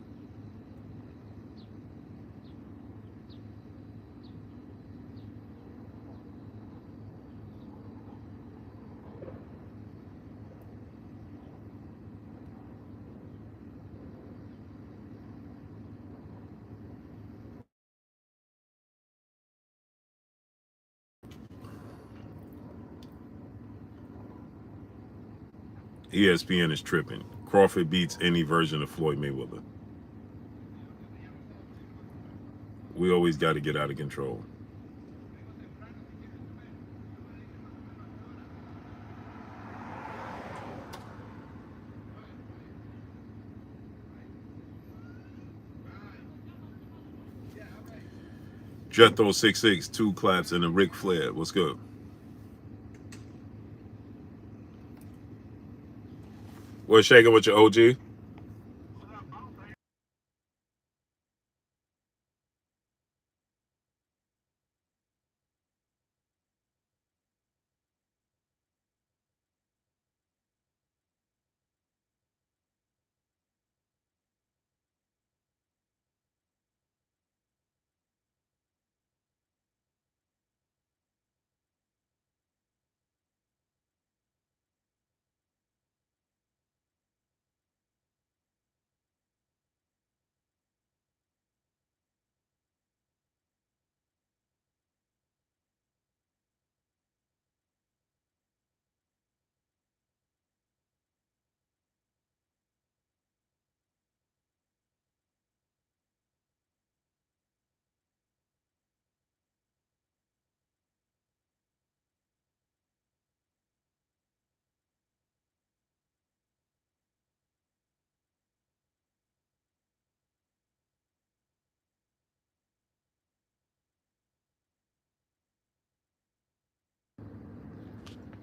ESPN is tripping. Crawford beats any version of Floyd Mayweather. We always got to get out of control. Jethro 66, two claps, and a Ric Flair. What's good? What's shaking with your OG?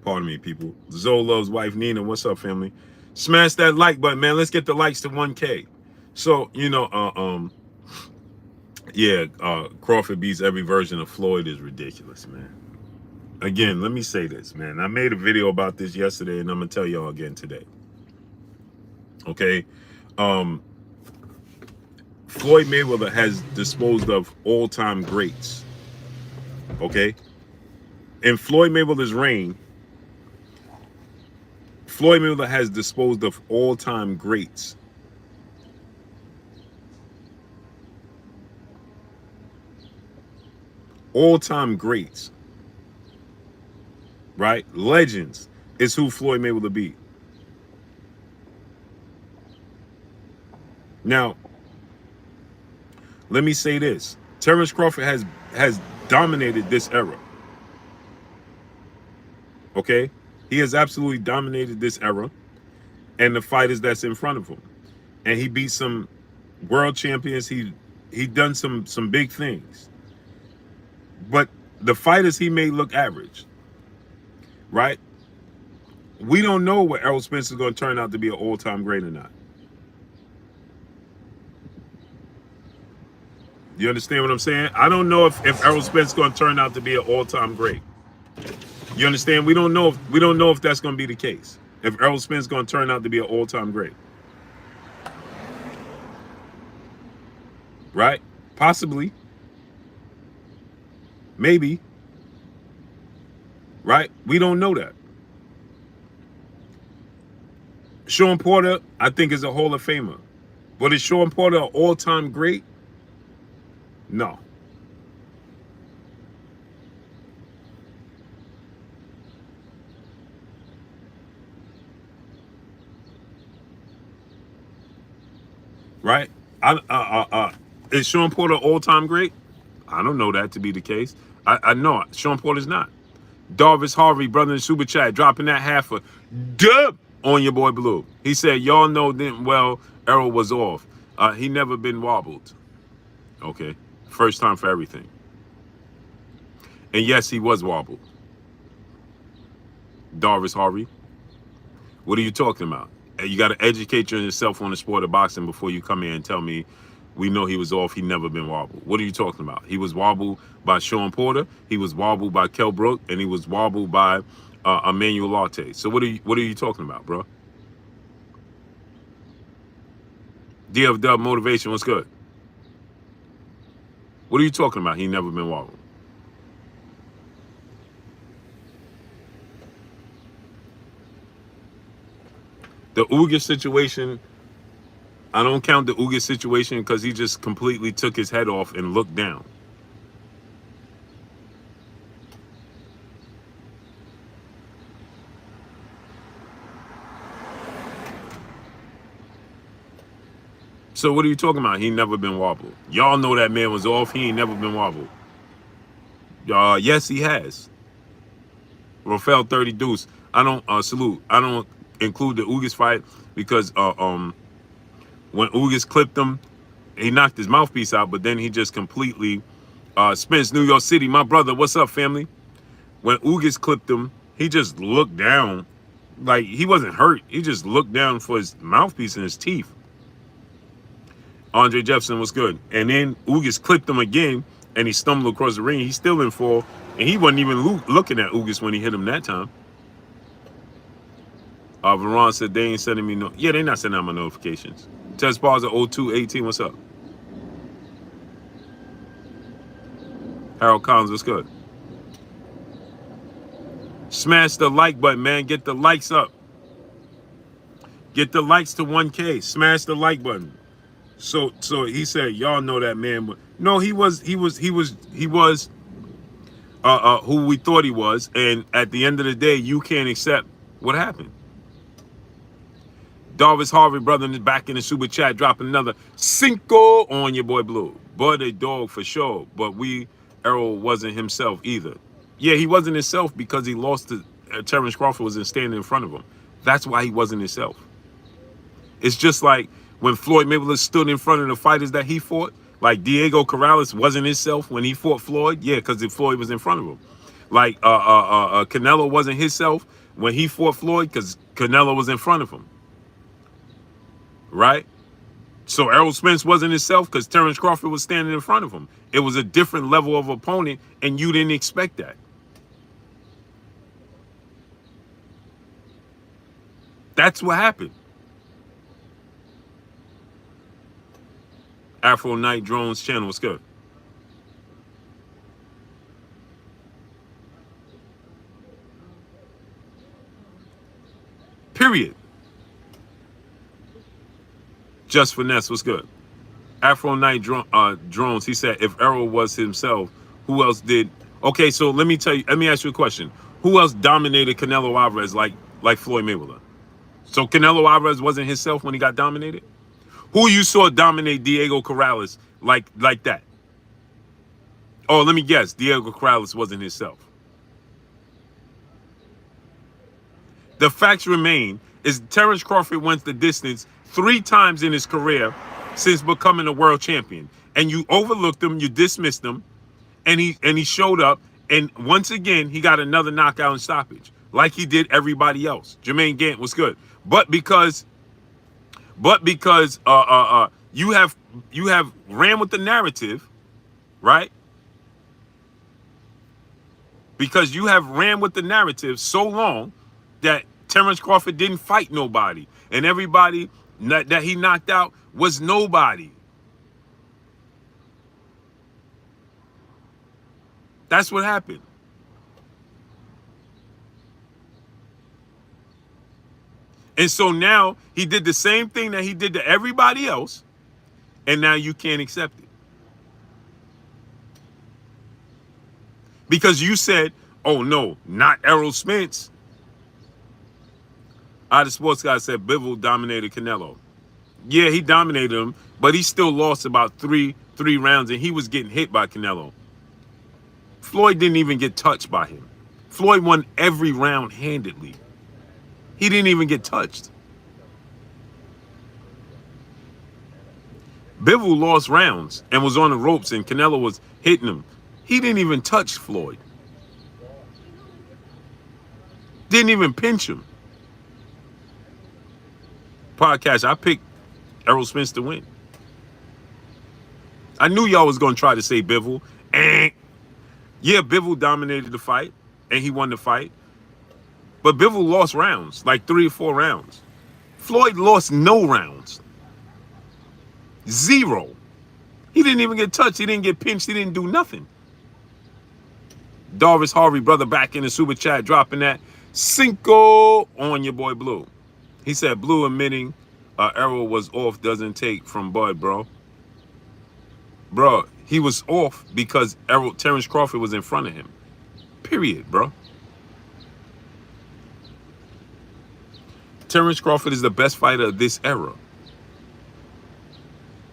Pardon me, people. Zoe loves wife Nina. What's up, family? Smash that like button, man. Let's get the likes to 1K. So, yeah, Crawford beats every version of Floyd is ridiculous, man. Again, let me say this, man. I made a video about this yesterday, and I'm gonna tell y'all again today. Okay, um, Floyd Mayweather has disposed of all-time greats. Okay, in Floyd Mayweather's reign, Floyd Mayweather has disposed of all-time greats. All-time greats, right? Legends is who Floyd Mayweather beat. Now, let me say this: Terence Crawford has dominated this era. Okay, he has absolutely dominated this era, and the fighters that's in front of him, and he beat some world champions. He done some big things, but the fighters he made look average, right? We don't know what Errol Spence is going to turn out to be an all-time great or not. You understand what I'm saying? I don't know if Errol Spence is going to turn out to be an all-time great. You understand? We don't know if that's going to be the case. If Errol Spence is going to turn out to be an all-time great, right? Possibly, maybe, right? We don't know that. Sean Porter, I think, is a Hall of Famer, but is Sean Porter an all-time great? No. Right? Is Sean Porter all-time great? I don't know that to be the case. I know Sean Porter's not. Darvis Harvey, brother in super chat, dropping that half a dub on your boy Blue. He said, y'all know then well Errol was off. He never been wobbled. Okay. First time for everything. And yes, he was wobbled. Darvis Harvey. What are you talking about? You got to educate yourself on the sport of boxing before you come here and tell me we know he was off. He never been wobbled. What are you talking about? He was wobbled by Sean Porter. He was wobbled by Kell Brook, and he was wobbled by Emmanuel Latte. So what are you talking about, bro? DF Dub motivation. What's good? What are you talking about? He never been wobbled. The Ugas situation, I don't count the Ugas situation because he just completely took his head off and looked down. So what are you talking about? He never been wobbled. Y'all know that man was off. He ain't never been wobbled. Yes, he has. Rafael 30 Deuce. I don't salute. I don't include the Ugas fight because when Ugas clipped him, he knocked his mouthpiece out, but then he just completely Spence, New York City. My brother, what's up, family? When Ugas clipped him, he just looked down. Like, he wasn't hurt. He just looked down for his mouthpiece and his teeth. Andre Jefferson was good. And then Ugas clipped him again, and he stumbled across the ring. He still didn't fall, and he wasn't even looking at Ugas when he hit him that time. Veron said they ain't sending me no. Yeah, they not sending out my notifications. Test bars at 0218. What's up? Harold Collins, what's good? Smash the like button, man. Get the likes up. Get the likes to 1K. Smash the like button. So he said, y'all know that man, but no, he was who we thought he was, and at the end of the day, you can't accept what happened. Darvis Harvey, brother, is back in the super chat, dropping another cinco on your boy Blue. But a dog for sure. But Errol wasn't himself either. Yeah, he wasn't himself because he lost to Terence Crawford wasn't standing in front of him. That's why he wasn't himself. It's just like when Floyd Mayweather stood in front of the fighters that he fought. Like Diego Corrales wasn't himself when he fought Floyd. Yeah, because Floyd was in front of him. Like Canelo wasn't himself when he fought Floyd because Canelo was in front of him. Right? So Errol Spence wasn't himself because Terence Crawford was standing in front of him. It was a different level of opponent, and you didn't expect that. That's what happened. Afro Night Drones channel was good. Period. Just Finesse was good. Afro Night Drones, he said, if Errol was himself, who else did? Okay, so let me ask you a question. Who else dominated Canelo Alvarez like Floyd Mayweather? So Canelo Alvarez wasn't himself when he got dominated? Who you saw dominate Diego Corrales like that? Oh, let me guess. Diego Corrales wasn't himself. The facts remain is Terence Crawford went the distance 3 times in his career since becoming a world champion. And you overlooked him, you dismissed him, and he showed up, and once again, he got another knockout and stoppage, like he did everybody else. Jermaine Gant was good. But because you have ran with the narrative, right? Because you have ran with the narrative so long that Terence Crawford didn't fight nobody, and everybody that he knocked out was nobody. That's what happened. And so now he did the same thing that he did to everybody else, and now you can't accept it. Because you said, oh no, not Errol Spence. The sports guy said Bivol dominated Canelo. Yeah, he dominated him, but he still lost about three rounds, and he was getting hit by Canelo. Floyd didn't even get touched by him. Floyd won every round handedly. He didn't even get touched. Bivol lost rounds and was on the ropes, and Canelo was hitting him. He didn't even touch Floyd. Didn't even pinch him. Podcast, I picked Errol Spence to win. I knew y'all was going to try to say Bivol. And yeah, Bivol dominated the fight, and he won the fight. But Bivol lost rounds, like 3 or 4 rounds. Floyd lost no rounds. 0. He didn't even get touched. He didn't get pinched. He didn't do nothing. Darvis Harvey, brother, back in the super chat, dropping that Cinco on your boy Blue. He said Blue admitting Errol was off doesn't take from Bud, bro. Bro, he was off because Terence Crawford was in front of him. Period, bro. Terence Crawford is the best fighter of this era.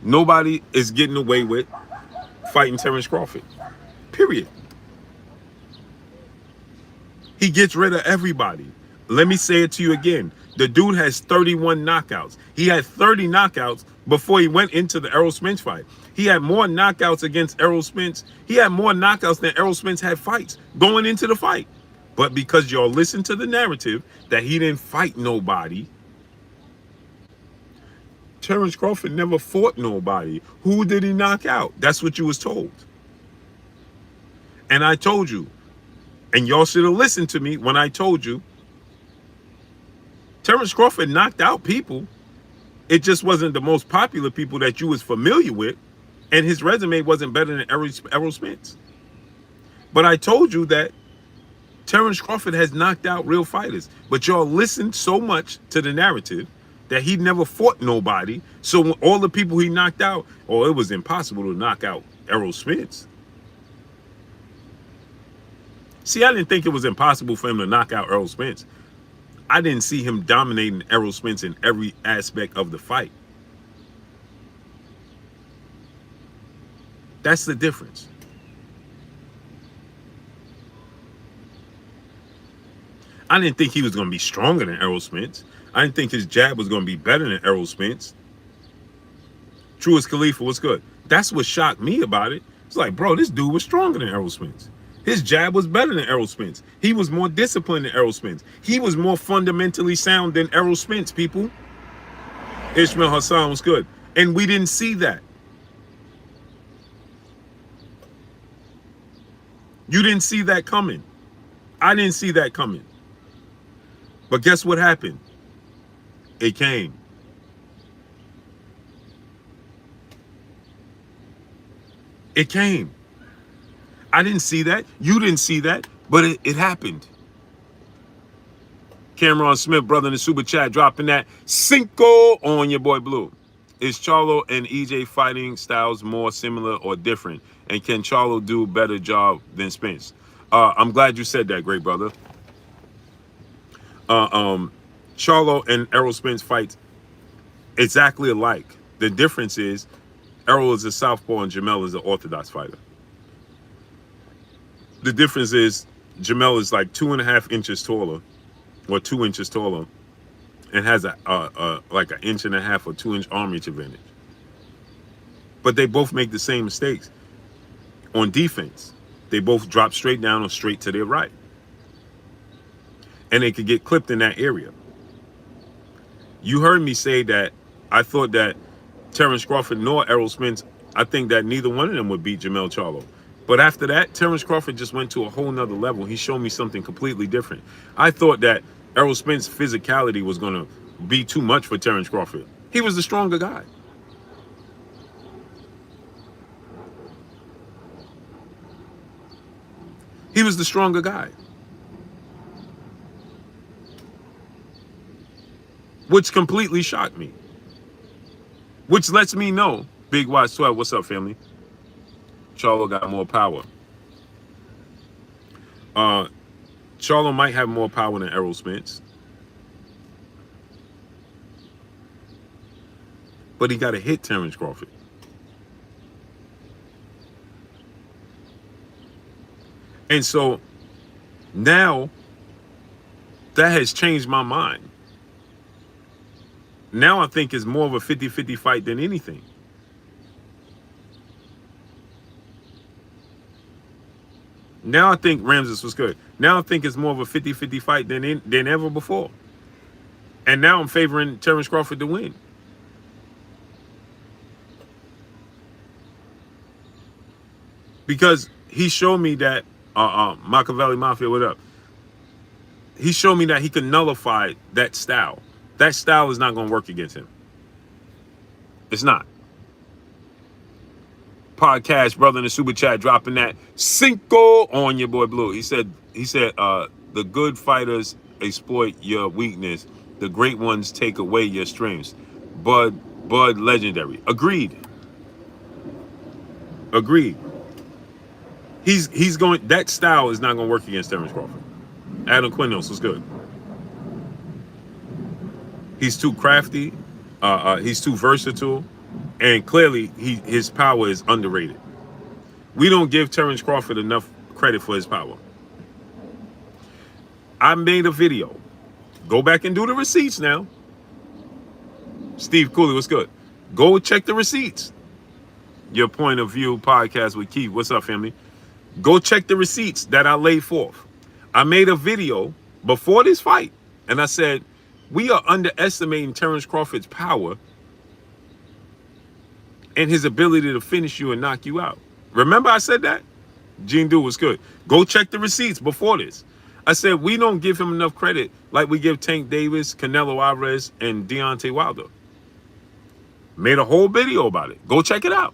Nobody is getting away with fighting Terence Crawford. Period. He gets rid of everybody. Let me say it to you again. The dude has 31 knockouts. He had 30 knockouts before he went into the Errol Spence fight. He had more knockouts against Errol Spence. He had more knockouts than Errol Spence had fights going into the fight. But because y'all listen to the narrative that he didn't fight nobody, Terence Crawford never fought nobody. Who did he knock out? That's what you was told. And I told you, and y'all should have listened to me when I told you, Terence Crawford knocked out people. It just wasn't the most popular people that you was familiar with, and his resume wasn't better than Errol Spence. But I told you that Terence Crawford has knocked out real fighters. But y'all listened so much to the narrative that he never fought nobody. So when all the people he knocked out, it was impossible to knock out Errol Spence. See, I didn't think it was impossible for him to knock out Errol Spence. I didn't see him dominating Errol Spence in every aspect of the fight. That's the difference. I didn't think he was going to be stronger than Errol Spence. I didn't think his jab was going to be better than Errol Spence. Truist Khalifa was good. That's what shocked me about it. It's like, bro, this dude was stronger than Errol Spence. His jab was better than Errol Spence. He was more disciplined than Errol Spence. He was more fundamentally sound than Errol Spence, people. Ishmael Hassan was good. And we didn't see that. You didn't see that coming. I didn't see that coming. But guess what happened? It came. It came. I didn't see that. You didn't see that. But it happened. Cameron Smith, brother in the super chat, dropping that Cinco on your boy Blue. Is Charlo and EJ fighting styles more similar or different? And can Charlo do a better job than Spence? I'm glad you said that, great brother. Charlo and Errol Spence fight exactly alike. The difference is Errol is a southpaw and Jamel is an orthodox fighter. The difference is Jamel is like 2.5 inches taller, or 2 inches taller, and has like an 1.5 or 2 inch arm reach advantage. But they both make the same mistakes on defense. They both drop straight down or straight to their right, and they could get clipped in that area. You heard me say that I thought that Terence Crawford nor Errol Spence, I think that neither one of them would beat Jamel Charlo. But after that, Terence Crawford just went to a whole nother level. He showed me something completely different. I thought that Errol Spence's physicality was going to be too much for Terence Crawford. He was the stronger guy. He was the stronger guy. Which completely shocked me. Which lets me know, Big Watch 12, what's up, family? Charlo got more power. Charlo might have more power than Errol Spence. But he got to hit Terence Crawford. And so Now, that has changed my mind. Now I think it's more of a 50-50 fight than anything. Now I think Ramses was good. Now I think it's more of a 50-50 fight than ever before. And now I'm favoring Terence Crawford to win. Because he showed me that, Machiavelli Mafia, what up? He showed me that he could nullify that style. That style is not going to work against him. It's not. Podcast brother in the super chat dropping that cinco on your boy Blue. He said, the good fighters exploit your weakness. The great ones take away your strengths. Bud legendary. Agreed. He's going, that style is not going to work against Terence Crawford. Adam Quinnos was good. He's too crafty. He's too versatile. And clearly, his power is underrated. We don't give Terence Crawford enough credit for his power. I made a video. Go back and do the receipts now. Steve Cooley, what's good? Go check the receipts. Your Point of View podcast with Keith. What's up, family? Go check the receipts that I laid forth. I made a video before this fight, and I said, we are underestimating Terence Crawford's power and his ability to finish you and knock you out. Remember I said that? Gene Du was good. Go check the receipts before this. I said, we don't give him enough credit like we give Tank Davis, Canelo Alvarez, and Deontay Wilder. Made a whole video about it. Go check it out.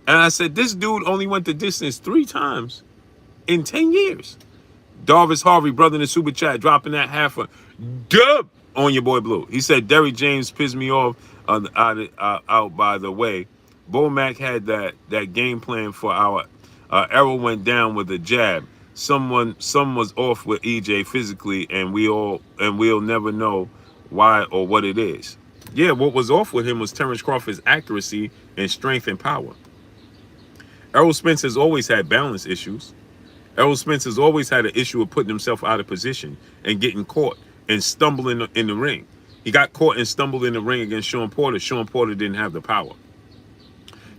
And I said, this dude only went the distance 3 times in 10 years. Darvis Harvey, brother in the super chat, dropping that half a dub on your boy Blue. He said, Derrick James pissed me off out by the way. Bo Mac had that game plan for our Errol went down with a jab. Some was off with EJ physically, and we'll never know why or what it is. Yeah, what was off with him was Terence Crawford's accuracy and strength and power. Errol Spence has always had balance issues. Errol Spence has always had an issue of putting himself out of position and getting caught and stumbling in the ring. He got caught and stumbled in the ring against Sean Porter. Sean Porter didn't have the power.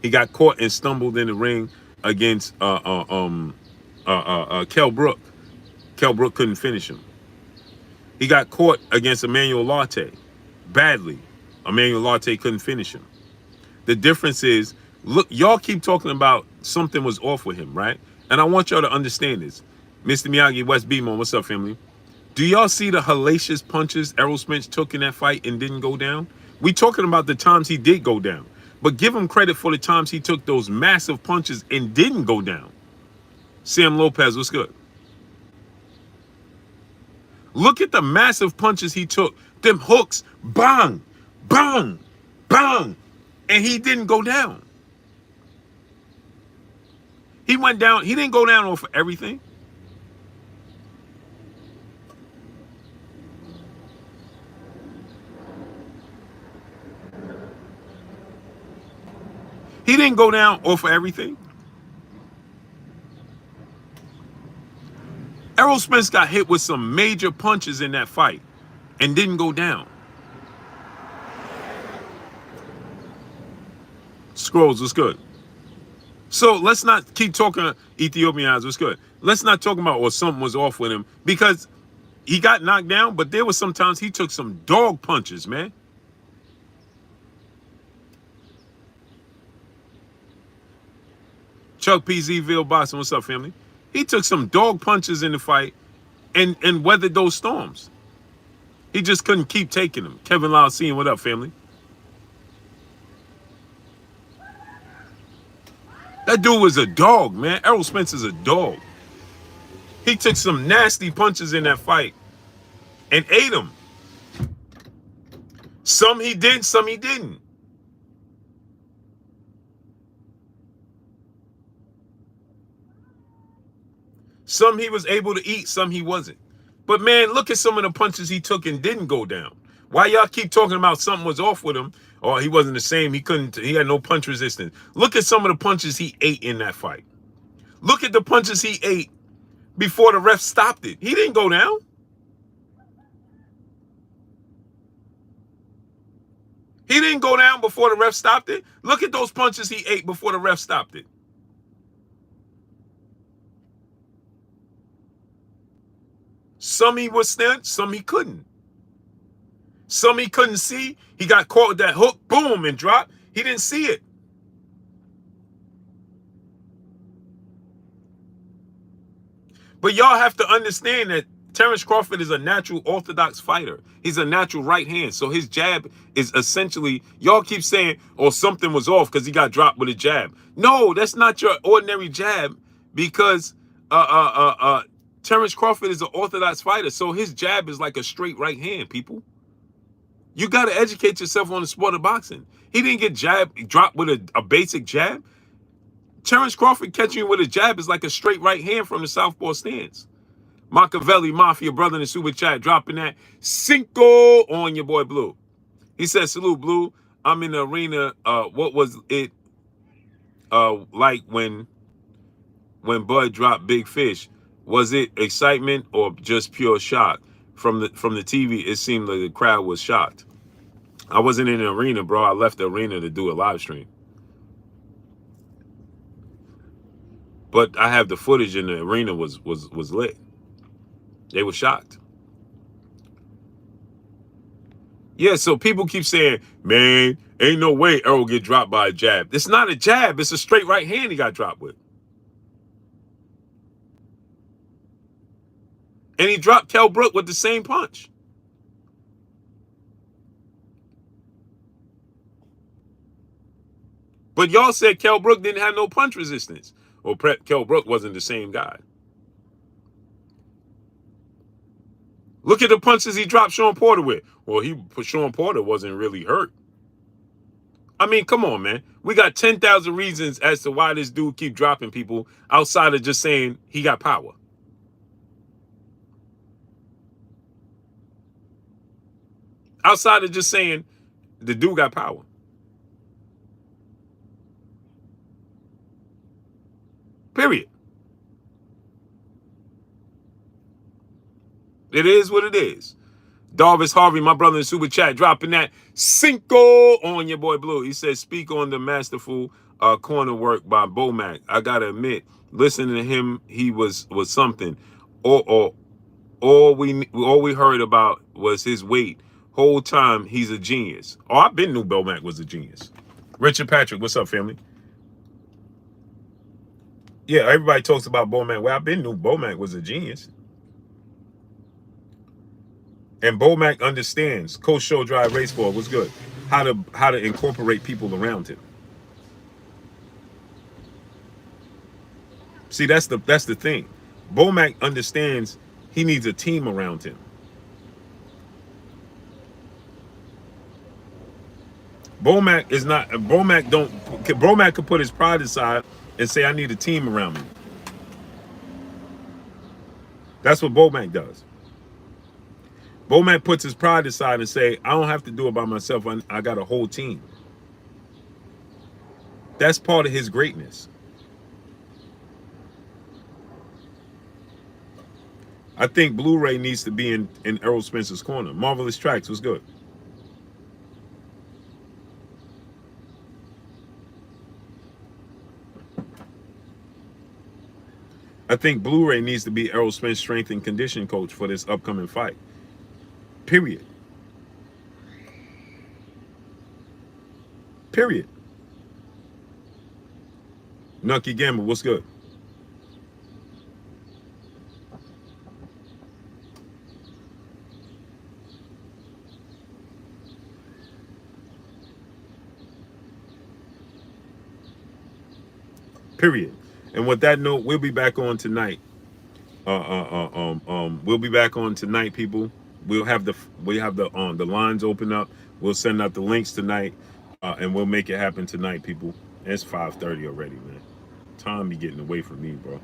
He got caught and stumbled in the ring against Kell Brook. Kell Brook couldn't finish him. He got caught against Emmanuel Latte badly. Emmanuel Latte couldn't finish him. The difference is, look, y'all keep talking about something was off with him, right? And I want y'all to understand this. Mr. Miyagi, West Beamon, what's up, family? Do y'all see the hellacious punches Errol Spence took in that fight and didn't go down? We talking about the times he did go down. But give him credit for the times he took those massive punches and didn't go down. Sam Lopez, what's good? Look at the massive punches he took. Them hooks, bang, bang, bang. And he didn't go down. He went down. He didn't go down over everything. He didn't go down or for everything. Errol Spence got hit with some major punches in that fight and didn't go down. Scrolls was good. So let's not keep talking Ethiopians was good. Let's not talk about or something was off with him because he got knocked down, but there was sometimes he took some dog punches, man. Chuck PZville Boston, what's up, family? He took some dog punches in the fight and weathered those storms. He just couldn't keep taking them. Kevin Lyle seeing, what up, family? That dude was a dog, man. Errol Spence is a dog. He took some nasty punches in that fight and ate them. Some he did, some he didn't. Some he was able to eat, some he wasn't. But man, look at some of the punches he took and didn't go down. Why y'all keep talking about something was off with him or he wasn't the same, he had no punch resistance. Look at some of the punches he ate in that fight. Look at the punches he ate before the ref stopped it. He didn't go down. He didn't go down before the ref stopped it. Look at those punches he ate before the ref stopped it. Some he withstood, some he couldn't. Some he couldn't see. He got caught with that hook, boom, and dropped. He didn't see it. But y'all have to understand that Terence Crawford is a natural orthodox fighter. He's a natural right hand. So his jab is essentially, y'all keep saying, oh, something was off because he got dropped with a jab. No, that's not your ordinary jab because Terence Crawford is an orthodox fighter. So his jab is like a straight right hand, people. You got to educate yourself on the sport of boxing. He didn't get dropped with a basic jab. Terence Crawford catching you with a jab is like a straight right hand from the southpaw stance. Machiavelli Mafia brother in the super chat dropping that Cinco on your boy Blue. He said, salute Blue. I'm in the arena. What was it like when Bud dropped Big Fish? Was it excitement or just pure shock? From the TV, it seemed like the crowd was shocked. I wasn't in the arena, bro. I left the arena to do a live stream. But I have the footage, and the arena was lit. They were shocked. Yeah, so people keep saying, man, ain't no way Errol get dropped by a jab. It's not a jab. It's a straight right hand he got dropped with. And he dropped Kell Brook with the same punch. But y'all said Kell Brook didn't have no punch resistance. Or Kell Brook wasn't the same guy. Look at the punches he dropped Sean Porter with. Well, Sean Porter wasn't really hurt. I mean, come on, man. We got 10,000 reasons as to why this dude keep dropping people outside of just saying he got power. Outside of just saying the dude got power. Period. It is what it is. Darvis Harvey, my brother in super chat, dropping that Cinco on your boy Blue. He says, speak on the masterful corner work by Bomac. I gotta admit, listening to him, he was something. All we heard about was his weight. Whole time he's a genius. Oh, I've been knew Bomac was a genius. Richard Patrick, what's up, family? Yeah, everybody talks about Bomac. Well, I've been knew Bomac was a genius. And Bomac understands. Coach Show Drive Race Ball was good. How to incorporate people around him. See, that's the thing. Bomac understands he needs a team around him. Bomac could put his pride aside and say, I need a team around me. That's what Bomac does. Bomac puts his pride aside and say, I don't have to do it by myself. I got a whole team. That's part of his greatness. I think Blu-ray needs to be in Errol Spence's corner. Marvelous Tracks was good. I think Blu-ray needs to be Errol Spence's strength and conditioning coach for this upcoming fight. Period. Period. Nucky Gamble, what's good? Period. And with that note, we'll be back on tonight. We'll be back on tonight, people. We have the lines open up. We'll send out the links tonight, and we'll make it happen tonight, people. It's 5:30 already, man. Time be getting away from me, bro.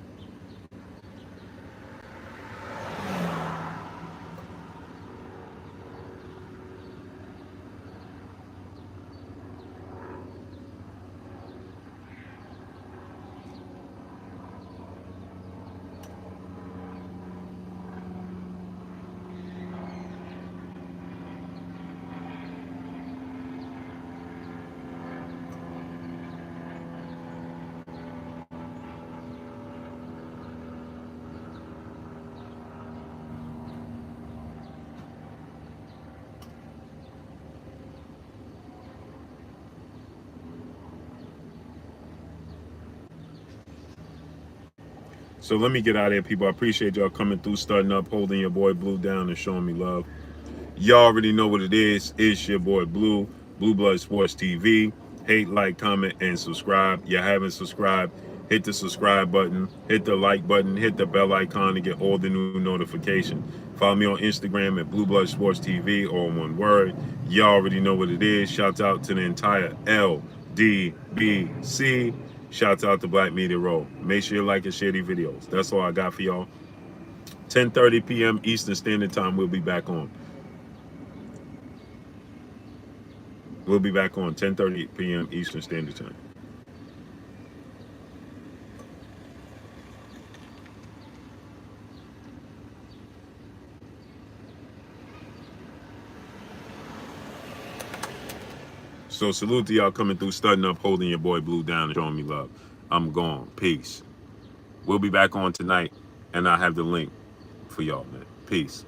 So let me get out of here, people. I appreciate y'all coming through, starting up, holding your boy Blue down, and showing me love. Y'all already know what it is. It's your boy Blue, Blue Blood Sports TV. Hate, like, comment, and subscribe. You haven't subscribed, hit the subscribe button, hit the like button, hit the bell icon to get all the new notifications. Follow me on Instagram at Blue Blood Sports TV, all one word. Y'all already know what it is. Shouts out to the entire LDBC. Shouts out to Black Media Roll. Make sure you like and share these videos. That's all I got for y'all. 10:30 p.m. Eastern Standard Time. We'll be back on. We'll be back on 10:30 p.m. Eastern Standard Time. So salute to y'all coming through, studying up, holding your boy Blue down, and showing me love. I'm gone. Peace. We'll be back on tonight, and I have the link for y'all, man. Peace.